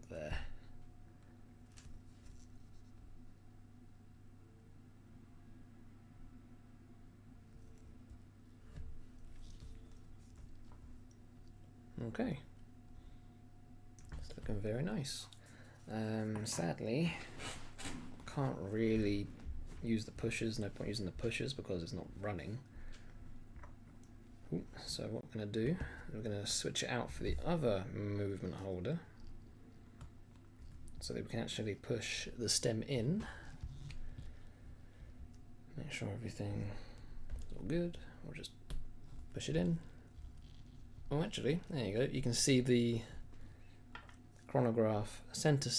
There. Okay. It's looking very nice. Sadly, can't really use the pushers. No point using the pushers because it's not running. Ooh, so what we're going to do, we're going to switch it out for the other movement holder so that we can actually push the stem in. Make sure everything is all good. We'll just push it in. Oh, actually, there you go. You can see the chronograph center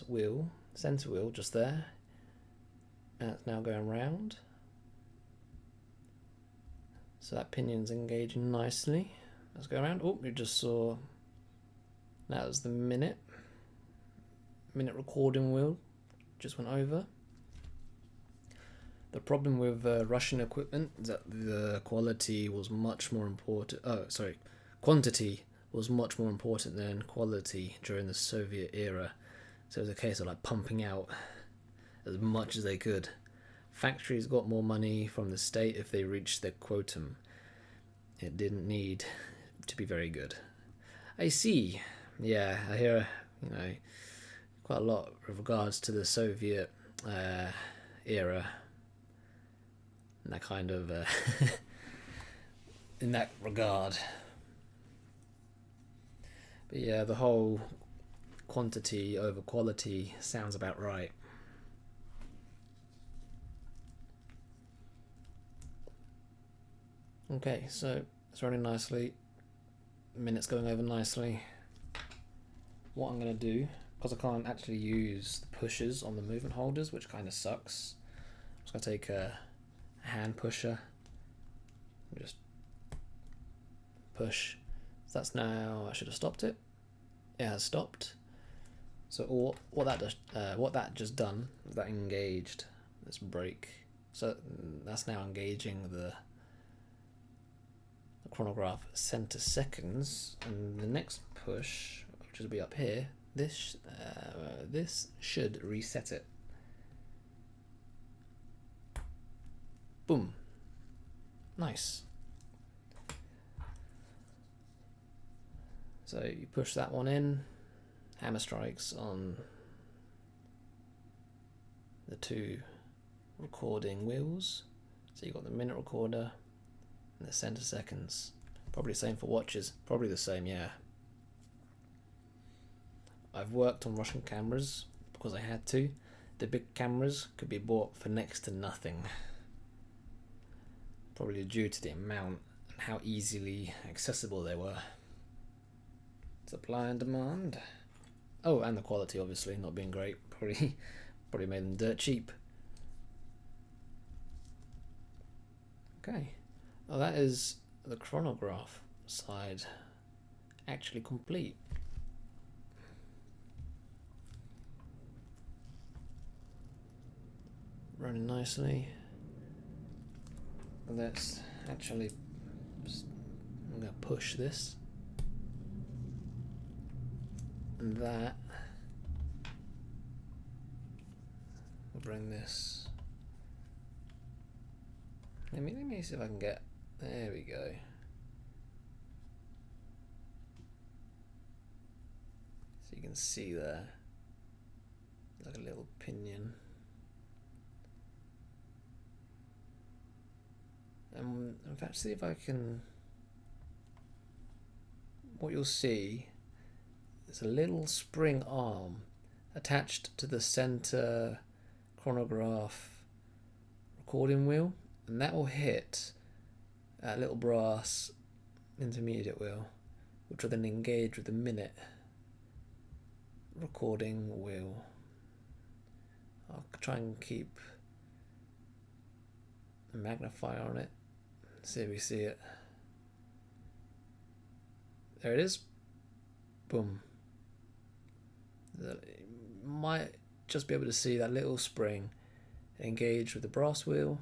wheel just there. And it's now going round. So that pinion's engaging nicely. Let's go around. Oh, we just saw that was the minute recording wheel just went over. The problem with Russian equipment is that the quality was much more important. Quantity was much more important than quality during the Soviet era. So it was a case of like pumping out as much as they could. Factories got more money from the state if they reached their quotum. It didn't need to be very good. I see. Yeah, I hear, quite a lot with regards to the Soviet era. And that kind of, in that regard. But yeah, the whole quantity over quality sounds about right. Okay, so it's running nicely. Minutes going over nicely. What I'm going to do, because I can't actually use the pushers on the movement holders, which kind of sucks, I'm just going to take a hand pusher and just push. So that's now, I should have stopped it. It has stopped. So what that just done is that engaged this brake. So that's now engaging the chronograph center seconds, and the next push, which will be up here, this should reset it. Boom. Nice. So you push that one in, hammer strikes on the two recording wheels. So you've got the minute recorder and the center seconds. Probably the same for watches. Probably the same, yeah. I've worked on Russian cameras because I had to. The big cameras could be bought for next to nothing. Probably due to the amount and how easily accessible they were. Supply and demand. Oh, and the quality obviously not being great. Probably made them dirt cheap. Okay. Oh, that is the chronograph side actually complete. Running nicely. Let's actually, I'm going to push this and that. We'll bring this. Let me see if I can get. There we go. So you can see there, like a little pinion. In fact, see if I can. What you'll see is a little spring arm attached to the center chronograph recording wheel, and that will hit a little brass intermediate wheel, which will then engage with the minute recording wheel. I'll try and keep a magnifier on it. See if we see it. There it is. Boom. You might just be able to see that little spring engaged with the brass wheel,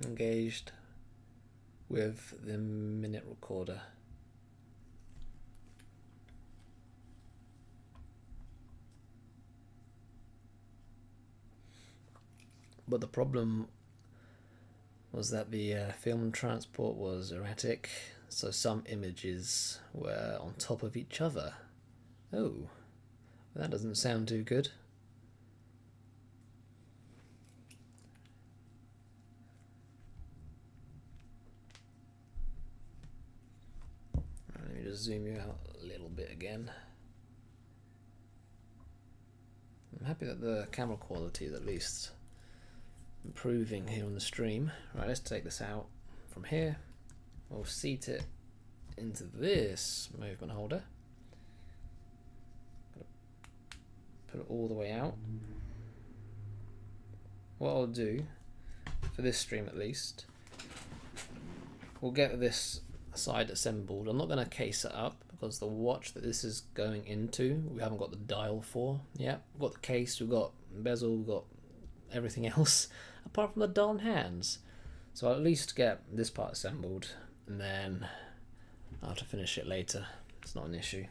engaged with the minute recorder. But the problem was that the film transport was erratic, so some images were on top of each other. Oh, that doesn't sound too good. Let me just zoom you out a little bit again. I'm happy that the camera quality is at least improving here on the stream. Right, let's take this out from here. We'll seat it into this movement holder. Put it all the way out. What I'll do, for this stream at least, we'll get this side assembled. I'm not going to case it up because the watch that this is going into, we haven't got the dial for yet. We've got the case, we've got bezel, we've got everything else apart from the darn hands. So I'll at least get this part assembled, and then I'll have to finish it later. It's not an issue.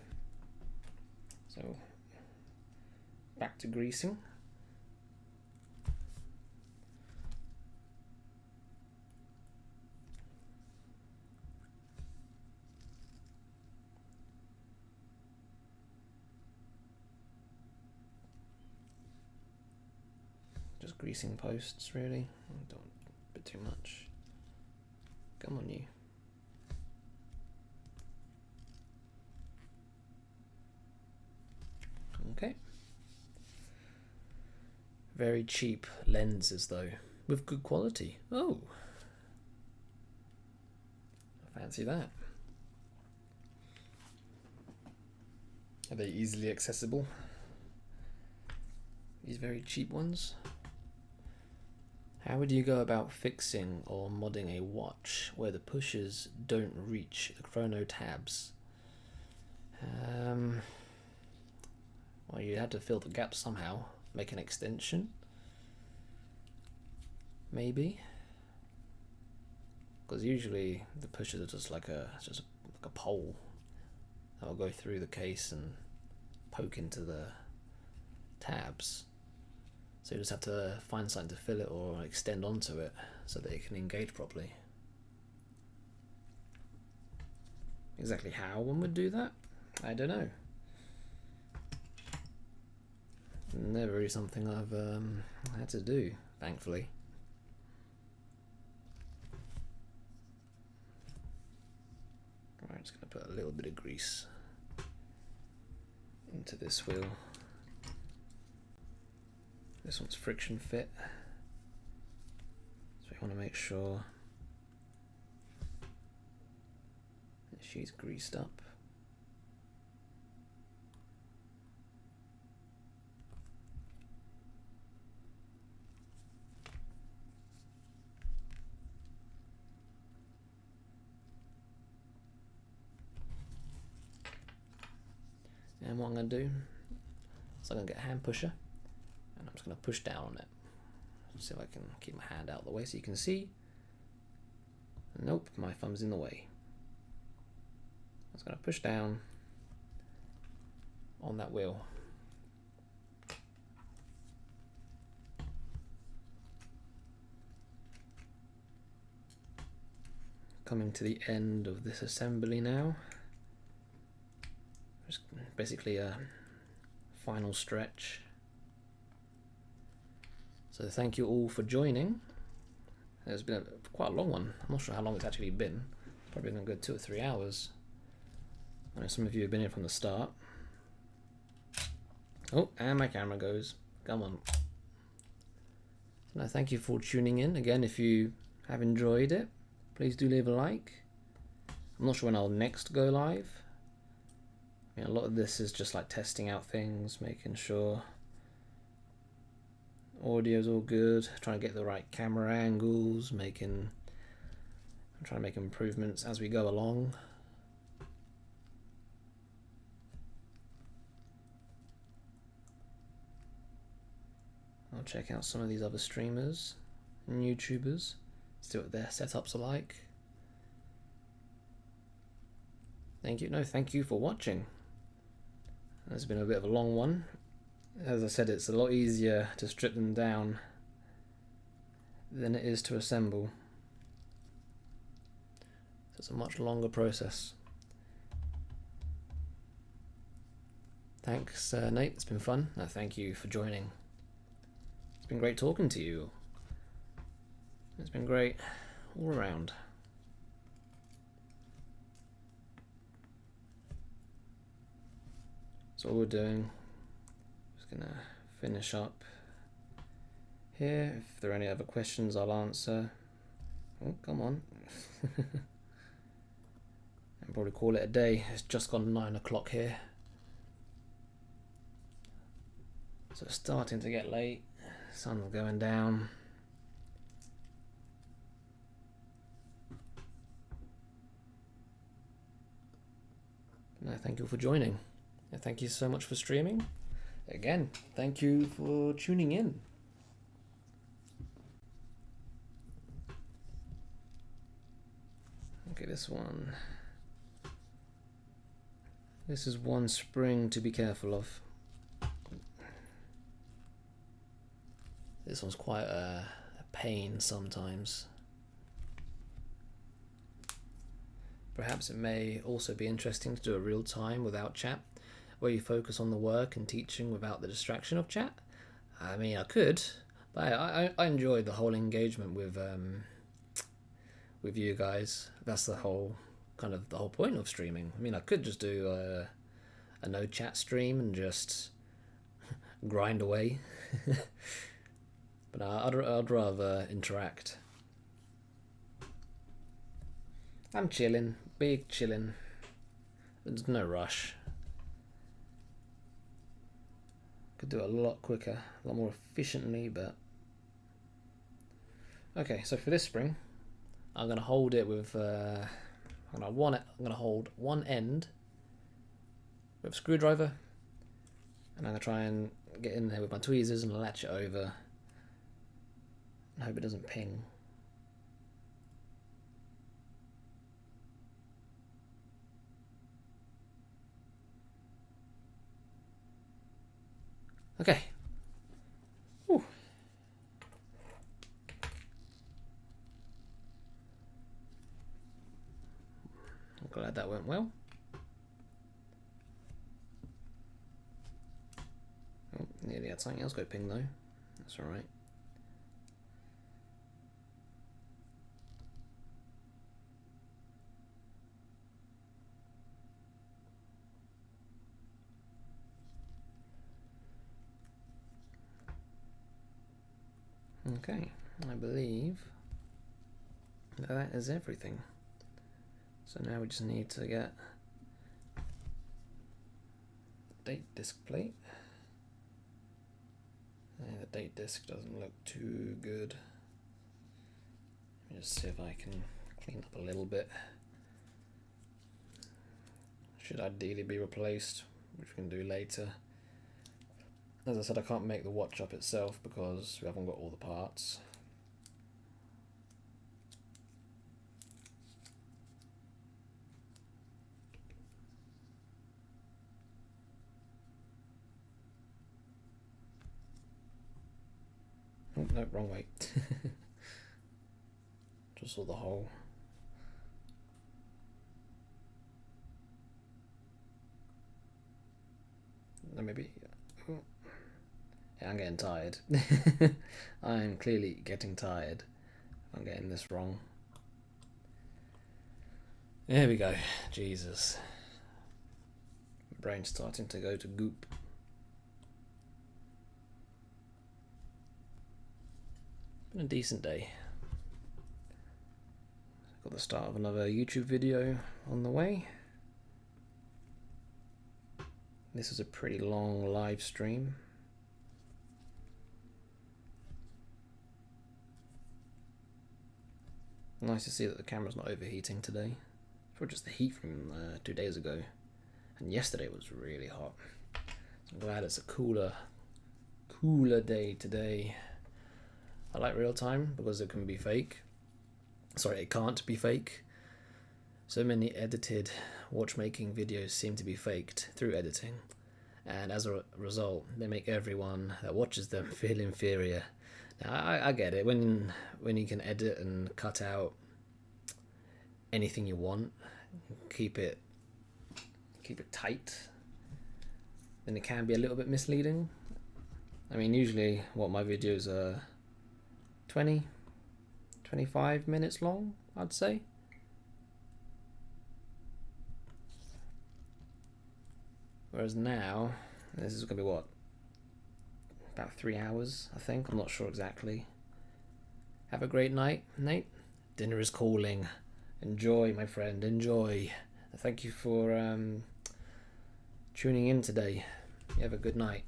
So back to greasing. Just greasing posts, really. Don't bit too much. Come on, you. Very cheap lenses though, with good quality. Oh, fancy that. Are they easily accessible? These very cheap ones? How would you go about fixing or modding a watch where the pushers don't reach the chrono tabs? Well, you had to fill the gap somehow. Make an extension? Maybe? Because usually the pushers are just like a pole that will go through the case and poke into the tabs. So you just have to find something to fill it or extend onto it so that it can engage properly. Exactly how one would do that, I don't know. Never really something I've had to do, thankfully. Right, just going to put a little bit of grease into this wheel. This one's friction fit, so we want to make sure that she's greased up. And what I'm going to do is I'm going to get a hand pusher and I'm just going to push down on it. See if I can keep my hand out of the way so you can see. Nope, my thumb's in the way. I'm just going to push down on that wheel. Coming to the end of this assembly now. Just basically a final stretch. So thank you all for joining. It's been quite a long one. I'm not sure how long it's actually been. Probably been a good 2 or 3 hours. I know some of you have been here from the start. Oh, and my camera goes. Come on. No, thank you for tuning in. Again, if you have enjoyed it, please do leave a like. I'm not sure when I'll next go live. I mean, a lot of this is just like testing out things, making sure audio's all good, trying to get the right camera angles, I'm trying to make improvements as we go along. I'll check out some of these other streamers and YouTubers, see what their setups are like. Thank you for watching. It's been a bit of a long one. As I said, it's a lot easier to strip them down than it is to assemble. So it's a much longer process. Thanks, Nate. It's been fun. No, thank you for joining. It's been great talking to you. It's been great all around. So all we're doing, just gonna finish up here. If there are any other questions, I'll answer. Oh, come on. I'll probably call it a day. It's just gone 9 o'clock here. So it's starting to get late. Sun's going down. No, thank you for joining. Thank you so much for streaming. Again, thank you for tuning in. Okay, this one. This is one spring to be careful of. This one's quite a pain sometimes. Perhaps it may also be interesting to do a real time without chat, where you focus on the work and teaching without the distraction of chat. I mean, I could, but I enjoyed the whole engagement with you guys. That's the whole point of streaming. I mean, I could just do a no chat stream and just grind away. But I'd rather interact. I'm chilling, big chilling. There's no rush. Could do it a lot quicker, a lot more efficiently, but... Okay, so for this spring, I'm gonna hold it with, I'm gonna hold one end with a screwdriver, and I'm gonna try and get in there with my tweezers and latch it over, and hope it doesn't ping. Okay. Whew. I'm glad that went well. Oh, nearly had something else go ping though. That's alright. Okay, I believe that is everything. So now we just need to get date disc plate. Yeah, the date disc doesn't look too good. Let me just see if I can clean up a little bit. Should ideally be replaced, which we can do later. As I said, I can't make the watch up itself because we haven't got all the parts. Oh, no, wrong way. Just saw the hole. No, maybe. Oh. Yeah, I'm getting tired. I'm clearly getting tired. I'm getting this wrong. There we go. Jesus. My brain's starting to go to goop. Been a decent day. Got the start of another YouTube video on the way. This was a pretty long live stream. Nice to see that the camera's not overheating today. It's probably just the heat from 2 days ago. And yesterday was really hot. So I'm glad it's a cooler day today. I like real time because it can be fake. Sorry, it can't be fake. So many edited watchmaking videos seem to be faked through editing. And as a result, they make everyone that watches them feel inferior. Now, I get it. When you can edit and cut out anything you want, keep it tight, then it can be a little bit misleading. I mean, usually what my videos are 20-25 minutes long, I'd say. Whereas now, this is going to be what? About 3 hours, I think. I'm not sure exactly. Have a great night, Nate. Dinner is calling. Enjoy, my friend, enjoy. Thank you for tuning in today. You have a good night.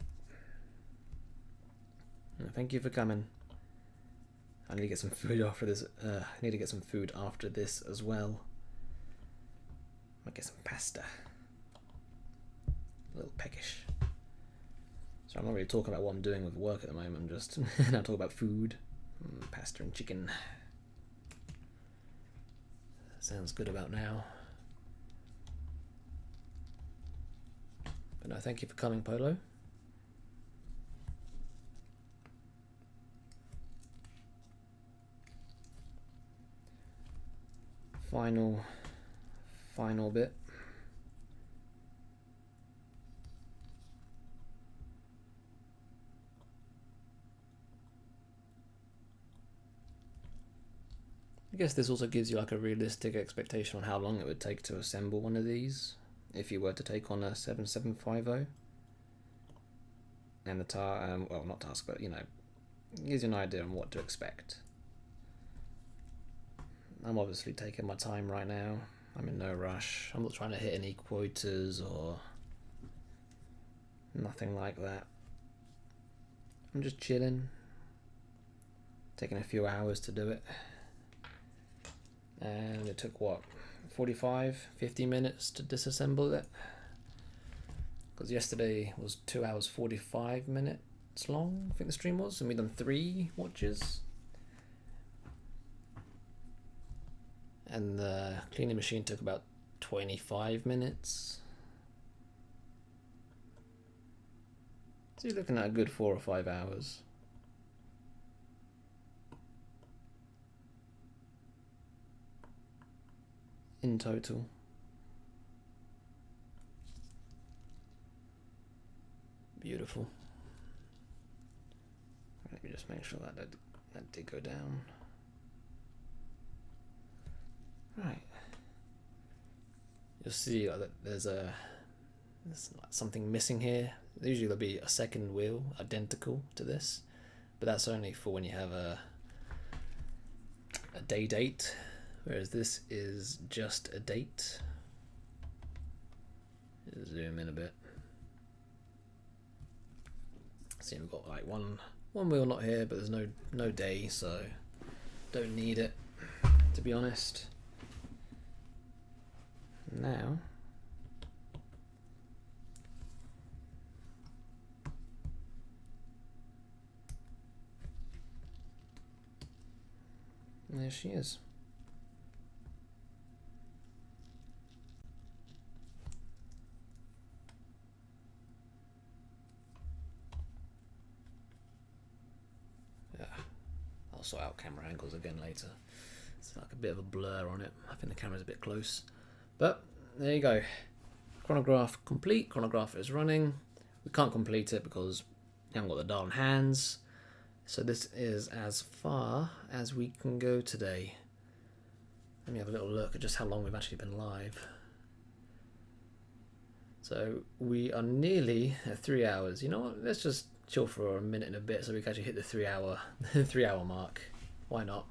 And thank you for coming. I need to get some food after this. I need to get some food after this as well. Might get some pasta. A little peckish. So I'm not really talking about what I'm doing with work at the moment. I'm just now talking about food, pasta and chicken. Sounds good about now. But no, thank you for coming, Polo. Final bit. I guess this also gives you like a realistic expectation on how long it would take to assemble one of these if you were to take on a 7750. And the well, not task, but you know, gives you an idea on what to expect. I'm obviously taking my time right now. I'm in no rush. I'm not trying to hit any quotas or nothing like that. I'm just chilling, taking a few hours to do it. And it took what, 50 minutes to disassemble it? Because yesterday was 2 hours 45 minutes long, I think the stream was, and we done 3 watches. And the cleaning machine took about 25 minutes. So you're looking at a good 4 or 5 hours. In total. Beautiful. Let me just make sure that did go down. Right. You'll see that there's something missing here. Usually there'll be a second wheel identical to this, but that's only for when you have a day date, whereas this is just a date. Zoom in a bit. See, we've got like one wheel not here, but there's no day, so don't need it, to be honest. Now there she is. Yeah, I'll sort out camera angles again later. It's like a bit of a blur on it. I think the camera's a bit close. But there you go. Chronograph complete. Chronograph is running. We can't complete it because we haven't got the darn hands. So this is as far as we can go today. Let me have a little look at just how long we've actually been live. So we are nearly at 3 hours. You know what? Let's just chill for a minute and a bit so we can actually hit the 3 hour 3 hour mark. Why not?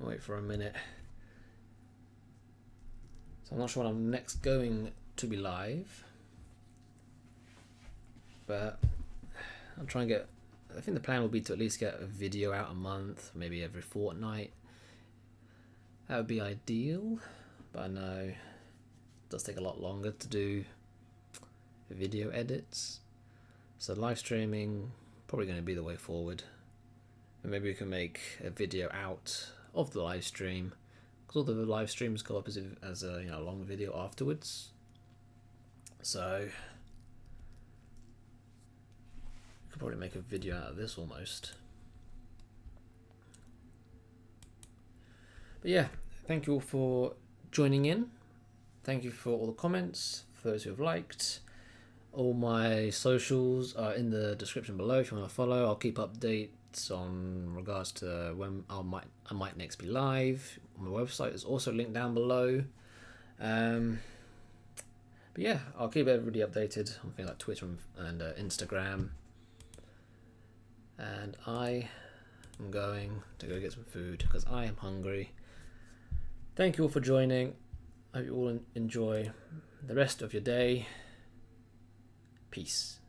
Wait for a minute. So I'm not sure when I'm next going to be live, but I'll try and get, I think the plan will be to at least get a video out a month, maybe every fortnight. That would be ideal, but I know it does take a lot longer to do video edits. So live streaming, probably going to be the way forward. And maybe we can make a video out of the live stream, because all the live streams go up as a long video afterwards. So we could probably make a video out of this almost. But yeah, thank you all for joining in. Thank you for all the comments, for those who have liked. All my socials are in the description below if you want to follow. I'll keep updates on regards to when I might next be live. My website is also linked down below. But yeah, I'll keep everybody updated on things like Twitter and Instagram. And I am going to go get some food because I am hungry. Thank you all for joining. I hope you all enjoy the rest of your day. Peace.